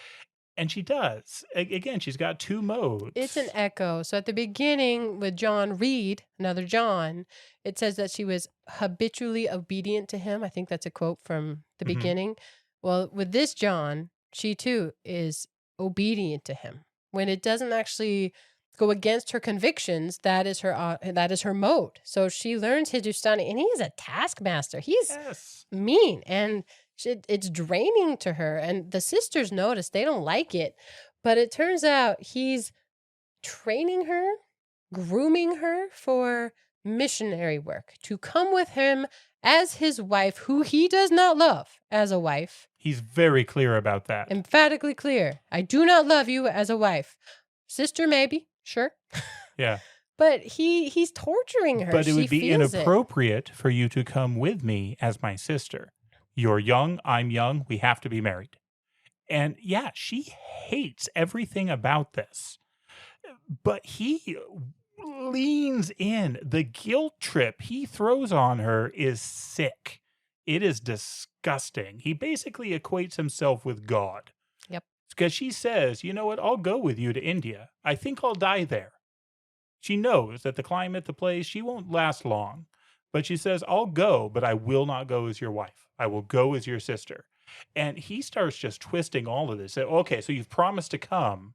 And she does. Again, she's got two modes. It's an echo. So at the beginning with John Reed, another John, it says that she was habitually obedient to him. I think that's a quote from the beginning. Well, with this John, she too is obedient to him. When it doesn't actually go against her convictions, that is her mode. So she learns Hindustani, and he's a taskmaster. He's mean, and it's draining to her. And the sisters notice, they don't like it, but it turns out he's training her grooming her for missionary work, to come with him as his wife, who he does not love as a wife. He's very clear about that. Emphatically clear. I do not love you as a wife. Sister, maybe, sure. Yeah. But he's torturing her. But it She would be feels it. inappropriate for you to come with me as my sister. You're young, I'm young, we have to be married. And yeah, she hates everything about this. But he leans in. The guilt trip he throws on her is sick. It is disgusting. He basically equates himself with God. Yep. Because she says, you know what, I'll go with you to India. I think I'll die there. She knows that the climate, the place, she won't last long. But she says, I'll go, but I will not go as your wife. I will go as your sister. And he starts just twisting all of this. Okay, so you've promised to come.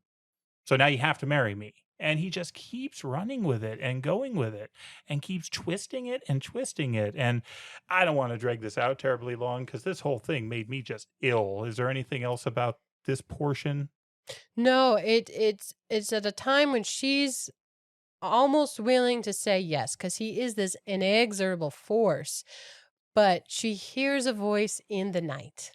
So now you have to marry me. And he just keeps running with it and going with it and keeps twisting it and twisting it. And I don't want to drag this out terribly long because this whole thing made me just ill. Is there anything else about this portion? No, it's at a time when she's almost willing to say yes, because he is this inexorable force. But she hears a voice in the night,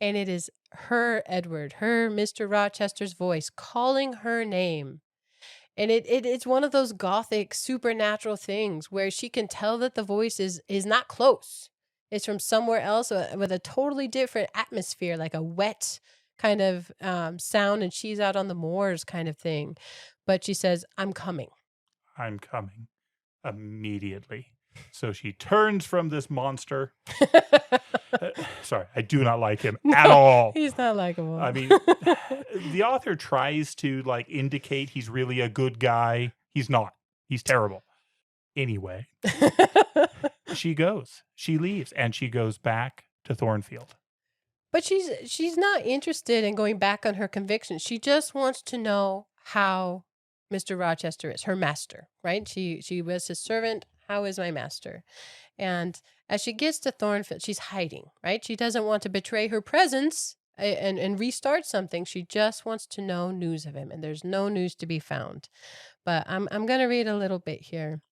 and it is her Edward, her Mr. Rochester's voice calling her name. And it's one of those gothic supernatural things where she can tell that the voice is not close. It's from somewhere else with a totally different atmosphere, like a wet kind of sound, and she's out on the moors kind of thing. But she says, I'm coming. I'm coming immediately. So she turns from this monster. Sorry, I do not like him at all. He's not likable. I mean, the author tries to like indicate he's really a good guy. He's not. He's terrible. Anyway, she leaves, and she goes back to Thornfield. But she's not interested in going back on her convictions. She just wants to know how Mr. Rochester is, her master, right? She was his servant. How is my master? And as she gets to Thornfield, she's hiding, right? She doesn't want to betray her presence and restart something. She just wants to know news of him, and there's no news to be found. But I'm going to read a little bit here.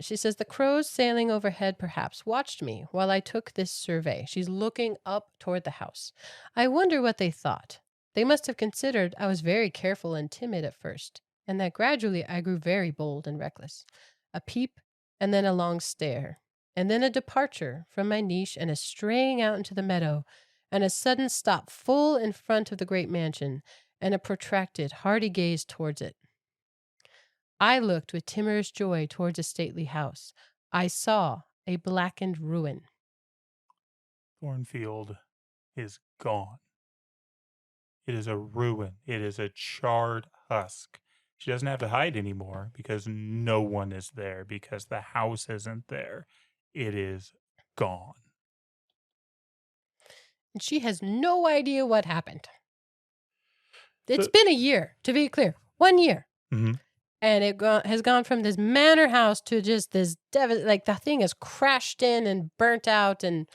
She says, the crows sailing overhead perhaps watched me while I took this survey. She's looking up toward the house. I wonder what they thought. They must have considered I was very careful and timid at first, and that gradually I grew very bold and reckless. A peep, and then a long stare, and then a departure from my niche and a straying out into the meadow, and a sudden stop full in front of the great mansion, and a protracted, hearty gaze towards it. I looked with timorous joy towards a stately house. I saw a blackened ruin. Thornfield is gone. It is a ruin. It is a charred husk. She doesn't have to hide anymore because no one is there, because the house isn't there. It is gone. And she has no idea what happened. It's been a year, to be clear. 1 year. Mm-hmm. And it has gone from this manor house to just this, like the thing is crashed in and burnt out and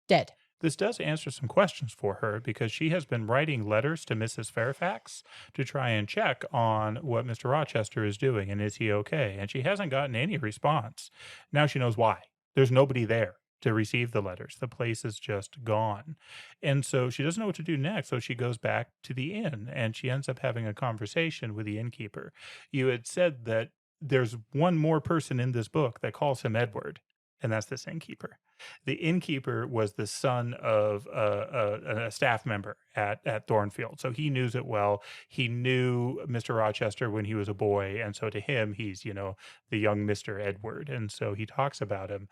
dead. This does answer some questions for her because she has been writing letters to Mrs. Fairfax to try and check on what Mr. Rochester is doing and is he okay? And she hasn't gotten any response. Now she knows why. There's nobody there to receive the letters. The place is just gone. And so she doesn't know what to do next. So she goes back to the inn and she ends up having a conversation with the innkeeper. You had said that there's one more person in this book that calls him Edward, and that's this innkeeper. The innkeeper was the son of a staff member at Thornfield. So he knew it well. He knew Mr. Rochester when he was a boy. And so to him, he's, the young Mr. Edward. And so he talks about him.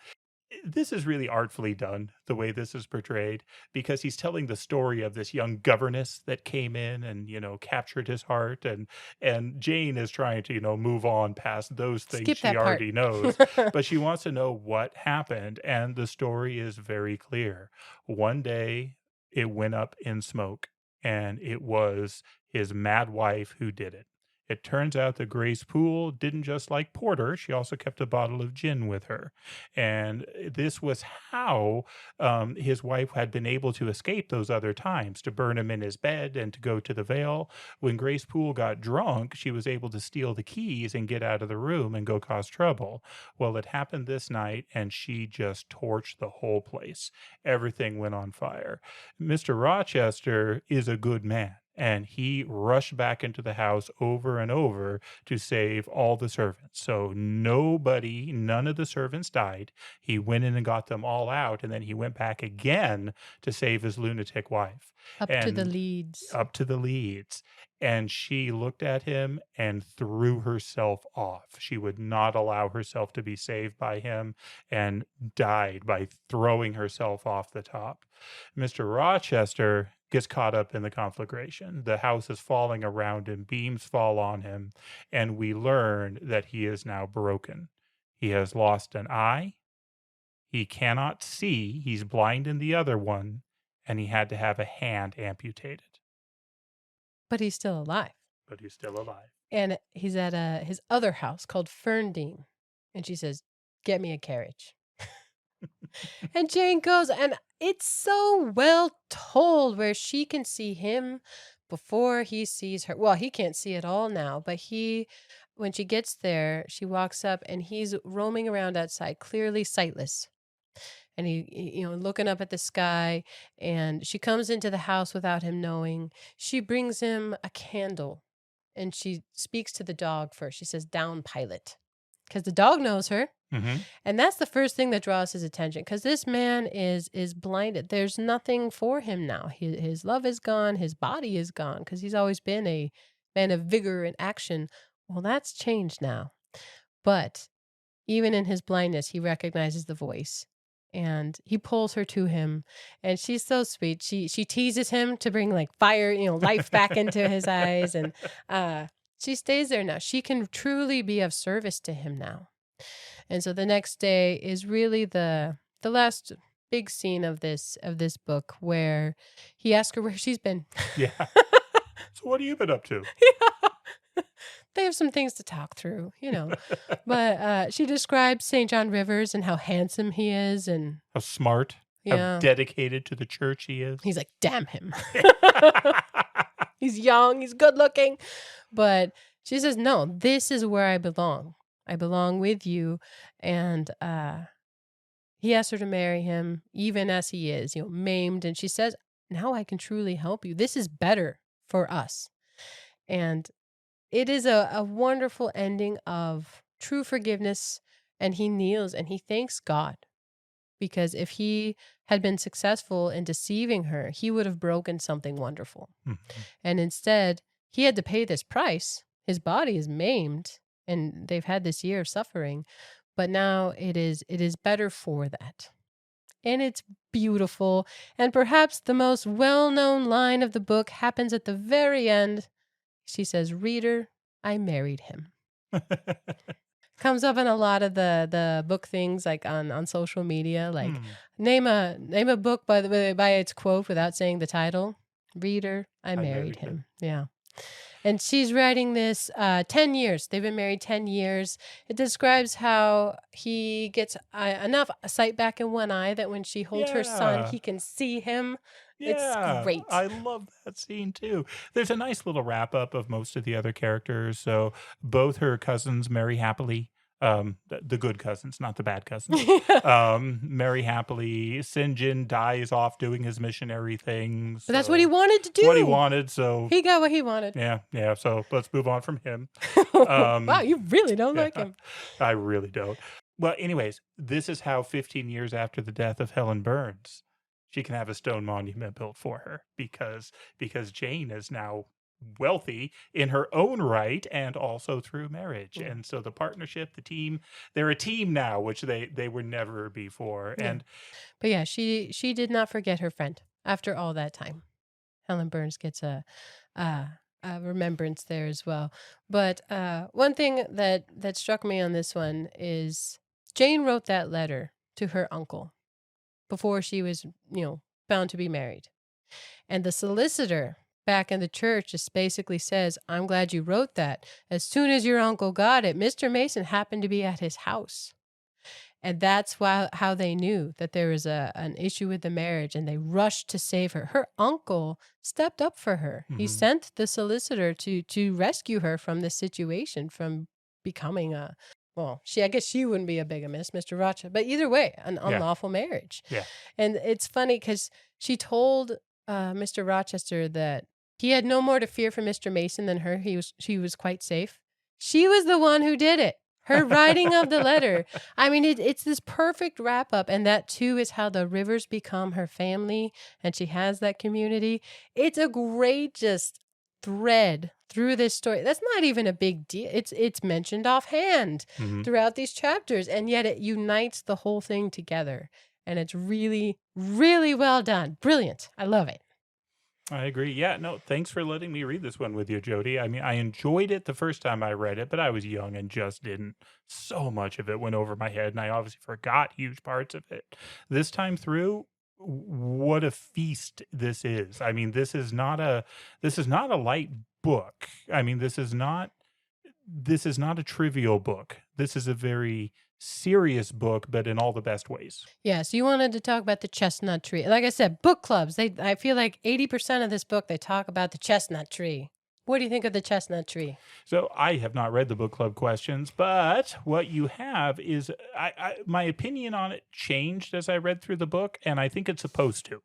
This is really artfully done, the way this is portrayed, because he's telling the story of this young governess that came in and, captured his heart. And Jane is trying to, move on past those things she already knows. But she wants to know what happened. And the story is very clear. One day it went up in smoke, and it was his mad wife who did it. It turns out that Grace Poole didn't just like porter, she also kept a bottle of gin with her. And this was how his wife had been able to escape those other times, to burn him in his bed and to go to the Vale. When Grace Poole got drunk, she was able to steal the keys and get out of the room and go cause trouble. Well, it happened this night, and she just torched the whole place. Everything went on fire. Mr. Rochester is a good man, and he rushed back into the house over and over to save all the servants. So none of the servants died. He went in and got them all out, and then he went back again to save his lunatic wife. Up to the And leads. up to the leads. And she looked at him and threw herself off. She would not allow herself to be saved by him and died by throwing herself off the top. Mr. Rochester gets caught up in the conflagration. The house is falling around him, beams fall on him, and we learn that he is now broken. He has lost an eye. He cannot see. He's blind in the other one, and he had to have a hand amputated. But he's still alive. But he's still alive. And he's at his other house called Ferndean. And she says, "Get me a carriage." And Jane goes, and it's so well told where she can see him before he sees her. Well, he can't see at all now, but when she gets there, she walks up and he's roaming around outside, clearly sightless. And he looking up at the sky, and she comes into the house without him knowing. She brings him a candle, and she speaks to the dog first. She says, "Down, Pilot," because the dog knows her. Mm-hmm. And that's the first thing that draws his attention, because this man is blinded. There's nothing for him now. His love is gone. His body is gone, because he's always been a man of vigor and action. Well, that's changed now. But even in his blindness, he recognizes the voice, and he pulls her to him. And she's so sweet. She teases him to bring like fire, life back into his eyes. And she stays there now. She can truly be of service to him now. And so the next day is really the last big scene of this book, where he asks her where she's been. Yeah. So what have you been up to? Yeah. They have some things to talk through, But she describes St. John Rivers and how handsome he is, and How smart, how dedicated to the church he is. He's like, damn him. He's young, he's good looking. But she says, no, this is where I belong. I belong with you. And he asks her to marry him, even as he is, maimed. And she says, now I can truly help you. This is better for us. And it is a wonderful ending of true forgiveness. And he kneels and he thanks God. Because if he had been successful in deceiving her, he would have broken something wonderful. Mm-hmm. And instead, he had to pay this price. His body is maimed, and they've had this year of suffering, but now it is better for that. And it's beautiful. And perhaps the most well-known line of the book happens at the very end. She says, "Reader, I married him." Comes up in a lot of the book things, like on social media, like name a book by its quote without saying the title. "Reader, I married him." Yeah. And she's writing this 10 years. They've been married 10 years. It describes how he gets enough sight back in one eye that when she holds her son, he can see him. Yeah, it's great. I love that scene too. There's a nice little wrap up of most of the other characters. So both her cousins marry happily. The good cousins, not the bad cousins. Marry happily. St. John dies off doing his missionary thing. But that's what he wanted to do. What he wanted, so he got what he wanted. Yeah. So let's move on from him. Wow, you really don't like him. I really don't. Well, anyways, this is how 15 years after the death of Helen Burns, she can have a stone monument built for her, because Jane is now wealthy in her own right and also through marriage. And so the partnership, the team, they're a team now, which they were never before. Yeah. But yeah, she did not forget her friend after all that time. Helen Burns gets a remembrance there as well. But one thing that struck me on this one is Jane wrote that letter to her uncle before she was, bound to be married. And the solicitor back in the church just basically says, I'm glad you wrote that. As soon as your uncle got it, Mr. Mason happened to be at his house. And that's how they knew that there was an issue with the marriage, and they rushed to save her. Her uncle stepped up for her. He sent the solicitor to rescue her from this situation, from becoming I guess she wouldn't be a bigamist, Mr. Rochester, but either way, an unlawful marriage. Yeah. And it's funny because she told Mr. Rochester that he had no more to fear from Mr. Mason than her. She was quite safe. She was the one who did it. Her writing of the letter. I mean, it's this perfect wrap up. And that too is how the Rivers become her family, and she has that community. It's a great just thread through this story. That's not even a big deal. It's mentioned offhand throughout these chapters, and yet it unites the whole thing together. And it's really, really well done. Brilliant. I love it. I agree. Yeah, no, thanks for letting me read this one with you, Jody. I mean, I enjoyed it the first time I read it, but I was young and just didn't. So much of it went over my head, and I obviously forgot huge parts of it. This time through, what a feast this is. I mean, this is not a light book. I mean, this is not a trivial book. This is a very serious book, but in all the best ways. Yeah, so you wanted to talk about the chestnut tree. Like I said, book clubs. I feel like 80% of this book, they talk about the chestnut tree. What do you think of the chestnut tree? So I have not read the book club questions, but what you have is my opinion on it changed as I read through the book, and I think it's supposed to.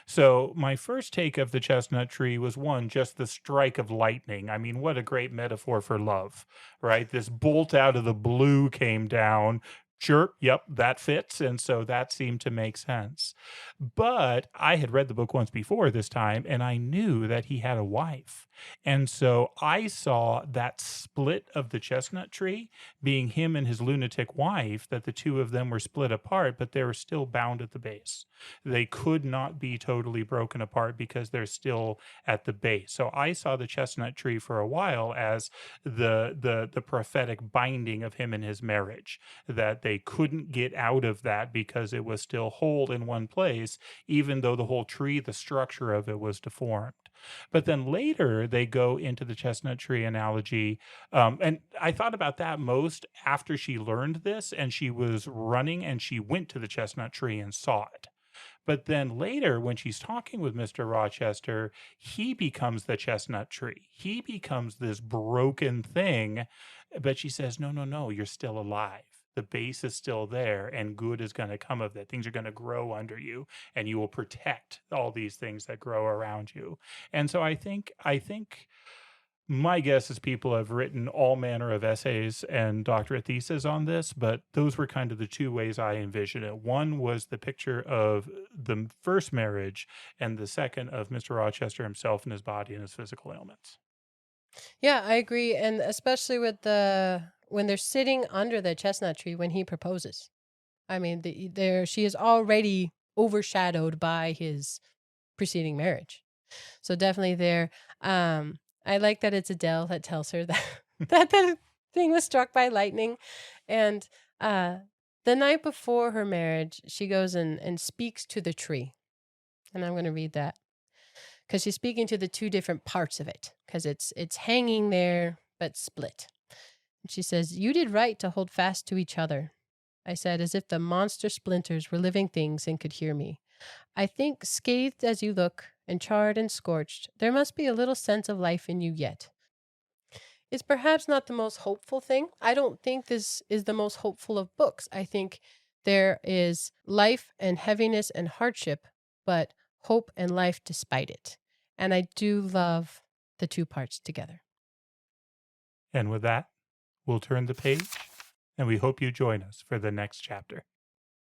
So my first take of the chestnut tree was just the strike of lightning. I mean, what a great metaphor for love, right? This bolt out of the blue came down. Sure, yep, that fits. And so that seemed to make sense. But I had read the book once before this time, and I knew that he had a wife. And so I saw that split of the chestnut tree being him and his lunatic wife, that the two of them were split apart, but they were still bound at the base. They could not be totally broken apart because they're still at the base. So I saw the chestnut tree for a while as the prophetic binding of him and his marriage, that they couldn't get out of that because it was still whole in one place, even though the whole tree, the structure of it was deformed. But then later they go into the chestnut tree analogy. And I thought about that most after she learned this and she was running and she went to the chestnut tree and saw it. But then later, when she's talking with Mr. Rochester, he becomes the chestnut tree. He becomes this broken thing. But she says, no, no, no, you're still alive. The base is still there, and good is going to come of it. Things are going to grow under you, and you will protect all these things that grow around you. And so I think my guess is people have written all manner of essays and doctorate theses on this, but those were kind of the two ways I envision it. One was the picture of the first marriage, and the second of Mr. Rochester himself and his body and his physical ailments. Yeah, I agree. And especially with when they're sitting under the chestnut tree when he proposes. I mean, she is already overshadowed by his preceding marriage. So definitely there. I like that it's Adele that tells her that that the thing was struck by lightning. And the night before her marriage, she goes and speaks to the tree. And I'm going to read that because she's speaking to the two different parts of it, because it's hanging there but split. And she says, "You did right to hold fast to each other," I said, as if the monster splinters were living things and could hear me. "I think, scathed as you look, and charred and scorched, there must be a little sense of life in you yet." It's perhaps not the most hopeful thing. I don't think this is the most hopeful of books. I think there is life and heaviness and hardship, but hope and life despite it. And I do love the two parts together. And with that, we'll turn the page, and we hope you join us for the next chapter.